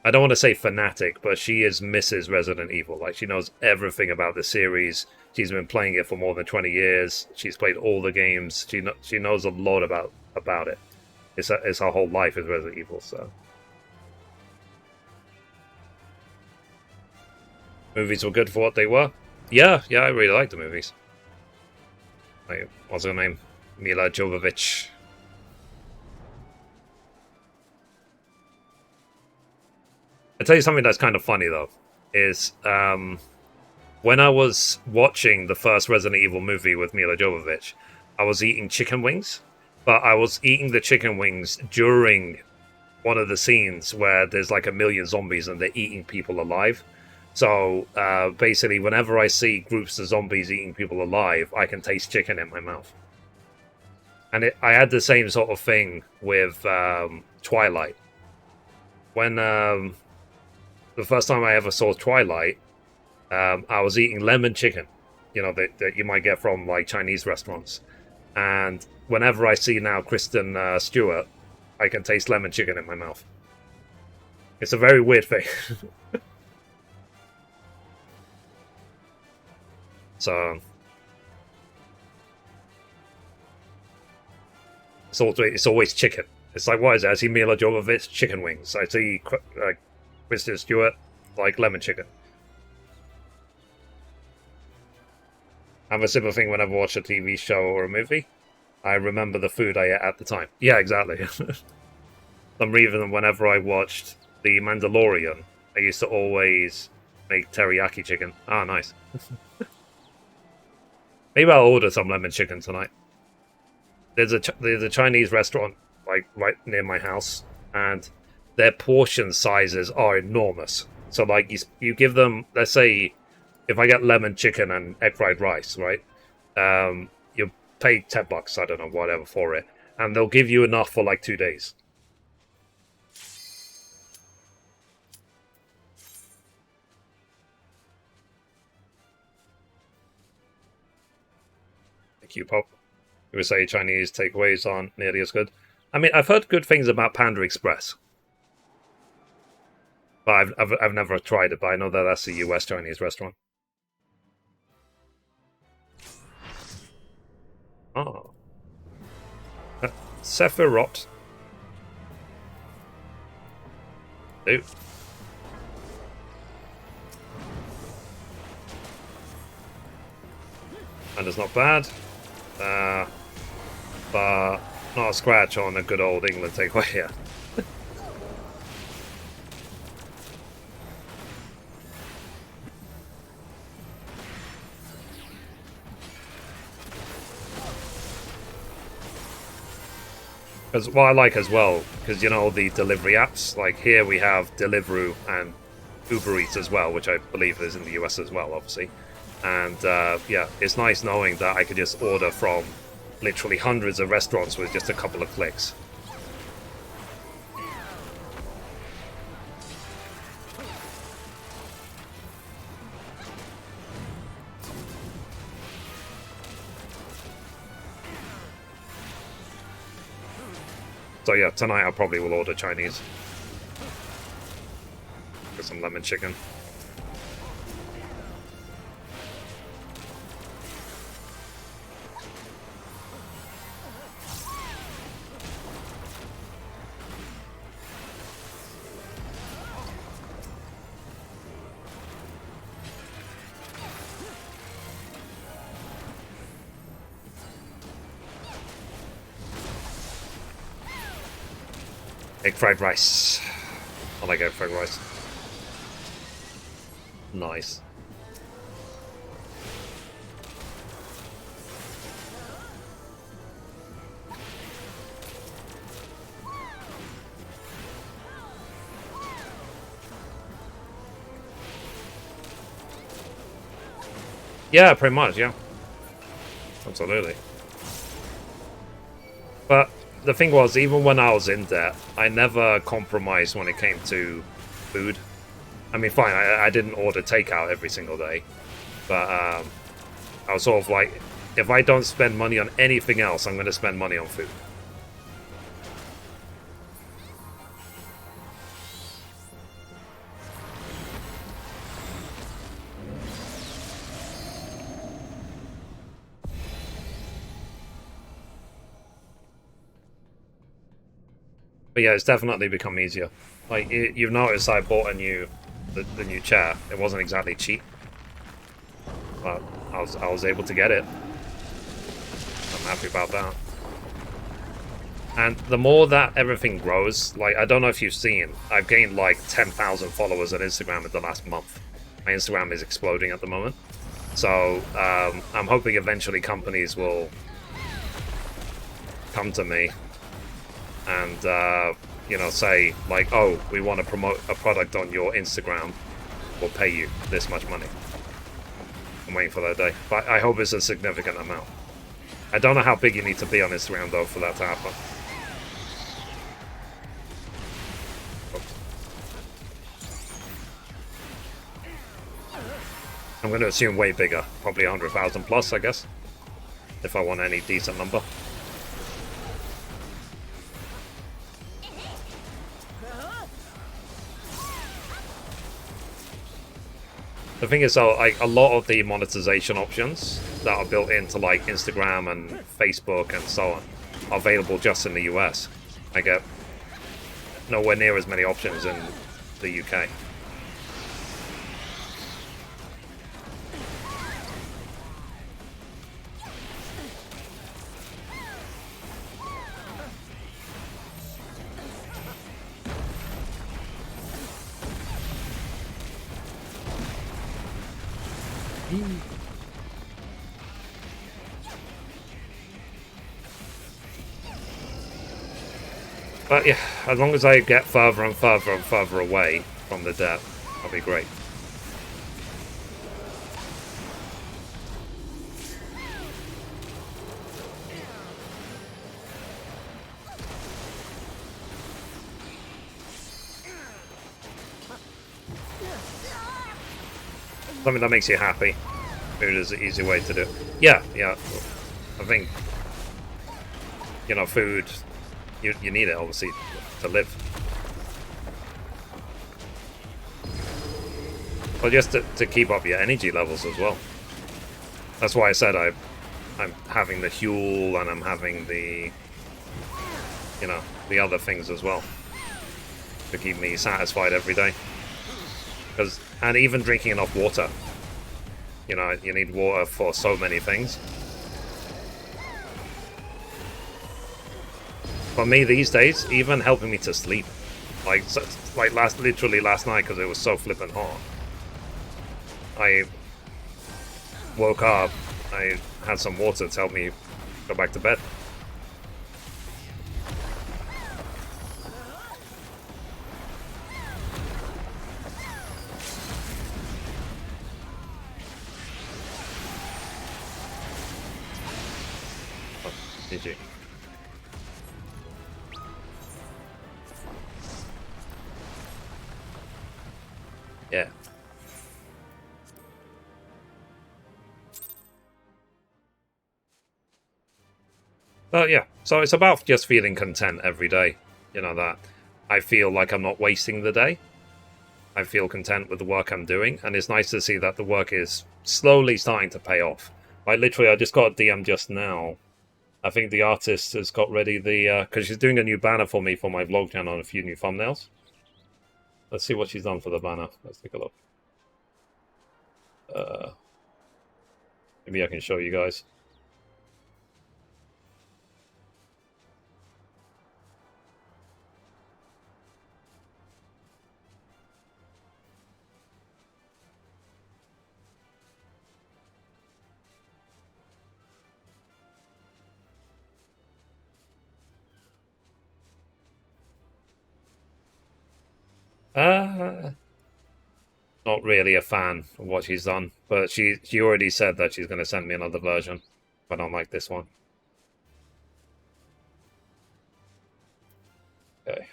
I don't want to say fanatic, but she is Mrs. Resident Evil. Like, she knows everything about the series. She's been playing it for more than 20 years. She's played all the games. She knows a lot about it. It's her whole life is Resident Evil, so. Movies were good for what they were. Yeah, I really liked the movies. Like, what's her name? Mila Jovovich. I'll tell you something that's kind of funny, though, is when I was watching the first Resident Evil movie with Mila Jovovich, I was eating chicken wings, but I was eating the chicken wings during one of the scenes where there's like 1 million zombies and they're eating people alive. So basically, whenever I see groups of zombies eating people alive, I can taste chicken in my mouth. And I had the same sort of thing with Twilight. When the first time I ever saw Twilight, I was eating lemon chicken, that you might get from like Chinese restaurants. And whenever I see now Kristen Stewart, I can taste lemon chicken in my mouth. It's a very weird thing. So it's always chicken. It's like, what is it? I see Mila Jovovich, chicken wings. I see Kristen Stewart, like lemon chicken. I have a similar thing whenever I watch a TV show or a movie. I remember the food I ate at the time. Yeah, exactly. Some reason whenever I watched The Mandalorian, I used to always make teriyaki chicken. Ah, nice. Maybe I'll order some lemon chicken tonight. There's a Chinese restaurant like right near my house, and their portion sizes are enormous. So like you give them, let's say, if I get lemon chicken and egg fried rice, right? You pay $10, I don't know, whatever for it, and they'll give you enough for like 2 days. Q-pop. You would say Chinese takeaways aren't nearly as good. I mean, I've heard good things about Panda Express, but I've never tried it. But I know that that's a US Chinese restaurant. Oh, Sephiroth. Dude. And it's not bad. But not a scratch on a good old England takeaway here. Because what I like as well, because you know the delivery apps, like here we have Deliveroo and Uber Eats as well, which I believe is in the US as well, obviously. And yeah, it's nice knowing that I could just order from literally hundreds of restaurants with just a couple of clicks. So yeah, tonight I probably will order Chinese. Get some lemon chicken. Egg fried rice. I like egg fried rice. Nice. Yeah, pretty much, yeah. Absolutely. But the thing was, even when I was in there, I never compromised when it came to food. I mean, fine, I didn't order takeout every single day. But I was sort of like, if I don't spend money on anything else, I'm going to spend money on food. But yeah, it's definitely become easier. Like, you've noticed I bought the new chair. It wasn't exactly cheap, but I was able to get it. I'm happy about that. And the more that everything grows, like, I don't know if you've seen, I've gained like 10,000 followers on Instagram in the last month. My Instagram is exploding at the moment. So I'm hoping eventually companies will come to me and you know, say like, oh, we want to promote a product on your Instagram, we'll pay you this much money. I'm waiting for that day, but I hope it's a significant amount. I don't know how big you need to be on Instagram though for that to happen. Oops. I'm going to assume way bigger, probably 100,000 plus, I guess, if I want any decent number. The thing is, though, like, a lot of the monetization options that are built into like Instagram and Facebook and so on are available just in the US. I get nowhere near as many options in the UK. But yeah, as long as I get further and further and further away from the debt, that'll be great. Something that makes you happy. Food is an easy way to do it. Yeah, yeah. I think, you know, food, you need it, obviously, to live. Well, just to keep up your energy levels as well. That's why I said I'm having the Huel and I'm having the, you know, the other things as well. To keep me satisfied every day. And even drinking enough water. You know, you need water for so many things. For me these days, even helping me to sleep. Like literally last night, because it was so flippin' hot. I woke up, I had some water to help me go back to bed. Oh, GG. Yeah. Oh yeah, so it's about just feeling content every day. You know, that I feel like I'm not wasting the day. I feel content with the work I'm doing, and it's nice to see that the work is slowly starting to pay off. Like literally, I just got a DM just now. I think the artist has got ready the because she's doing a new banner for me for my vlog channel and a few new thumbnails. Let's see what she's done for the banner. Let's take a look. Maybe I can show you guys. Not really a fan of what she's done, but she already said that she's going to send me another version if I don't like this one. Okay.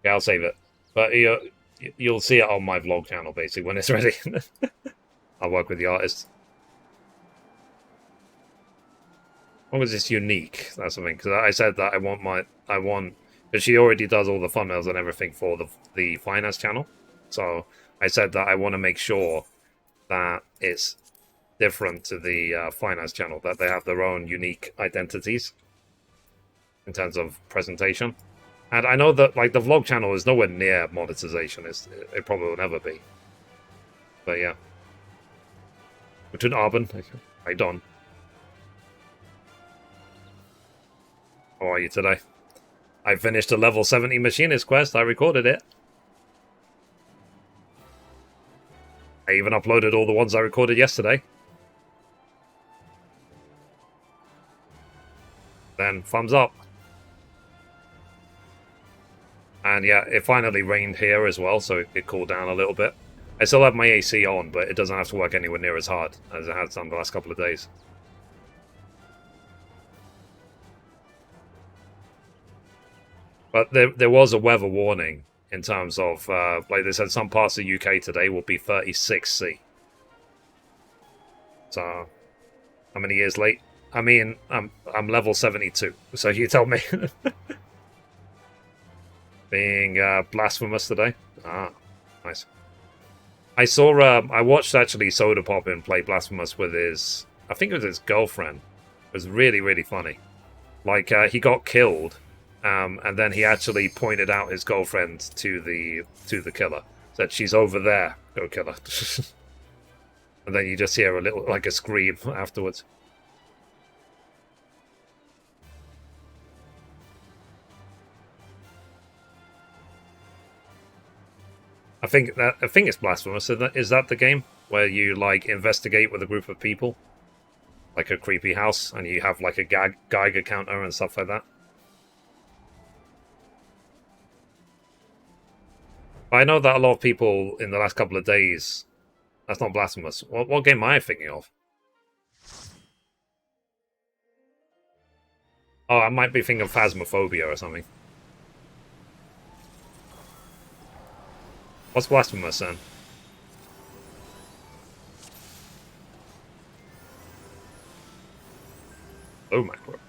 Yeah, I'll save it. But you'll see it on my vlog channel, basically, when it's ready. I'll work with the artist. What was this unique? That's something, because I said that I want, because she already does all the thumbnails and everything for the finance channel. So I said that I want to make sure that it's different to the finance channel, that they have their own unique identities in terms of presentation. And I know that like the vlog channel is nowhere near monetization. It probably will never be. But yeah. Guten Abend. Hi Don. How are you today? I finished a level 70 machinist quest. I recorded it. I even uploaded all the ones I recorded yesterday. Then thumbs up. And yeah, it finally rained here as well, so it cooled down a little bit. I still have my AC on, but it doesn't have to work anywhere near as hard as it has done the last couple of days. But there was a weather warning in terms of, like they said, some parts of the UK today will be 36°C. So, how many years late? I mean, I'm level 72, so you tell me. Being blasphemous today. Ah, nice. I saw, I watched actually Soda Poppin play Blasphemous with his, I think it was his girlfriend. It was really, really funny. Like, he got killed, and then he actually pointed out his girlfriend to the killer. Said, she's over there, go kill her. And then you just hear a little, like a scream afterwards. I think it's Blasphemous. Is that the game where you like investigate with a group of people, like a creepy house, and you have like a Geiger counter and stuff like that? I know that a lot of people in the last couple of days. That's not Blasphemous. What game am I thinking of? Oh, I might be thinking of Phasmophobia or something. What's Blasphemous then? Oh, macro.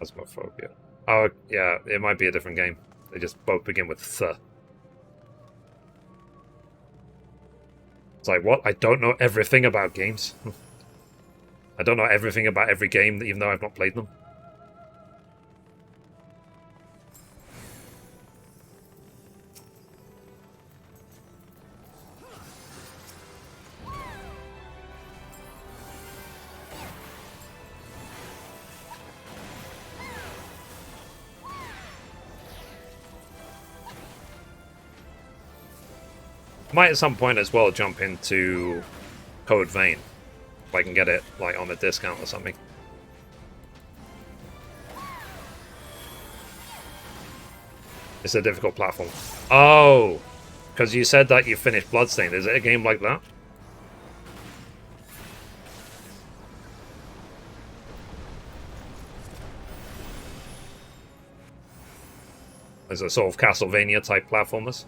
Phasmophobia. Oh, yeah, it might be a different game. They just both begin with th. It's like, what? I don't know everything about games. I don't know everything about every game, even though I've not played them. Might at some point as well jump into Code Vein. If I can get it like on a discount or something. It's a difficult platform. Oh! Because you said that you finished Bloodstained. Is it a game like that? Is it sort of Castlevania type platformers?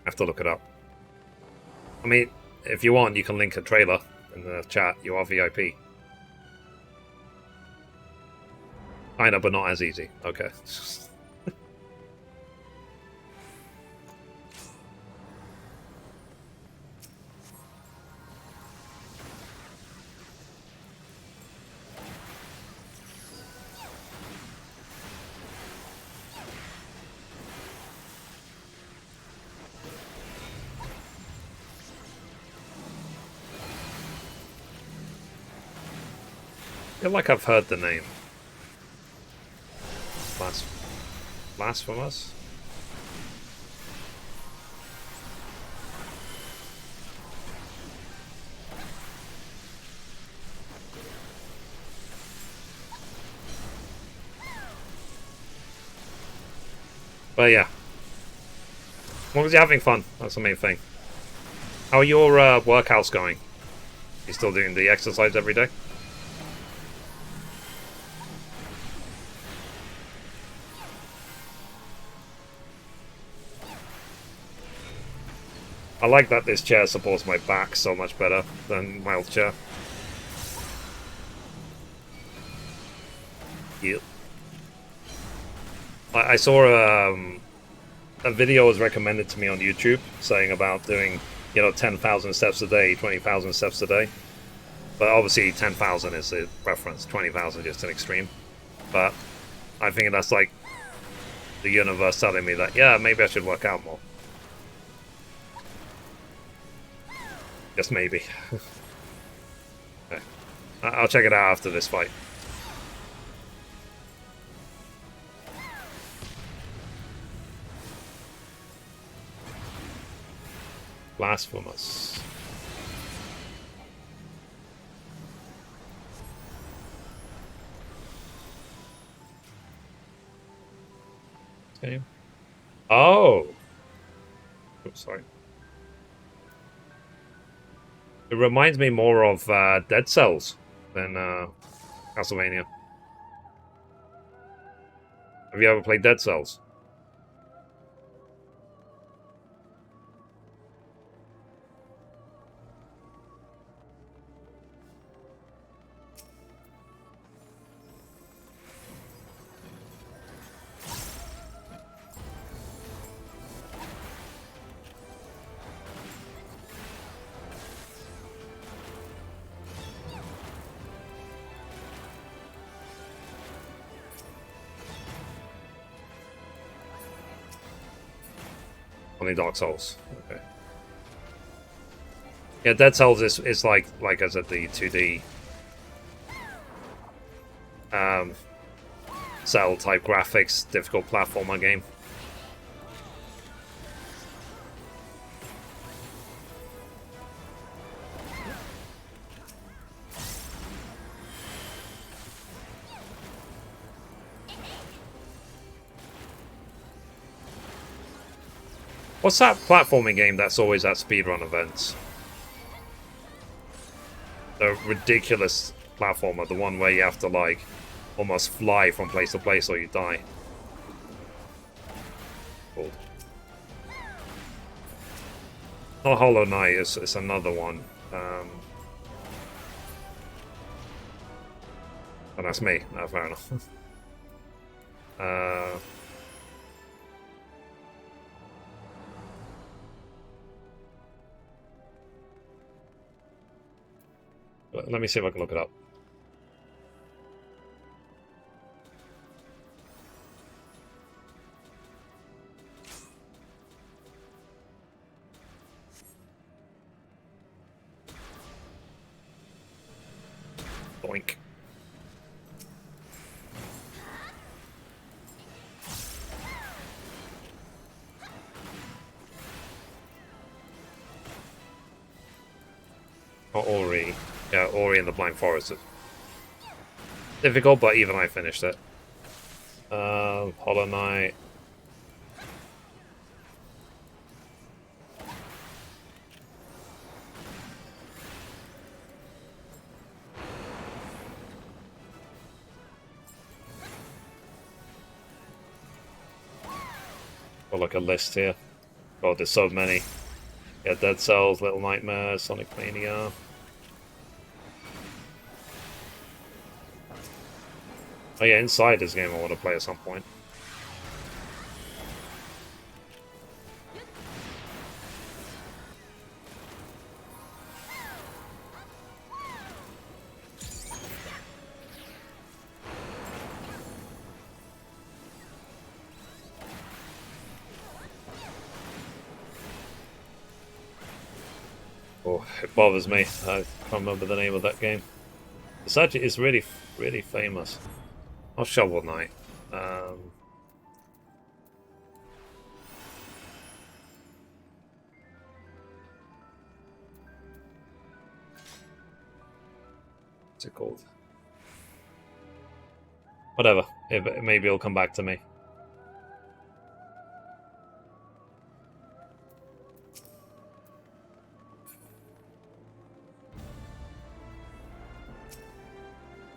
Have to look it up. I mean, if you want, you can link a trailer in the chat. You are VIP. I know, but not as easy. Okay. I feel like I've heard the name. Blasphemous? But yeah. As long as you're having fun, that's the main thing. How are your workouts going? You still doing the exercise every day? I like that this chair supports my back so much better than my old chair. Yep. I saw a video was recommended to me on YouTube saying about doing, 10,000 steps a day, 20,000 steps a day. But obviously 10,000 is the preference, 20,000 just an extreme. But I think that's like the universe telling me that, yeah, maybe I should work out more. Just maybe. Okay. I'll check it out after this fight. Blasphemous. Okay. Oh! Oops, sorry. It reminds me more of Dead Cells than Castlevania. Have you ever played Dead Cells? Only Dark Souls. Okay. Yeah, Dead Cells is like I said, the 2D cell type graphics, difficult platformer game. What's that platforming game that's always at speedrun events? the ridiculous platformer, the one where you have to like almost fly from place to place or you die. Cool. Not Hollow Knight, it's another one. And that's me. No, fair enough. Let me see if I can look it up. Boink. Oh, Ori. Yeah, Ori and the Blind Forest. Difficult, but even I finished it. Hollow Knight. Got like a list here. God, there's so many. Yeah, Dead Cells, Little Nightmares, Sonic Mania. Oh yeah, inside this game I want to play at some point. Oh, it bothers me. I can't remember the name of that game. It's really, really famous. Oh, Shovel Knight. What's it called? Whatever. Maybe it'll come back to me.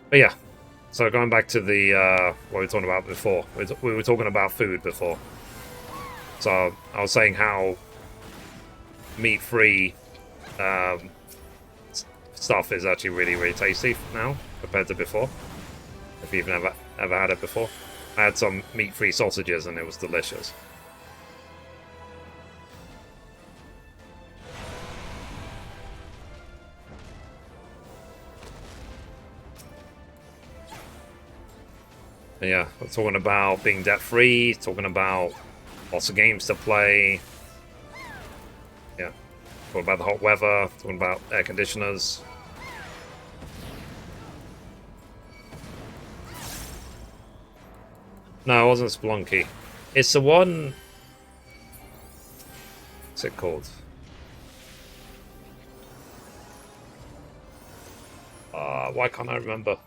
But yeah, so going back to the what we were talking about before, we were talking about food before. So I was saying how meat-free stuff is actually really, really tasty now compared to before. If you've never had it before, I had some meat-free sausages and it was delicious. Yeah, we're talking about being debt-free, talking about lots of games to play. Yeah, talking about the hot weather, talking about air conditioners. No, it wasn't Spelunky. It's the one... What's it called? Why can't I remember?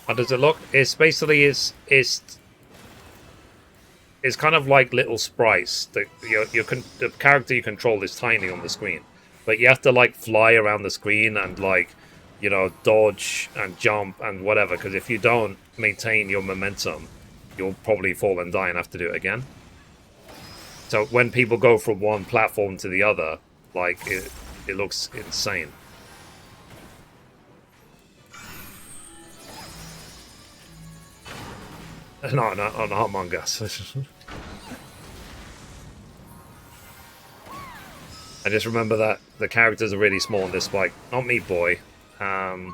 How does it look? It's basically it's kind of like little sprites. The character you control is tiny on the screen, but you have to like fly around the screen and like, you know, dodge and jump and whatever. Because if you don't maintain your momentum, you'll probably fall and die and have to do it again. So when people go from one platform to the other, like it looks insane. No, not Among Us. I just remember that the characters are really small in this, like, not Meat Boy. But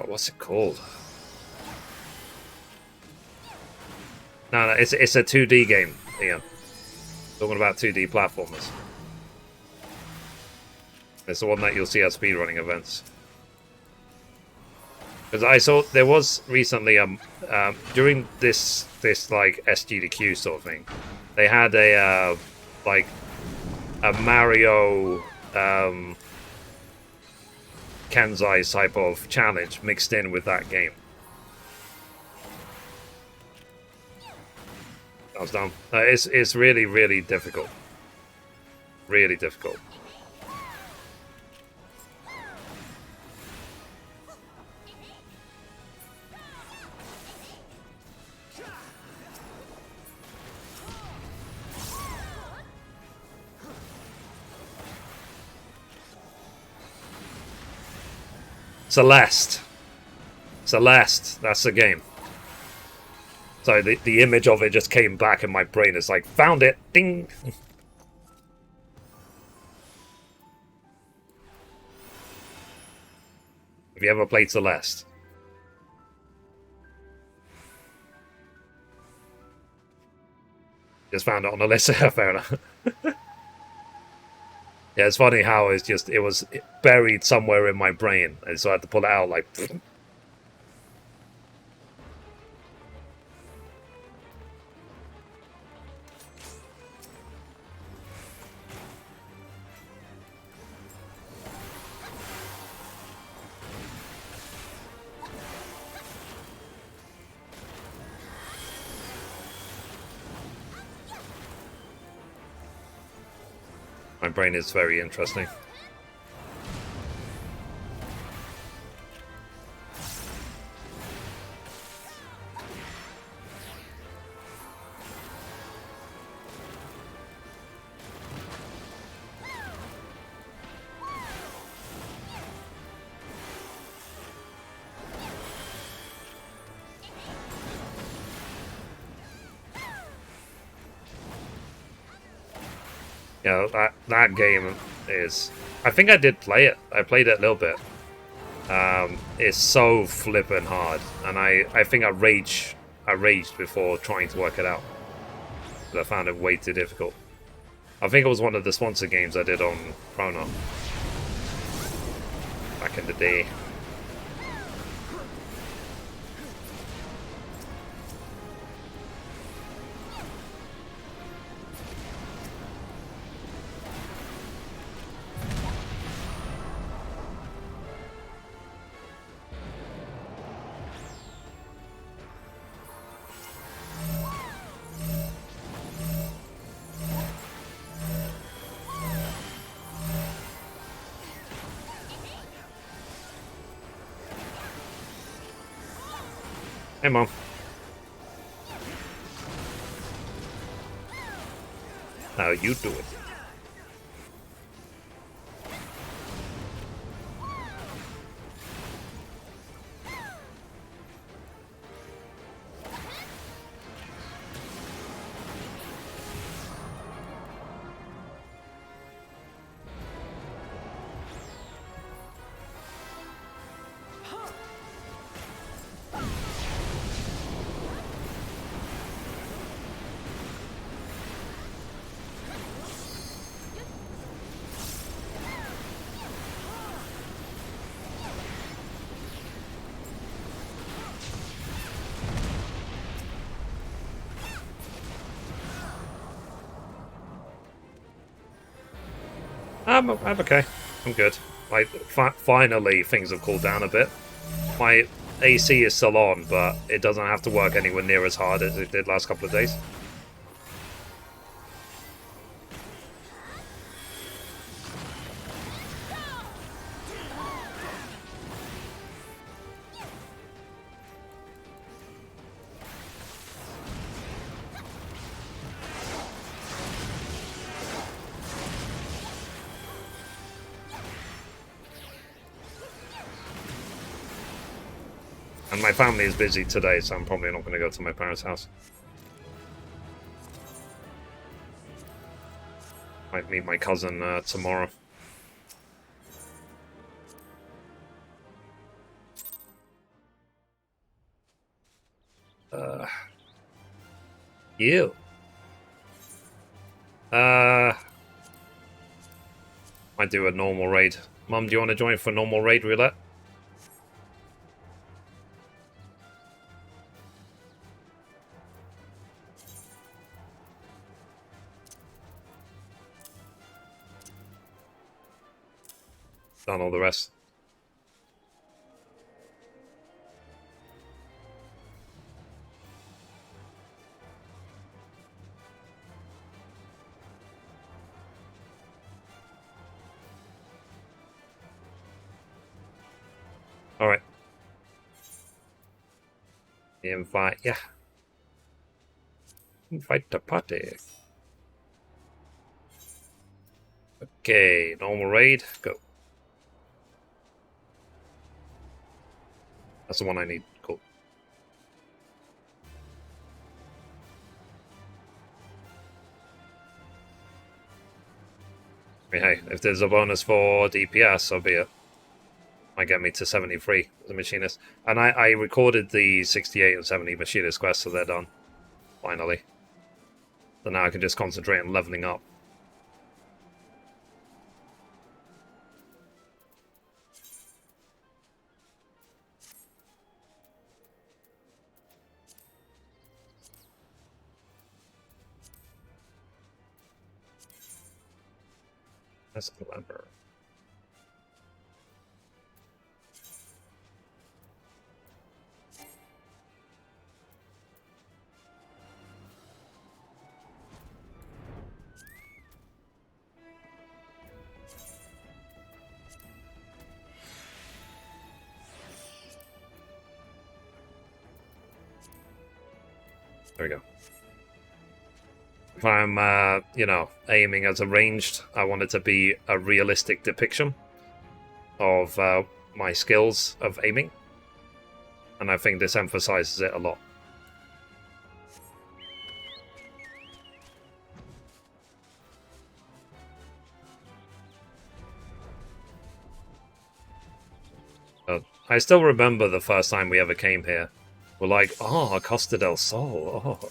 what's it called? No, it's a 2D game, Ian. Talking about 2D platformers. It's the one that you'll see at speedrunning events. Because I saw there was recently during this like SG to Q sort of thing, they had a like a Mario Kenzai type of challenge mixed in with that game. That was dumb. It's really, really difficult. Really difficult. Celeste. Celeste. That's the game. So the image of it just came back in my brain. It's like, found it. Ding. Have you ever played Celeste? Just found it on the list. Fair enough. Yeah, it's funny how it was buried somewhere in my brain, and so I had to pull it out like. My brain is very interesting. You know, that game is... I think I did play it. I played it a little bit. It's so flippin' hard. And I think I raged before trying to work it out. But I found it way too difficult. I think it was one of the sponsor games I did on Chrono. Back in the day. Hey, Mom. How you doing? I'm okay. I'm good. Like, finally, things have cooled down a bit. My AC is still on, but it doesn't have to work anywhere near as hard as it did last couple of days. And my family is busy today, so I'm probably not going to go to my parents' house. Might meet my cousin tomorrow. You. Might do a normal raid. Mum, do you want to join for normal raid roulette? Done all the rest. Alright. Invite, yeah. Invite to party. Okay, normal raid, go. That's the one I need. Cool. I mean, hey, if there's a bonus for DPS, so be it. Might get me to 73 as a machinist. And I recorded the 68 and 70 machinist quests, so they're done. Finally. So now I can just concentrate on leveling up. That's clever. There we go. If I'm, you know, aiming as a ranged, I want it to be a realistic depiction of my skills of aiming. And I think this emphasizes it a lot. I still remember the first time we ever came here. We're like, oh, Costa del Sol, oh.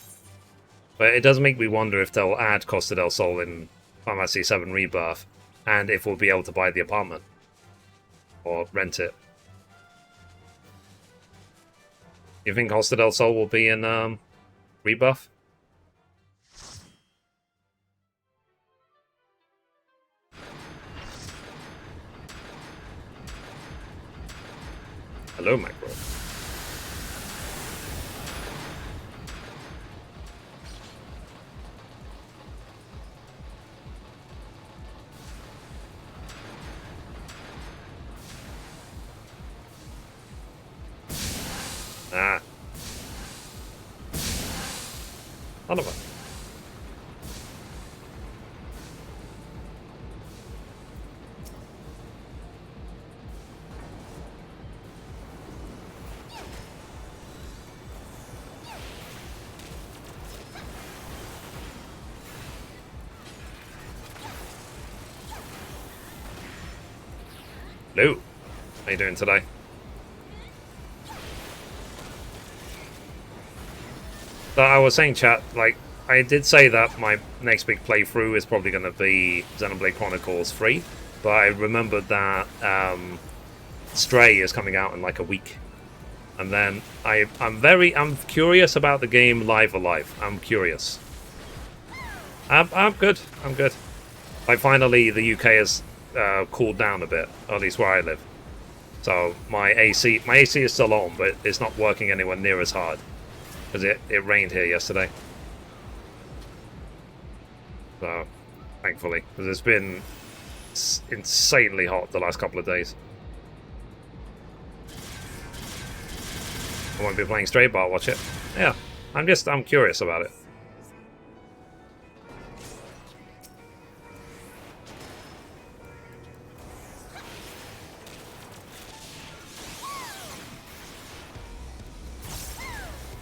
But it does make me wonder if they'll add Costa del Sol in Final Fantasy VII Rebirth, and if we'll be able to buy the apartment. Or rent it. You think Costa del Sol will be in Rebirth? Hello, Macro. Ah. None of it. Hello. How you doing today? So I was saying, chat, like, I did say that my next big playthrough is probably going to be Xenoblade Chronicles 3, but I remembered that Stray is coming out in like a week. And then I'm curious about the game Live Alive. I'm curious. I'm good. I'm good. Like, finally the UK has cooled down a bit, or at least where I live. So my AC is still on, but it's not working anywhere near as hard. Because it rained here yesterday. So, thankfully. Because it's been insanely hot the last couple of days. I won't be playing straight, but I'll watch it. Yeah, I'm curious about it.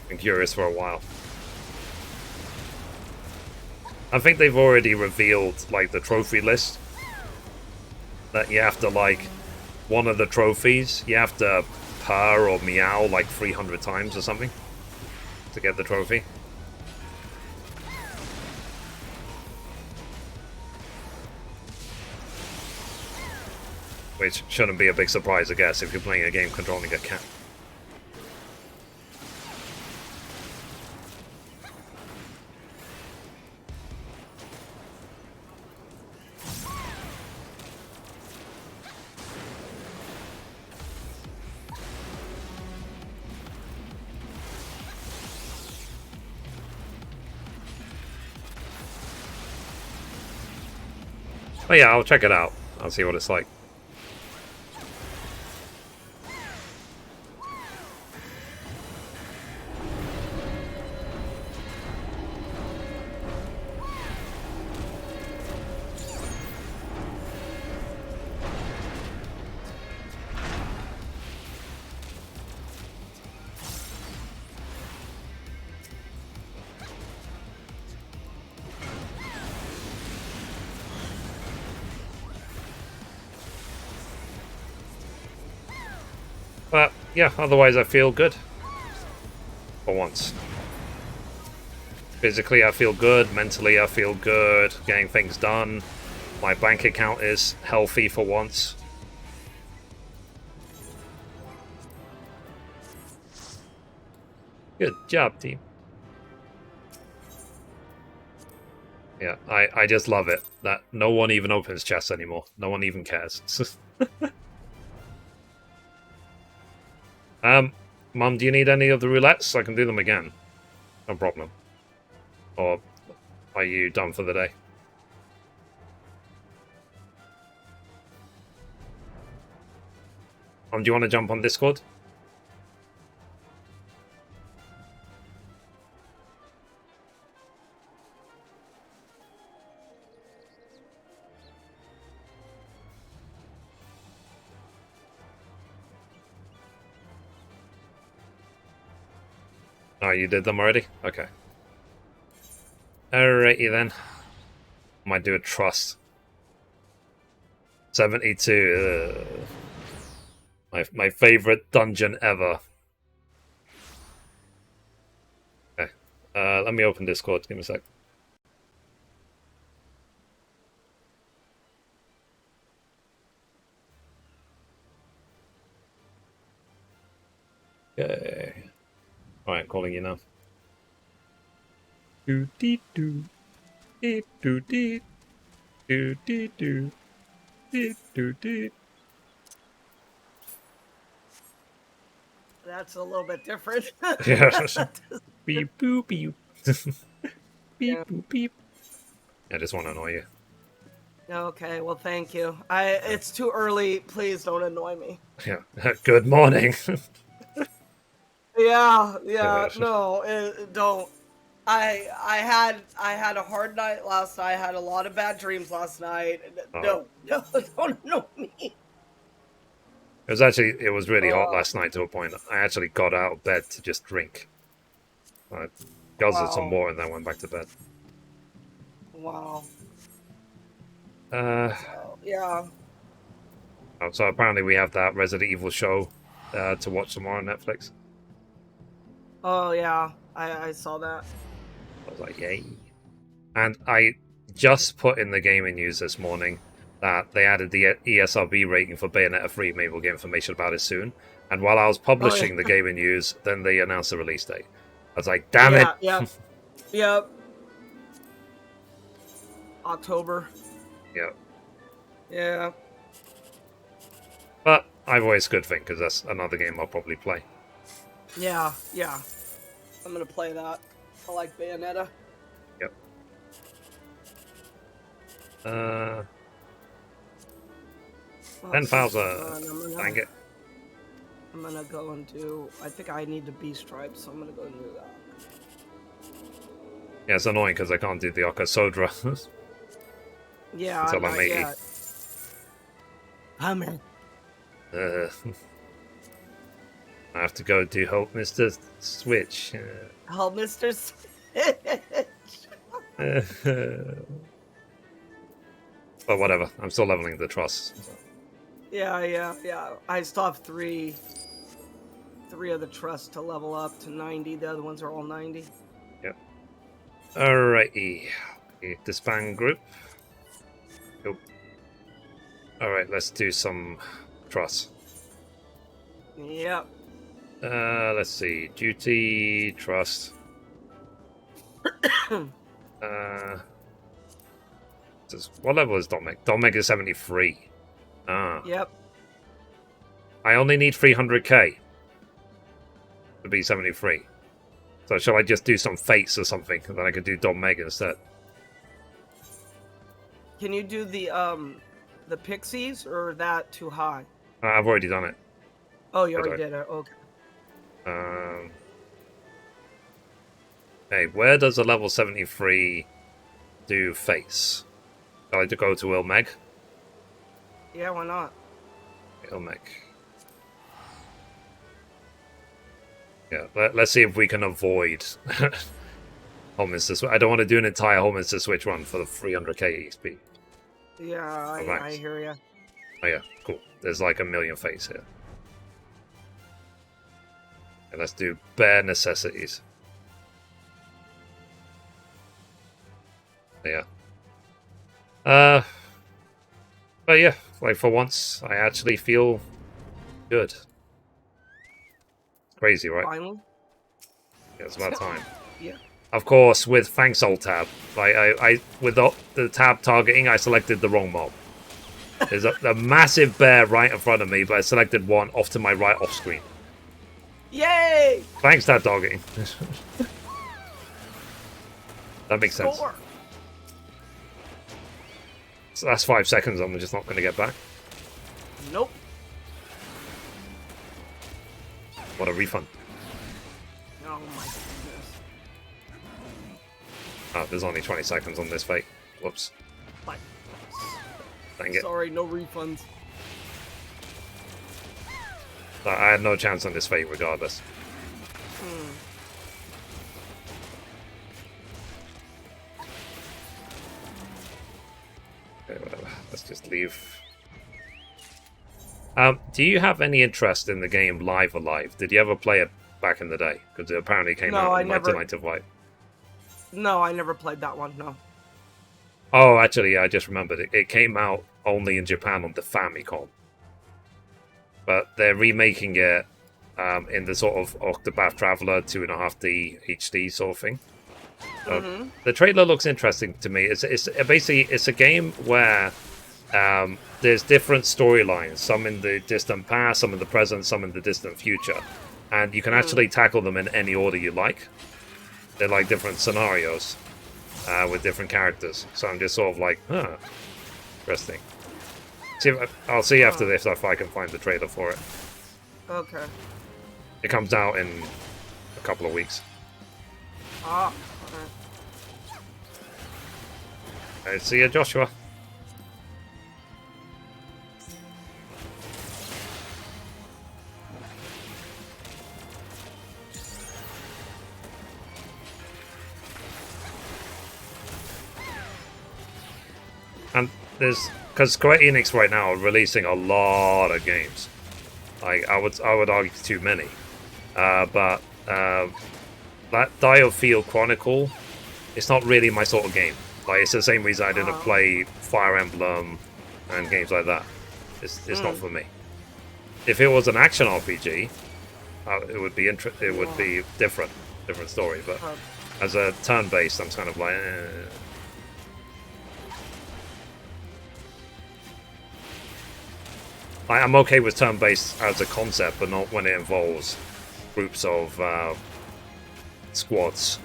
Been curious for a while. I think they've already revealed, like, the trophy list. That you have to, like, one of the trophies, you have to purr or meow like 300 times or something to get the trophy. Which shouldn't be a big surprise, I guess, if you're playing a game controlling a cat. But yeah, I'll check it out. I'll see what it's like. But yeah, otherwise I feel good. For once. Physically I feel good, mentally I feel good, getting things done. My bank account is healthy for once. Good job, team. Yeah, I just love it that no one even opens chests anymore. No one even cares. Mum, do you need any of the roulettes? I can do them again. No problem. Or are you done for the day? Do you want to jump on Discord? Oh, you did them already? Okay. Alrighty then. Might do a trust. 72. My favorite dungeon ever. Okay. Let me open Discord. Give me a sec. Okay. Alright, calling you now. Do dee do. Dee do dee. Do dee do. Dee do dee. That's a little bit different. Yeah. Beep boop beep. Beep Yeah. boop beep. I just want to annoy you. Okay, well, thank you. It's too early. Please don't annoy me. Yeah. Good morning. Yeah, no, don't. I had a hard night last night. I had a lot of bad dreams last night. Oh. No, don't annoy me. It was really hot last night to a point I actually got out of bed to just drink. I guzzled some more and then went back to bed. Wow. Yeah. So apparently we have that Resident Evil show to watch tomorrow on Netflix. Oh yeah, I saw that. I was like, yay. And I just put in the gaming news this morning that they added the ESRB rating for Bayonetta 3. Maybe we'll get information about it soon. And while I was publishing the gaming news, then they announced the release date. I was like, damn it! Yep. October. Yep. Yeah. But either way, it's a good thing, because that's another game I'll probably play. Yeah. I'm gonna play that. I like Bayonetta. Yep. Oh, 10,000. Dang it. I'm gonna go and do. I think I need the B stripes, so I'm gonna go and do that. Yeah, it's annoying because I can't do the Okasodra. Yeah, until I'm 80. Yet. I'm in. I have to go do Help Mr. Switch. Help, Mr. But whatever, I'm still leveling the trust. So. Yeah. I still have three of the trust to level up to 90. The other ones are all 90. Yep. Alrighty. Disband group. Nope. Alright, let's do some trust. Yep. Let's see. Duty, trust. What level is Dominic? Dominic is 73. Ah. Yep. I only need 300k to be 73. So shall I just do some fates or something, and then I could do Dominic instead? Can you do the pixies, or that too high? I've already done it. Oh, you already did it. Okay. Hey, where does a level 73 do face? I like to go to Ilmeg. Yeah, why not? Ilmeg. Yeah, let's see if we can avoid Holminster Switch. I don't want to do an entire Holminster Switch run for the 300k XP. Yeah, I hear ya. Oh yeah, cool. There's like a million fates here. Okay, let's do bare necessities. Yeah. But yeah, like for once, I actually feel good. Crazy, right? Finally. Yeah, it's about time. Yeah. Of course, with Thanks Alt tab, I with the tab targeting, I selected the wrong mob. There's a massive bear right in front of me, but I selected one off to my right off screen. Yay! Thanks, tab targeting. That makes sense. Score. So that's 5 seconds I'm just not going to get back. Nope. What a refund. Oh my goodness. Oh, there's only 20 seconds on this fate. Whoops. Like, Dang it. sorry, no refunds. I had no chance on this fate regardless. Okay, whatever. Let's just leave. Do you have any interest in the game Live Alive? Did you ever play it back in the day? Because it apparently came out in 1995. No, I never played that one, no. Oh, actually, I just remembered. It came out only in Japan on the Famicom. But they're remaking it in the sort of Octopath Traveler 2.5D HD sort of thing. The trailer looks interesting to me. It's basically it's a game where there's different storylines, some in the distant past, some in the present, some in the distant future, and you can actually tackle them in any order you like. They're like different scenarios with different characters. So I'm just sort of like, huh, interesting. I'll see after this if I can find the trailer for it. Okay. It comes out in a couple of weeks. Ah, okay. See you, Joshua. And there's because Square Enix right now are releasing a lot of games. Like I would argue too many. But that Diofield Chronicle, it's not really my sort of game. Like it's the same reason I didn't play Fire Emblem and games like that. It's not for me. If it was an action RPG, it would be different story. But as a turn-based, I'm kind of like. I'm okay with turn-based as a concept, but not when it involves groups of squads.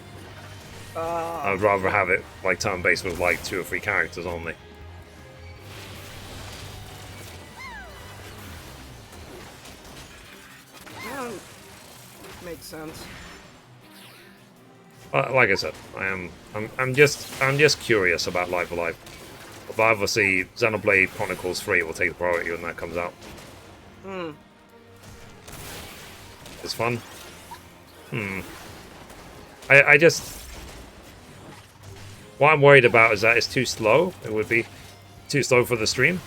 I'd rather have it like turn-based with like 2 or 3 characters only. Yeah, makes sense. Like I said, I'm just curious about Live Alive. But obviously, Xenoblade Chronicles 3 will take the priority when that comes out. It's fun. I just... What I'm worried about is that it's too slow. It would be too slow for the stream.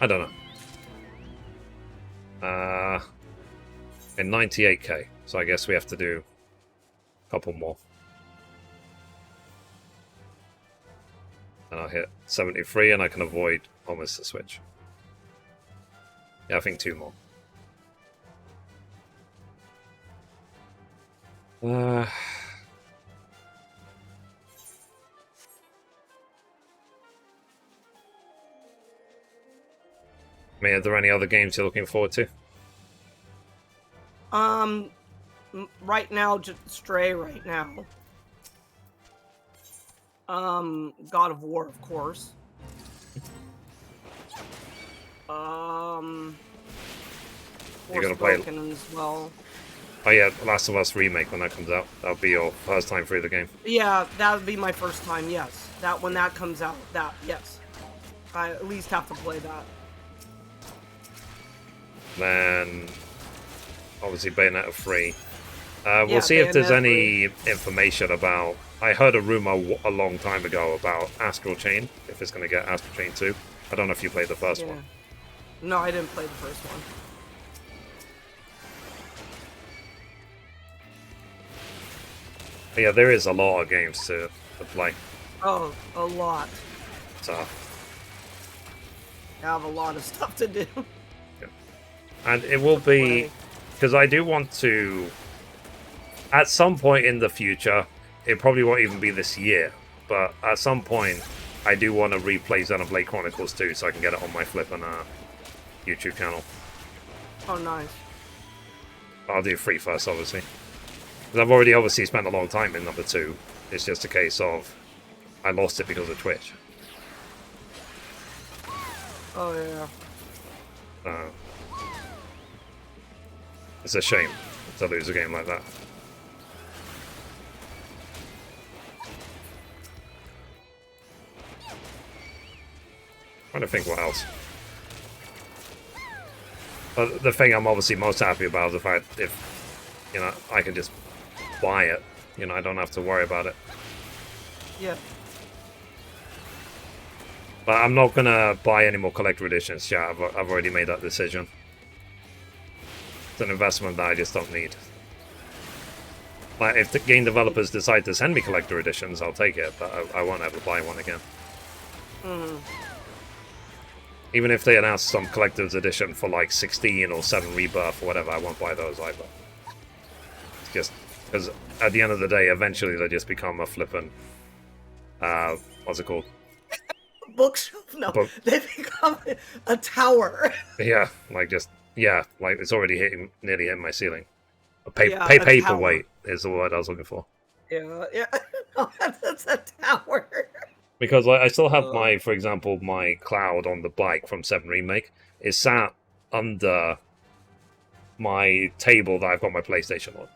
I don't know. In 98k, so I guess we have to do a couple more. And I'll hit 73 and I can avoid almost the switch. Yeah, I think 2 more. I mean, are there any other games you're looking forward to? Right now, just Stray right now. God of War, of course. You're gonna play Forspoken as well. Oh yeah, Last of Us Remake when that comes out. That'll be your first time through the game. Yeah, that would be my first time, yes. That when that comes out, yes. I at least have to play that. Then, obviously Bayonetta 3. We'll Yeah, see if there's Bayonetta any information about... I heard a rumor a long time ago about Astral Chain, if it's going to get Astral Chain 2. I don't know if you played the first one. No, I didn't play the first one. But yeah, there is a lot of games to play. Oh, a lot. So, I have a lot of stuff to do. yeah. And it will be... Because I do want to... At some point in the future, it probably won't even be this year, but at some point, I do want to replay Xenoblade Chronicles 2 so I can get it on my flippin' YouTube channel. Oh, nice. I'll do 3 first, obviously. Because I've already obviously spent a long time in number 2. It's just a case of I lost it because of Twitch. Oh, yeah. It's a shame to lose a game like that. Trying to think what else. But the thing I'm obviously most happy about is the fact if, you know, I can just buy it. You know, I don't have to worry about it. Yeah. But I'm not gonna buy any more collector editions. Yeah, I've already made that decision. It's an investment that I just don't need. Like, if the game developers decide to send me collector editions, I'll take it, but I won't ever buy one again. Even if they announce some collector's edition for like 16 or 7 Rebirth or whatever, I won't buy those either. It's just because at the end of the day, eventually they just become a flippin' what's it called? Bookshelf? No, they become a tower. Yeah, like it's already nearly hitting my ceiling. A Yeah, a paperweight is the word I was looking for. Yeah, yeah. No, that's a tower. Because I still have for example, my cloud on the bike from 7 Remake is sat under my table that I've got my PlayStation on.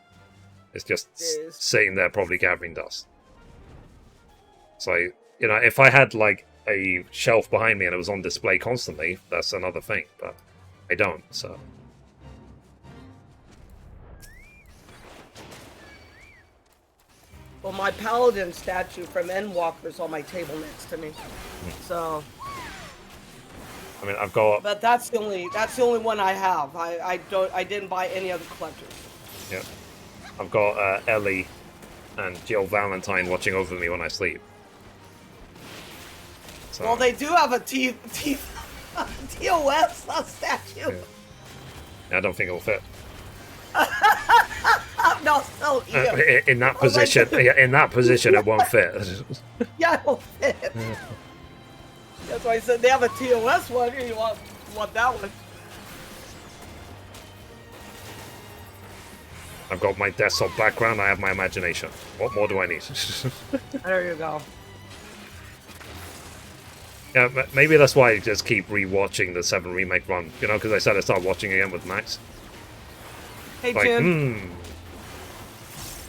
It's just sitting there, probably gathering dust. So, you know, if I had like a shelf behind me and it was on display constantly, that's another thing, but I don't, so... Well, my paladin statue from Endwalker is on my table next to me. So, I mean, I've got... but that's the only one I have. I didn't buy any other collectors. Yeah. I've got Ellie and Jill Valentine watching over me when I sleep. So, well, they do have a TOS statue. Yeah, I don't think it'll fit. No, so in that position, in that position, it won't fit. Yeah, it won't fit. That's why I said they have a TOS one. You want that one? I've got my desktop background. I have my imagination. What more do I need? There you go. Yeah, maybe that's why I just keep rewatching the 7 Remake run. You know, because I said I started watching again with Max. Hey, like, Jim.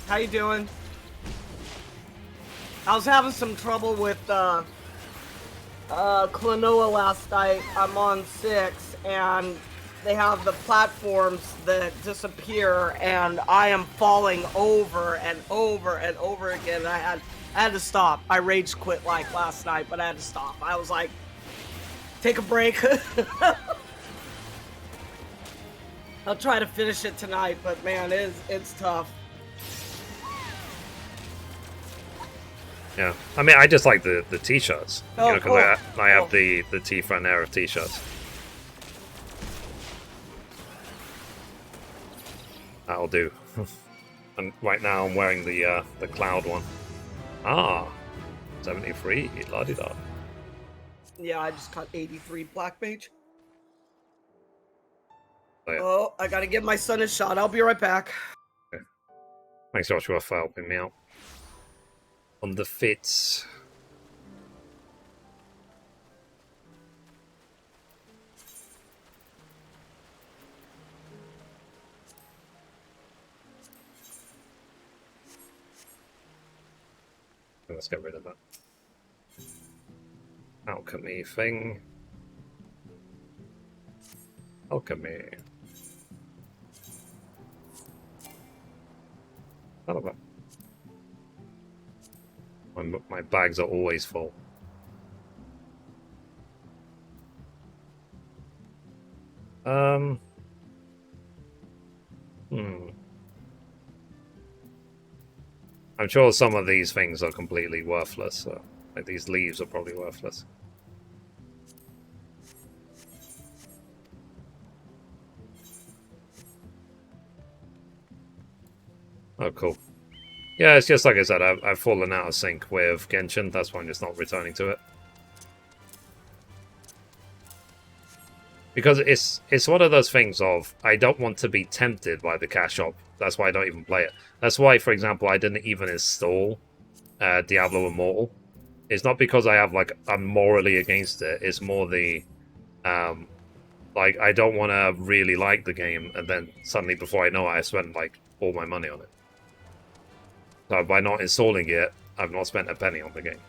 How you doing? I was having some trouble with Klonoa last night. I'm on 6, and they have the platforms that disappear, and I am falling over and over and over again. I had to stop. I rage quit like last night, but I had to stop. I was like, take a break. I'll try to finish it tonight, but man, it's tough. Yeah, I mean, I just like the t-shirts. Oh, Because I cool. have the T-Front Era t-shirts. That'll do. And right now I'm wearing the cloud one. Ah, 73. La-di-da. Yeah, I just caught 83 Black Mage. So, yeah. Oh, I gotta give my son a shot. I'll be right back. Okay. Thanks, Joshua, for helping me out on the fits. Let's get rid of that alchemy thing. Alchemy. None of it. My bags are always full. I'm sure some of these things are completely worthless. So, like these leaves are probably worthless. Oh, cool. Yeah, it's just like I said, I've fallen out of sync with Genshin. That's why I'm just not returning to it. Because it's one of those things of, I don't want to be tempted by the cash shop. That's why I don't even play it. That's why, for example, I didn't even install Diablo Immortal. It's not because I have, like, I'm morally against it. It's more the, like, I don't want to really like the game, and then suddenly, before I know it, I spend, like, all my money on it. So by not installing it, I've not spent a penny on the game.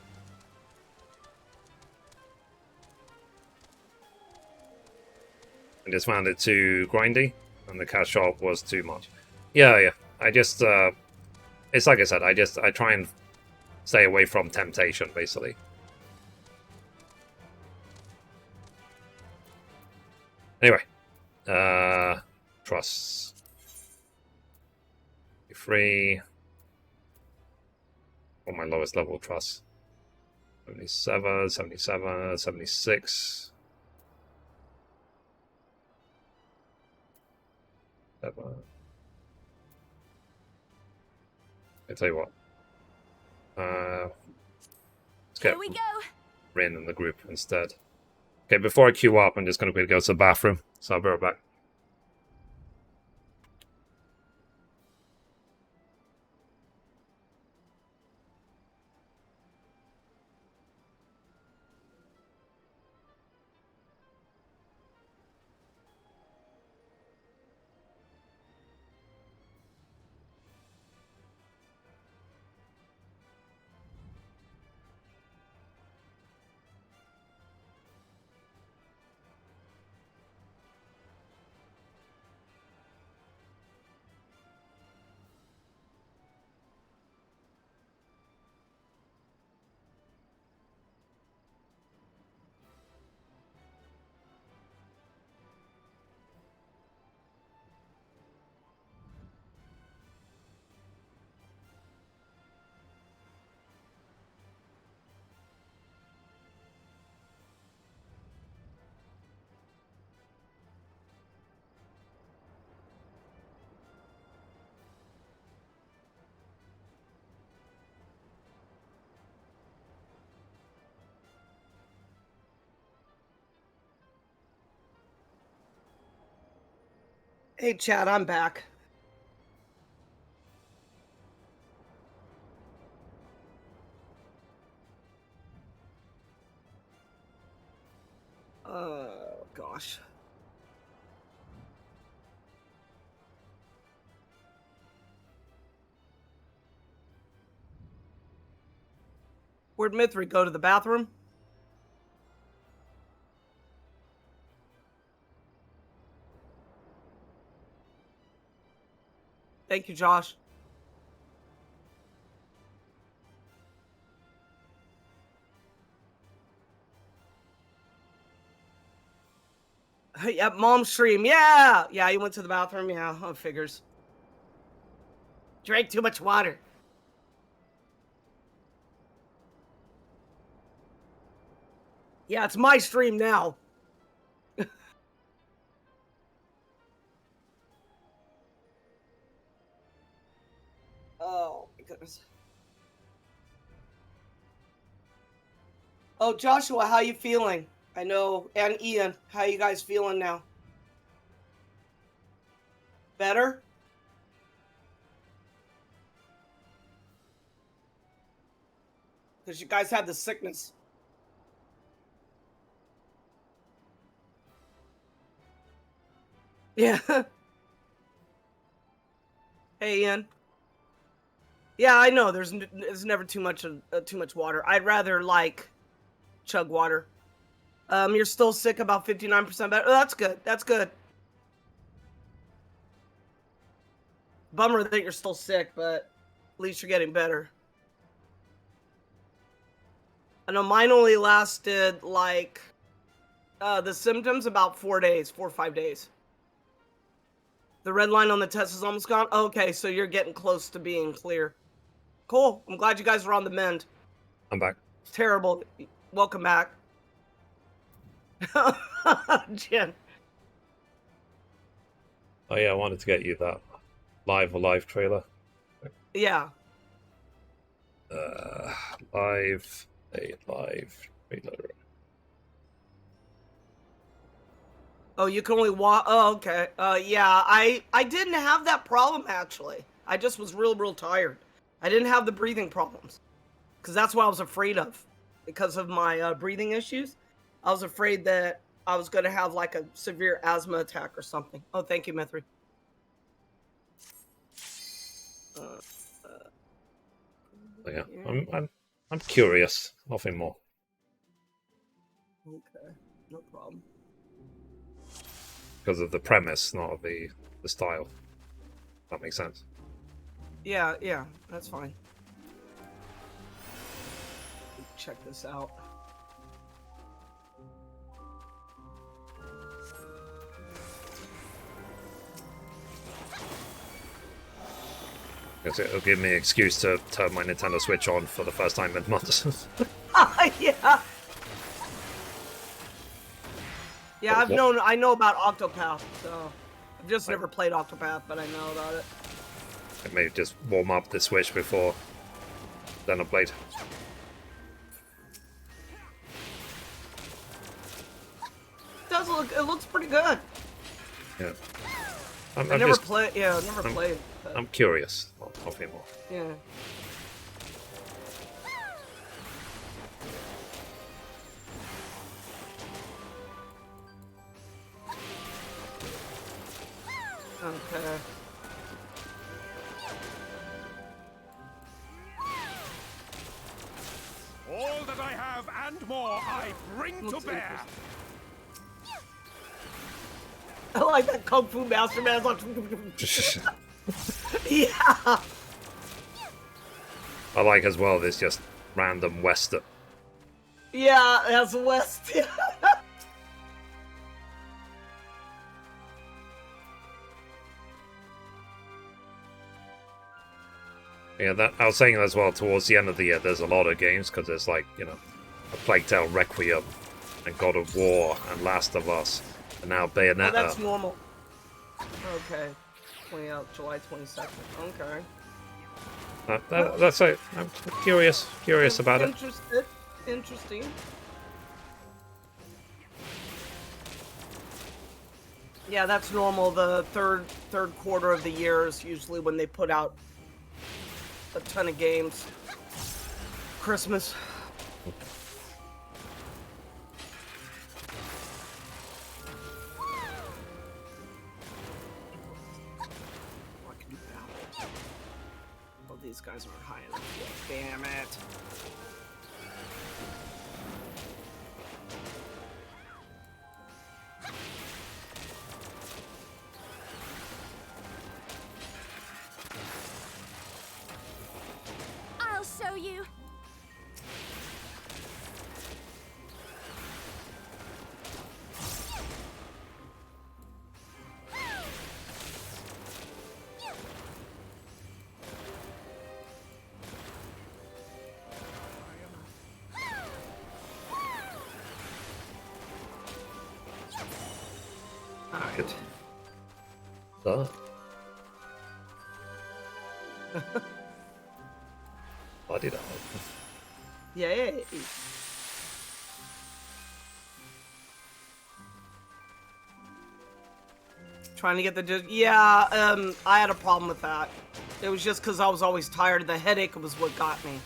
I just found it too grindy, and the cash shop was too much. Yeah. I just, it's like I said, I try and stay away from temptation, basically. Anyway, trusts. 3. On my lowest level trust. 77, 77, 76. 7. I tell you what. Let's get Here we go. Rin in the group instead. Okay, before I queue up, I'm just going to go to the bathroom, so I'll be right back. Hey, Chad, I'm back. Gosh. Where'd Mithrie go, to the bathroom? Thank you, Josh. Yep, mom stream. Yeah, you went to the bathroom. Yeah, oh, figures. Drank too much water. Yeah, it's my stream now. Oh, my goodness. Oh, Joshua, how you feeling? I know, and Ian, how you guys feeling now? Better? Because you guys had the sickness. Yeah. Hey, Ian. Yeah, I know. There's never too much water. I'd rather like chug water. You're still sick, about 59% better. Oh, that's good. That's good. Bummer that you're still sick, but at least you're getting better. I know mine only lasted like the symptoms about 4 days, 4 or 5 days. The red line on the test is almost gone. Okay, so you're getting close to being clear. Cool. I'm glad you guys are on the mend. I'm back. Terrible. Welcome back. Jen. Oh yeah, I wanted to get you that live trailer. Yeah. Live trailer. Oh, you can only watch. Oh, okay. Yeah, I didn't have that problem actually. I just was real tired. I didn't have the breathing problems, because that's what I was afraid of, because of my breathing issues. I was afraid that I was gonna have like a severe asthma attack or something. Oh, thank you, Mithrie. Yeah, I'm curious. Nothing more. Okay, no problem. Because of the premise, not of the style. That makes sense. Yeah, that's fine. Check this out. It'll give me an excuse to turn my Nintendo Switch on for the first time in months. Yeah. Yeah, I know about Octopath, so I've just never played Octopath, but I know about it. I may just warm up the Switch before then I played. It looks pretty good. Yeah. I've never played. I'm curious. Nothing more. Yeah. Okay. All that I have and more I bring to bear. I like that Kung Fu Master Man. Yeah. I like as well this just random Western. Yeah, that's West. Yeah, that I was saying as well. Towards the end of the year, there's a lot of games because there's like a Plague Tale Requiem, and God of War, and Last of Us, and now Bayonetta. Oh, that's normal. Okay, July 22nd. Okay. That's it. I'm curious about it. Interesting. Yeah, that's normal. The third quarter of the year is usually when they put out a ton of games. Christmas. Oh, these guys aren't high enough yet. Damn it. I'll show you. loot. Oh. Bloody hell. Yay. Trying to get the... Yeah, I had a problem with that. It was just because I was always tired. The headache was what got me.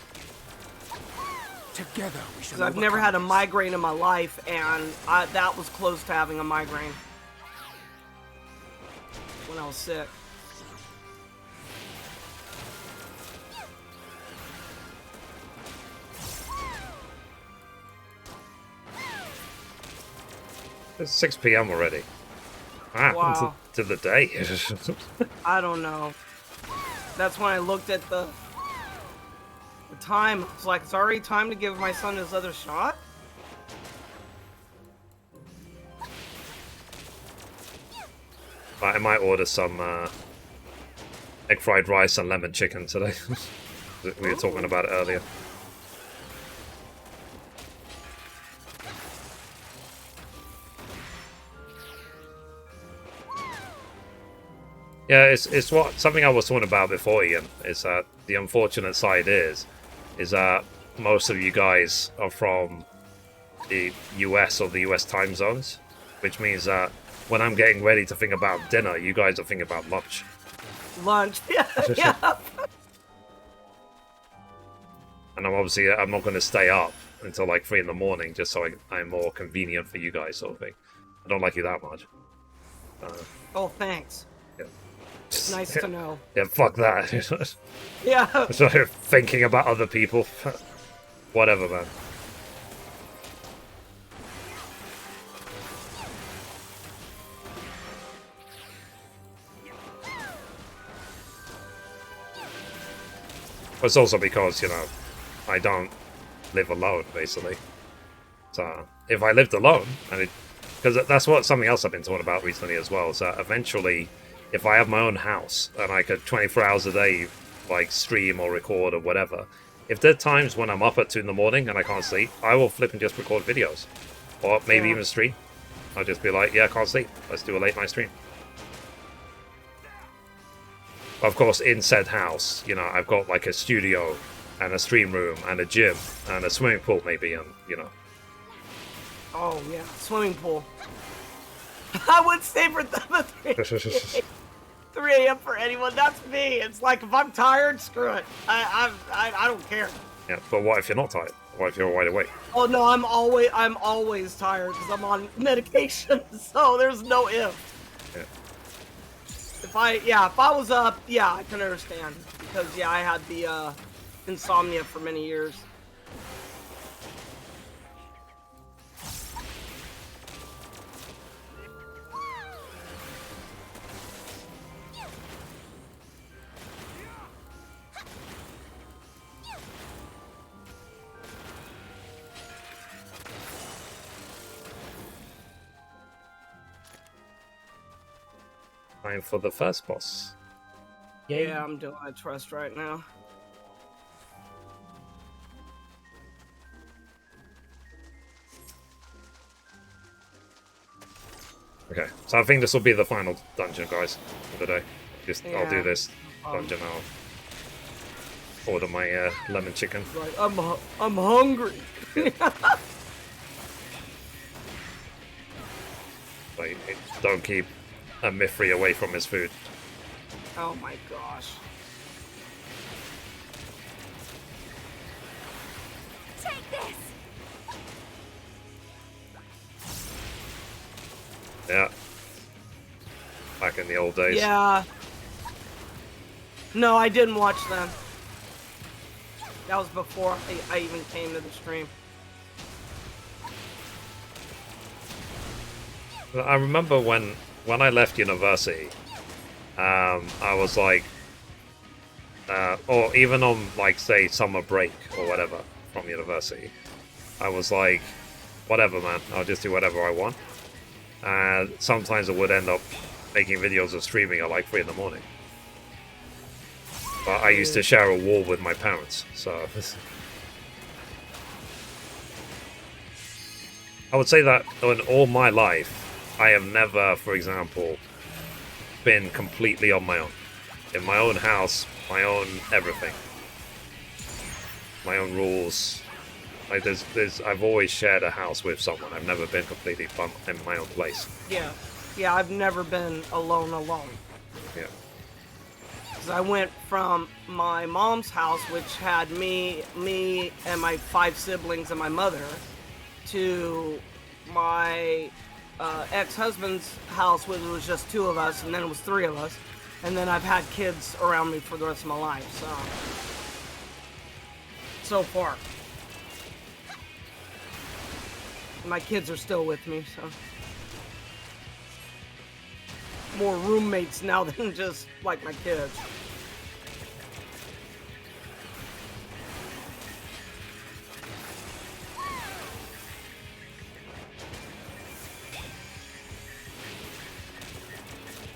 Together we shall. Because I've never had a migraine in my life, and that was close to having a migraine when I was sick. It's 6 p.m. already. Ah, Wow. to the day. I don't know. That's when I looked at the time. It's like, it's already time to give my son his other shot? I might order some egg fried rice and lemon chicken today. We were talking about it earlier. Yeah, it's what something I was talking about before, Ian. Is that the unfortunate side is that most of you guys are from the US or the US time zones, which means that when I'm getting ready to think about dinner, you guys are thinking about lunch. Lunch. Yeah. And I'm not going to stay up until like 3 in the morning just so I'm more convenient for you guys, sort of thing. I don't like you that much. Oh, thanks. Yeah. Nice to know. Yeah, fuck that. Yeah. So thinking about other people. Whatever, man. It's also because, you know, I don't live alone, basically. So, if I lived alone, and because that's something else I've been talking about recently as well, is that eventually, if I have my own house, and I could 24 hours a day, like, stream or record or whatever, if there are times when I'm up at 2 in the morning and I can't sleep, I will flip and just record videos. Or maybe even stream. I'll just be like, yeah, I can't sleep. Let's do a late night stream. Of course, in said house, you know, I've got like a studio and a stream room and a gym and a swimming pool maybe, and, you know. Oh, yeah. Swimming pool. I would stay for the 3 a.m. for anyone. That's me. It's like, if I'm tired, screw it. I don't care. Yeah, but what if you're not tired? What if you're wide awake? Oh, no, I'm always tired because I'm on medication, so there's no if. Yeah. If I was up, yeah, I can understand. Because, yeah, I had the, insomnia for many years. Time for the first boss. Yay. Yeah, I'm doing a trust right now. Okay, so I think this will be the final dungeon, guys, for the day. I'll do Yeah. this dungeon. I'll order my lemon chicken. Right, I'm hungry. Like, don't keep a Mithrie away from his food. Oh my gosh. Take this! Yeah. Back in the old days. Yeah. No, I didn't watch them. That was before I even came to the stream. I remember when I left university, I was like, or even on, like, say, summer break or whatever from university, I was like, whatever, man, I'll just do whatever I want. And sometimes I would end up making videos of streaming at like 3 in the morning. But I used to share a wall with my parents, so... I would say that in all my life, I have never, for example, been completely on my own. In my own house, my own everything. My own rules. Like I've always shared a house with someone. I've never been completely in my own place. Yeah. Yeah, I've never been alone. Yeah. 'Cause I went from my mom's house, which had me and my 5 siblings and my mother, to my ex-husband's house, which was just 2 of us, and then it was 3 of us. And then I've had kids around me for the rest of my life, so far. My kids are still with me, so. More roommates now than just, like, my kids.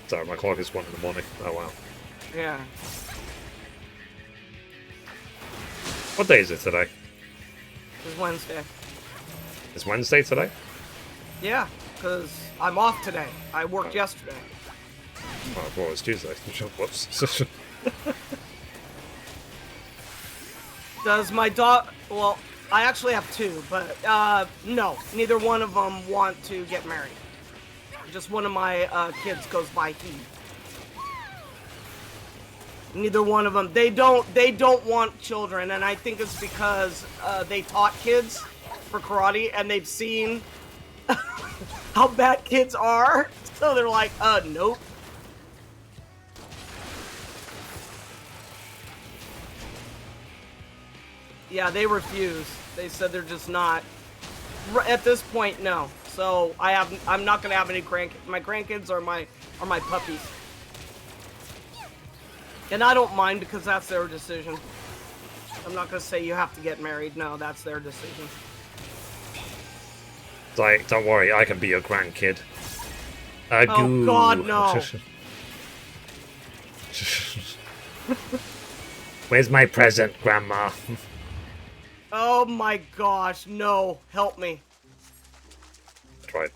Sorry, my clock is 1 in the morning. Oh, wow. Yeah. What day is it today? It's Wednesday. It's Wednesday today? Yeah, because I'm off today. I worked yesterday. Oh, well, it's Tuesday. Whoops. Does my dog... Well, I actually have 2, but, no. Neither one of them want to get married. Just one of my kids goes by he. Neither one of them. They don't want children, and I think it's because they taught kids for karate, and they've seen how bad kids are. So they're like, nope. Yeah, they refuse. They said they're just not. At this point, no. So I'm not gonna have any grandkids. My grandkids are my puppies, and I don't mind because that's their decision. I'm not gonna say you have to get married. No, that's their decision. It's like, don't worry, I can be your grandkid. Oh God, no! Where's my present, Grandma? Oh my gosh, no! Help me. Tried.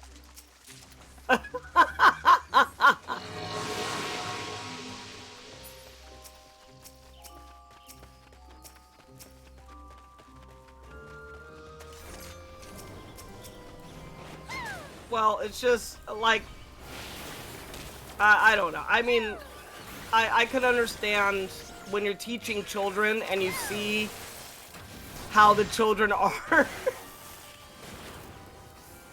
Well, it's just like I don't know. I mean, I can understand when you're teaching children and you see how the children are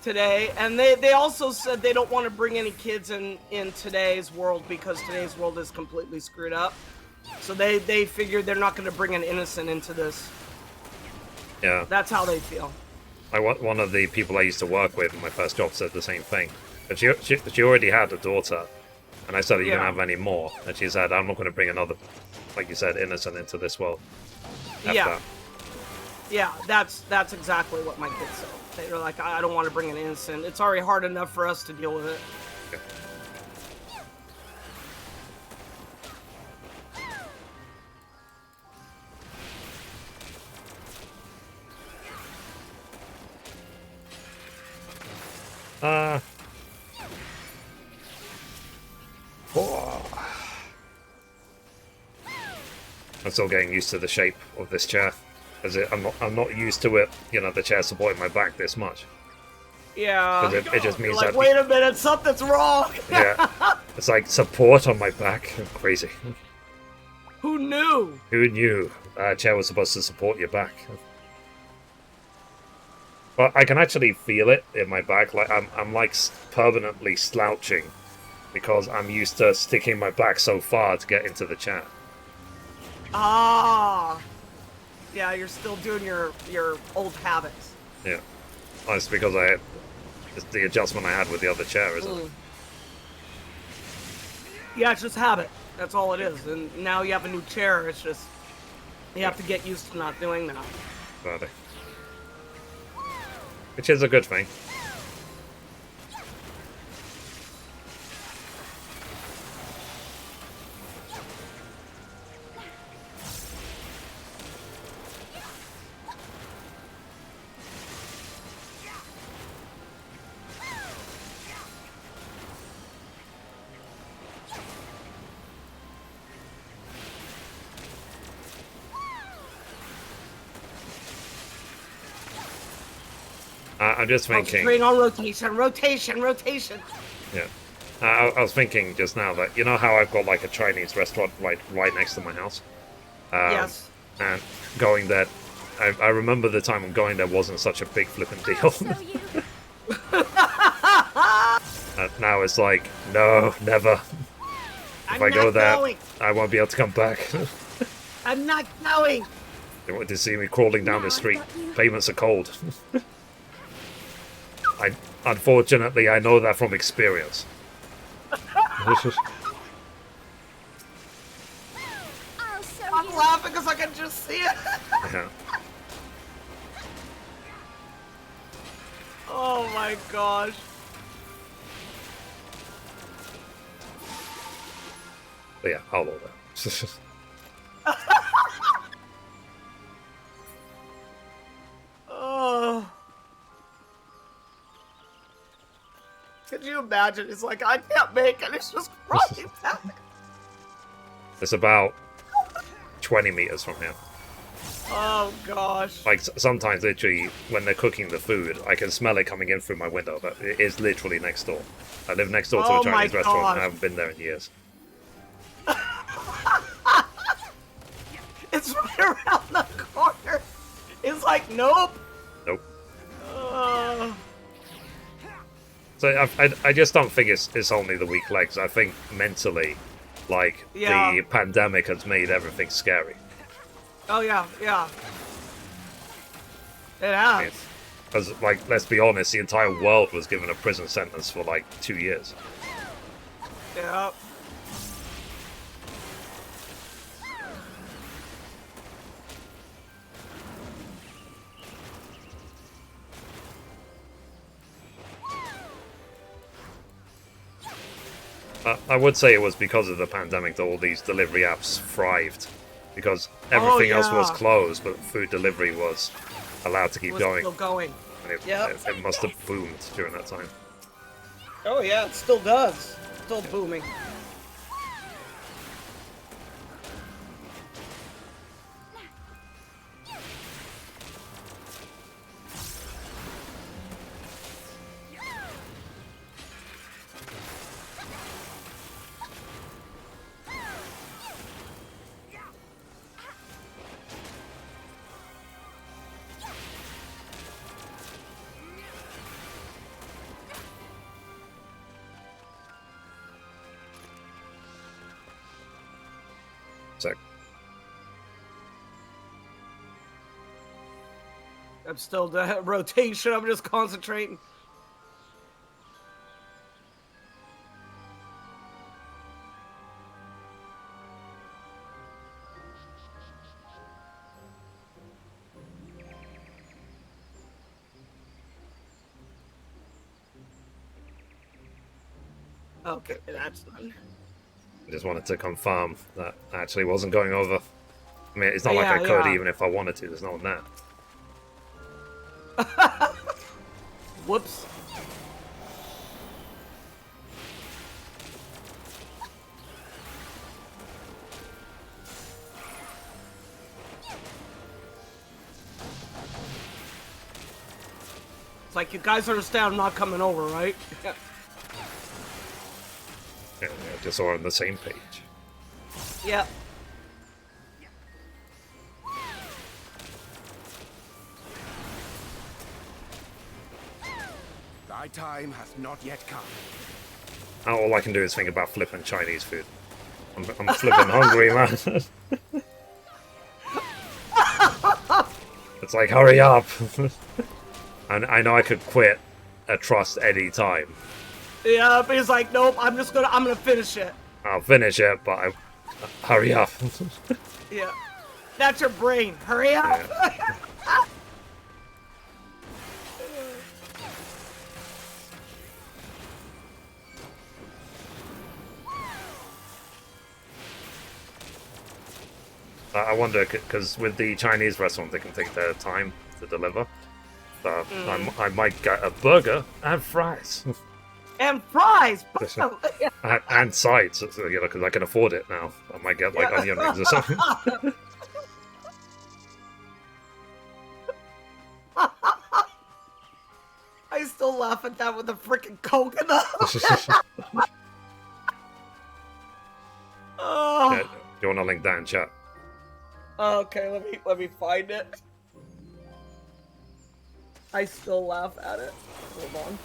today, and they also said they don't want to bring any kids in today's world because today's world is completely screwed up. So they figured they're not going to bring an innocent into this. Yeah. That's how they feel. One of the people I used to work with in my first job said the same thing. But she already had a daughter, and I said, "Are you gonna have any more?" And she said, "I'm not gonna bring another, like you said, innocent into this world." Yeah. Yeah, that's exactly what my kids said. They were like, I don't want to bring an innocent. It's already hard enough for us to deal with it. I'm still getting used to the shape of this chair. I'm not used to it, you know, the chair supporting my back this much. Yeah. Because it just means like, that... wait a minute, something's wrong! Yeah. It's like support on my back. Crazy. Who knew? Who knew a chair was supposed to support your back? But I can actually feel it in my back. Like I'm like permanently slouching because I'm used to sticking my back so far to get into the chair. Ah. Yeah, you're still doing your old habits. Yeah. That's because it's the adjustment I had with the other chair, isn't it? Yeah, it's just habit. That's all it is. And now you have a new chair. It's just you have to get used to not doing that. Buddy. Which is a good thing. I'm just thinking. Concentrate on rotation. Yeah. I was thinking just now that you know how I've got like a Chinese restaurant right next to my house. Yes. And going there, I remember the time when going there wasn't such a big flipping deal. Now it's like, no, never. If I go there, I won't be able to come back. I'm not going. They want to see me crawling down the street. Pavements are cold. Unfortunately, I know that from experience. I'll show I'm you. laughing because I can just see it. Yeah. Oh my gosh. But yeah, I'll hold that. Oh. Could you imagine? It's like, I can't make it. It's just crawling back. It's about 20 meters from here. Oh gosh. Like, sometimes, literally, when they're cooking the food, I can smell it coming in through my window, but it is literally next door. I live next door to Oh a Chinese my restaurant, and gosh. I haven't been there in years. It's right around the corner. It's like, nope. Nope. Uh, So I just don't think it's only the weak legs. I think mentally, like, Yeah. the pandemic has made everything scary. oh yeah. It has. Because, like, let's be honest, the entire world was given a prison sentence for, like, 2 years. Yeah. I would say it was because of the pandemic that all these delivery apps thrived. Because everything else was yeah. closed, but food delivery was allowed to keep We're going. still going. And Yep. it must have boomed during that time. Oh yeah, it still does. Still booming. So, I'm still rotation. I'm just concentrating. Okay, that's done. I just wanted to confirm that actually wasn't going over. I mean, it's not like Yeah, I could yeah. even if I wanted to. There's no one there. Whoops. It's like, you guys understand I'm not coming over, right? Yeah, just all on the same page. Yeah. Thy time hath not yet come. Now all I can do is think about flipping Chinese food. I'm flipping hungry, man. It's like, hurry up. And I know I could quit a trust any time. Yeah, but he's like, nope, I'm gonna finish it. I'll finish it, but hurry up. Yeah. That's your brain. Hurry up. I wonder, because with the Chinese restaurant, they can take their time to deliver. So I might get a burger and fries. And fries. And sides, you know, because I can afford it now. I might get like onion rings or something. laugh at that with a freaking coconut. Oh. Yeah, do you want to link that in chat? Okay, let me find it. I still laugh at it. Hold on.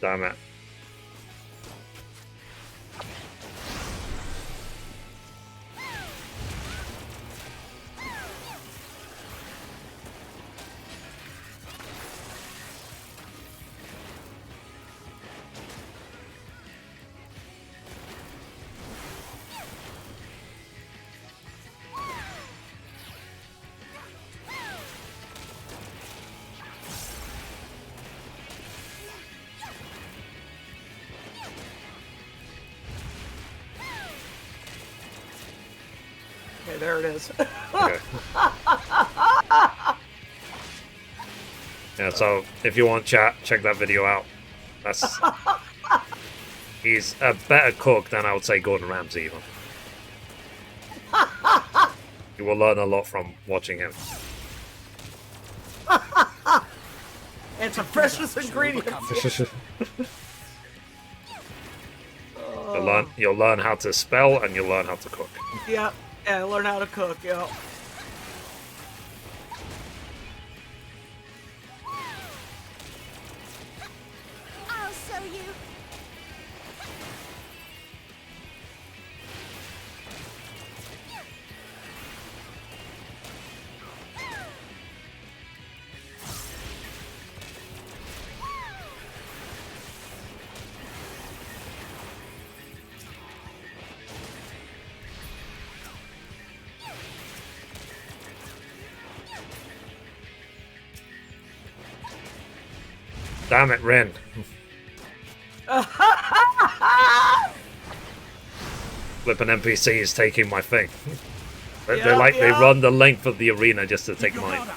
Damn it. Okay, there it is. Okay. Yeah, so if you want chat, check that video out. That's he's a better cook than I would say Gordon Ramsay even. You will learn a lot from watching him. It's a precious ingredient. You'll learn how to spell and you'll learn how to cook. Yeah, and learn how to cook, yeah. I'll show you. Damn it, Ren. Flippin' NPC is taking my thing. They run the length of the arena just to take mine.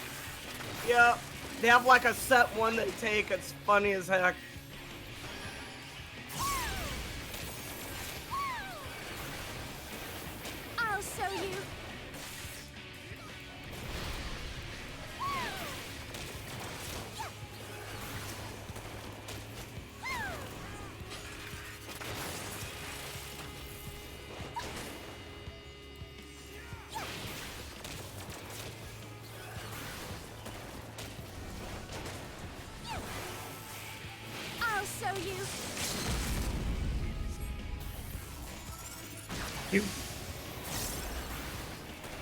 Yeah, they have like a set one they take. It's funny as heck. I'll show you. I'll show you.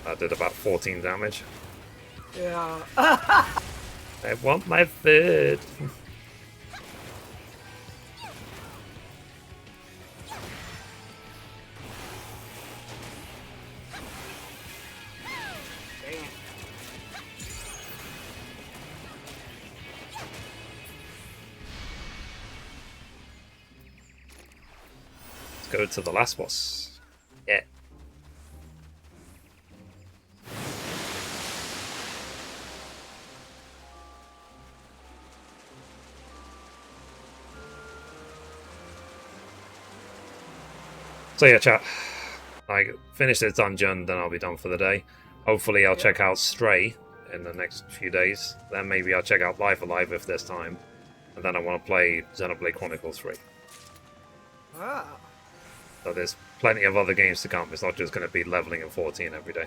That did about 14 damage. Yeah. I want my food. Let's go to the last boss. Yeah. So yeah, chat. I finish this dungeon, then I'll be done for the day. Hopefully I'll check out Stray in the next few days. Then maybe I'll check out Life Alive if there's time. And then I want to play Xenoblade Chronicles 3. Ah. So there's plenty of other games to come. It's not just going to be leveling in 14 every day.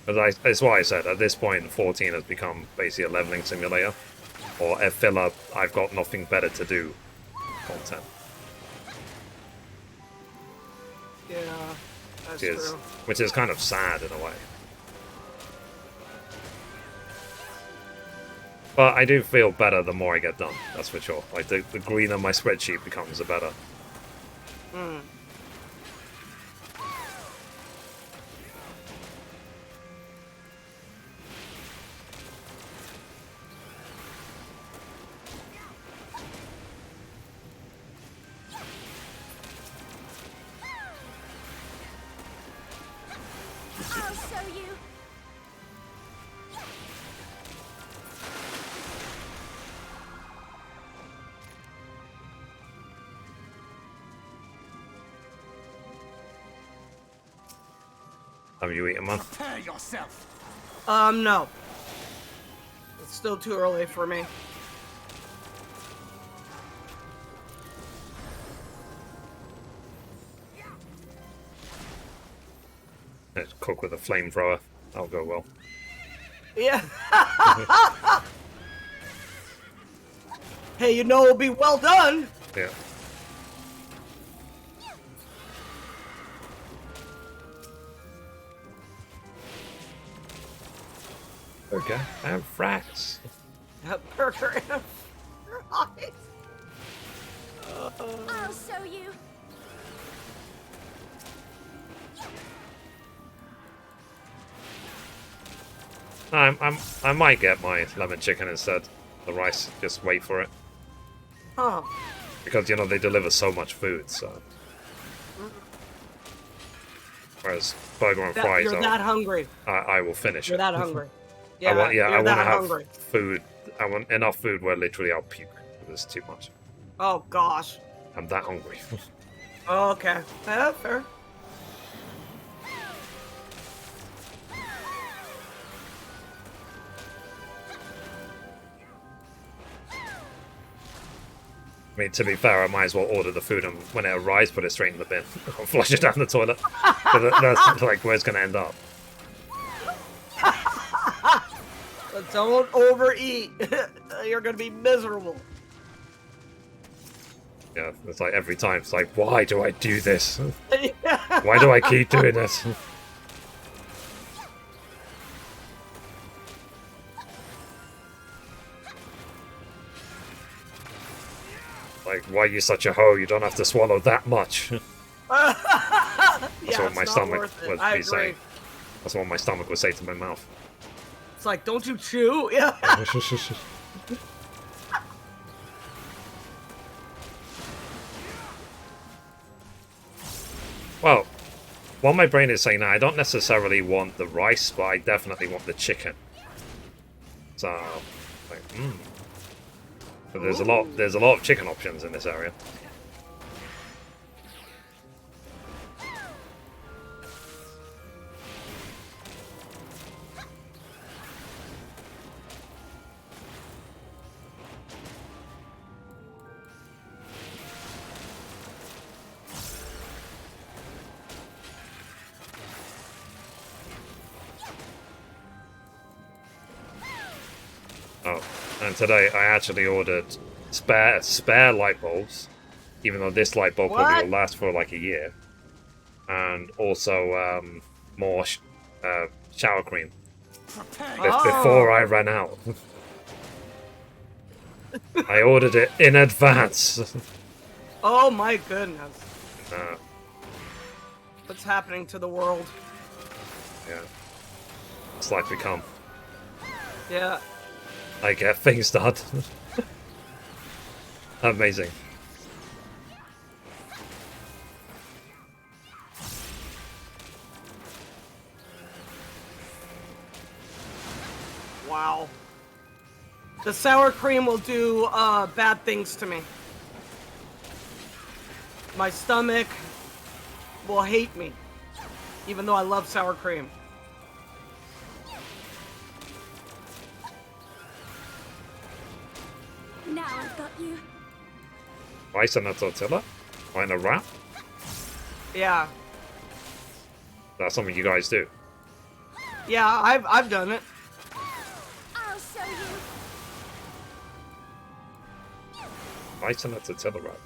But that's why I said, at this point, 14 has become basically a leveling simulator. Or a filler, I've got nothing better to do content. Yeah, that's true. Which is kind of sad in a way. But I do feel better the more I get done, that's for sure. Like, the greener my spreadsheet becomes, the better. Hmm. I'll show you. Have you eaten, man? Prepare yourself. No. It's still too early for me. Let's cook with a flamethrower. That'll go well. Yeah. Hey, you know it'll be well done. Yeah. Okay. And frats. Burger and fries. I'll show you. I might get my lemon chicken instead. The rice, just wait for it. Huh. Because, you know, they deliver so much food, so. Whereas burger and fries, You're that hungry. I will finish You're it. that hungry. Yeah, I want you're to that have hungry. food. I want enough food where literally I'll puke. There's too much. Oh gosh. I'm that hungry. Oh, okay. Yeah, fair. I mean, to be fair, I might as well order the food and when it arrives, put it straight in the bin. Or flush it down the toilet. But that's like where it's going to end up. But don't overeat. You're gonna be miserable. Yeah, it's like every time. It's like, why do I do this? Why do I keep doing this? Like, why are you such a hoe? You don't have to swallow that much. That's what my stomach would be saying. That's what my stomach would say to my mouth. It's like, don't you chew? Yeah. Well, what my brain is saying now, I don't necessarily want the rice, but I definitely want the chicken. So, like, But there's a lot of chicken options in this area. Oh, and today I actually ordered spare light bulbs, even though this light bulb probably will last for like a year, and also more shower cream before I ran out. I ordered it in advance. Oh my goodness. What's happening to the world? Yeah, it's like we come. Yeah. I get things done. Amazing. Wow. The sour cream will do bad things to me. My stomach will hate me, even though I love sour cream. Now I've got you. Rice and a tortilla? Or in a wrap? Yeah. That's something you guys do. Yeah, I've done it. I'll show you. Rice and a tortilla wrap.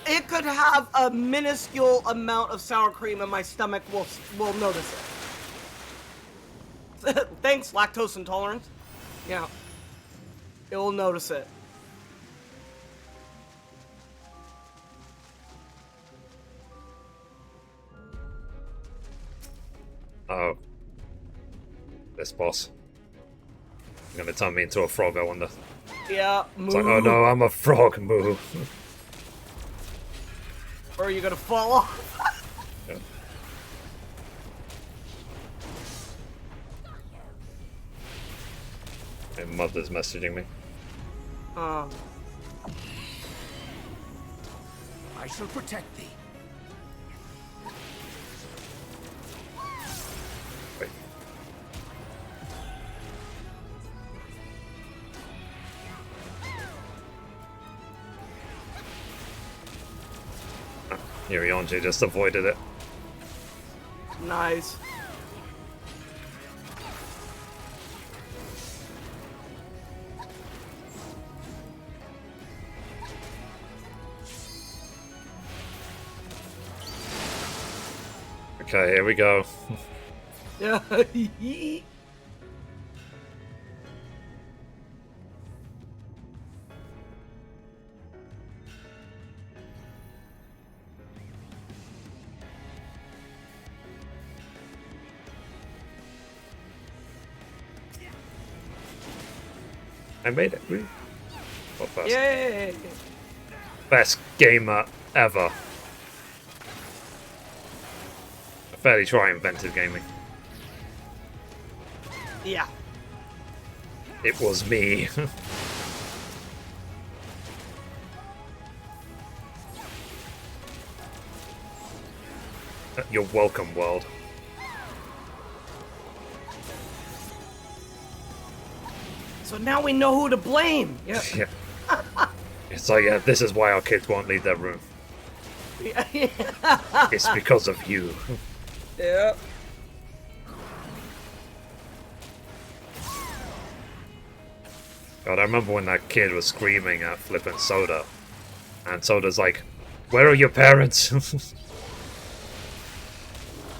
It could have a minuscule amount of sour cream and my stomach will notice it. Thanks, lactose intolerance. Yeah. It'll notice it. Oh. This boss. Gonna turn me into a frog, I wonder. Yeah, move. It's like, oh no, I'm a frog, move. Or are you gonna fall off? Yeah. My mother's messaging me. Oh. I shall protect thee. Wait. Yonji just avoided it. Nice. Okay, here we go. Yeah. I made it. Woo. Well, first. Yay! Best gamer ever. I fairly sure I invented gaming. Yeah. It was me. You're welcome, world. So now we know who to blame. Yeah. Yeah. It's like, yeah, this is why our kids won't leave their room. It's because of you. Yeah. God, I remember when that kid was screaming at flippin' Soda. And Soda's like, where are your parents?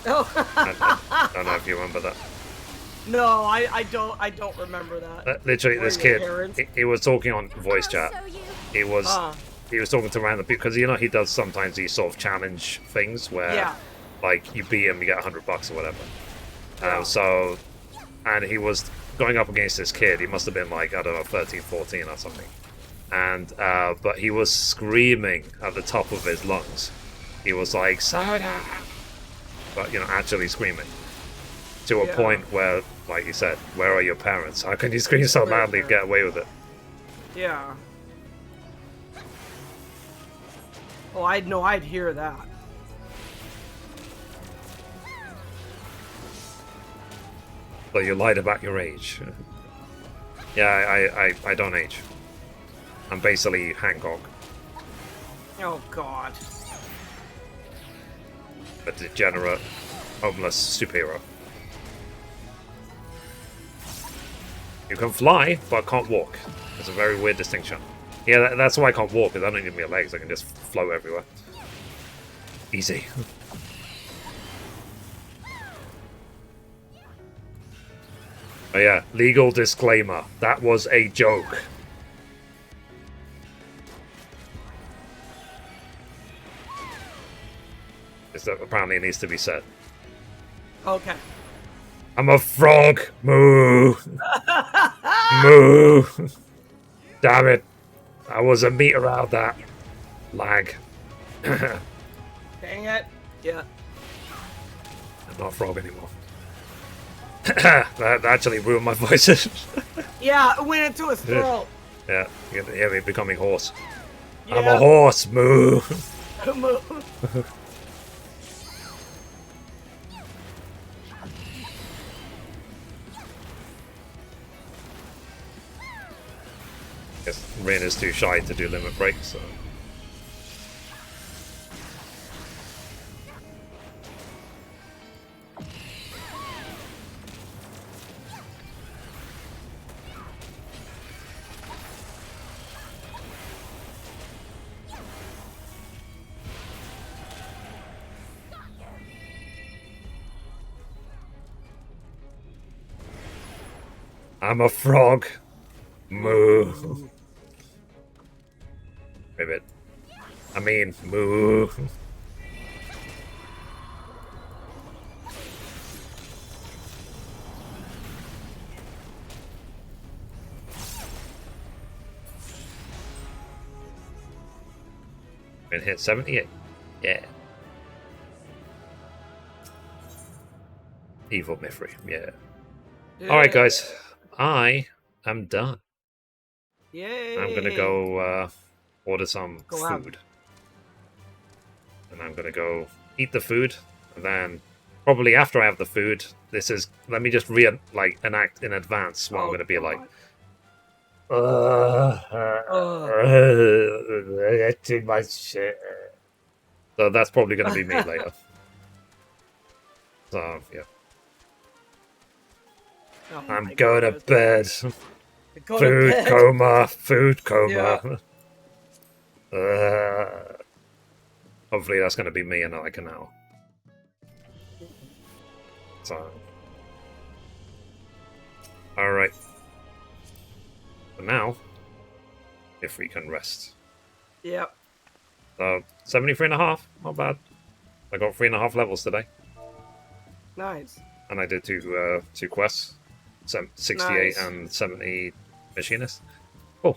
Oh. I don't know if you remember that. No, I don't remember that. Literally, Where this are kid, your parents? he was talking on voice I'll chat. show you. He was Ah. he was talking to random people because you know he does sometimes these sort of challenge things where Yeah. like you beat him, you get $100 or whatever. Yeah. So, and he was going up against this kid. He must have been like, I don't know, 13, 14 or something. And but he was screaming at the top of his lungs. He was like, Soda, but you know, actually screaming to a Yeah. point where, like you said, where are your parents? How can you scream so Where are loudly and your get away with it? Yeah. Oh, I'd hear that. But you lied about your age. Yeah, I don't age. I'm basically Hancock, Oh God. a degenerate, homeless superhero. You can fly, but can't walk. It's a very weird distinction. Yeah, that's why I can't walk, because I don't need my legs. I can just float everywhere. Easy. Oh yeah, legal disclaimer. That was a joke. Apparently it needs to be said. Okay. I'm a frog. Moo. Moo. Damn it. I was a meter out of that. Lag. I'm Dang it. Yeah. not a frog anymore. That actually ruined my voice. Yeah, it went into his throat. Yeah, you can hear me becoming hoarse. Yeah. I'm a horse. Moo. Guess Rin is too shy to do limit break, so. I'm a frog. Moo. Ribbit. I mean, moo. Been hit 78. Yeah. Evil Mithrie. Yeah. Alright, guys. I am done. Yay! I'm gonna go order some Go out. food. And I'm gonna go eat the food. And then, probably after I have the food, this is... Let me just enact in advance what I'm gonna be like. Too much shit. So that's probably going to be me later. So, yeah. Oh I'm my going to goodness. bed. Go to Food bed. coma. Food coma. Hopefully that's going to be me in like an hour. So. Alright. For now, if we can rest. Yep. 73.5. Not bad. I got 3.5 levels today. Nice. And I did two quests. 68 Nice. and 70 machinist. Cool.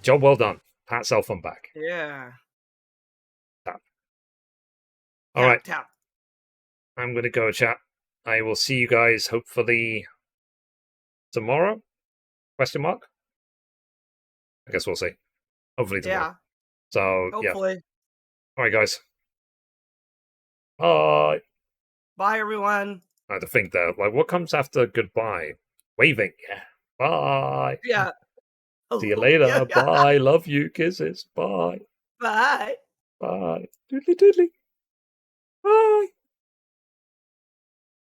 Job well done. Pat self on back. Yeah. Tap. Alright. Tap. I'm gonna go chat. I will see you guys hopefully tomorrow? Question mark? I guess we'll see. Hopefully tomorrow. Yeah. So Hopefully. yeah. Alright guys. Bye. Bye, everyone. I had to think there. Like, what comes after goodbye? Waving. Yeah. Bye. Yeah. See you later. Yeah. Bye. Love you. Kisses. Bye. Bye. Bye. Doodly doodly. Bye.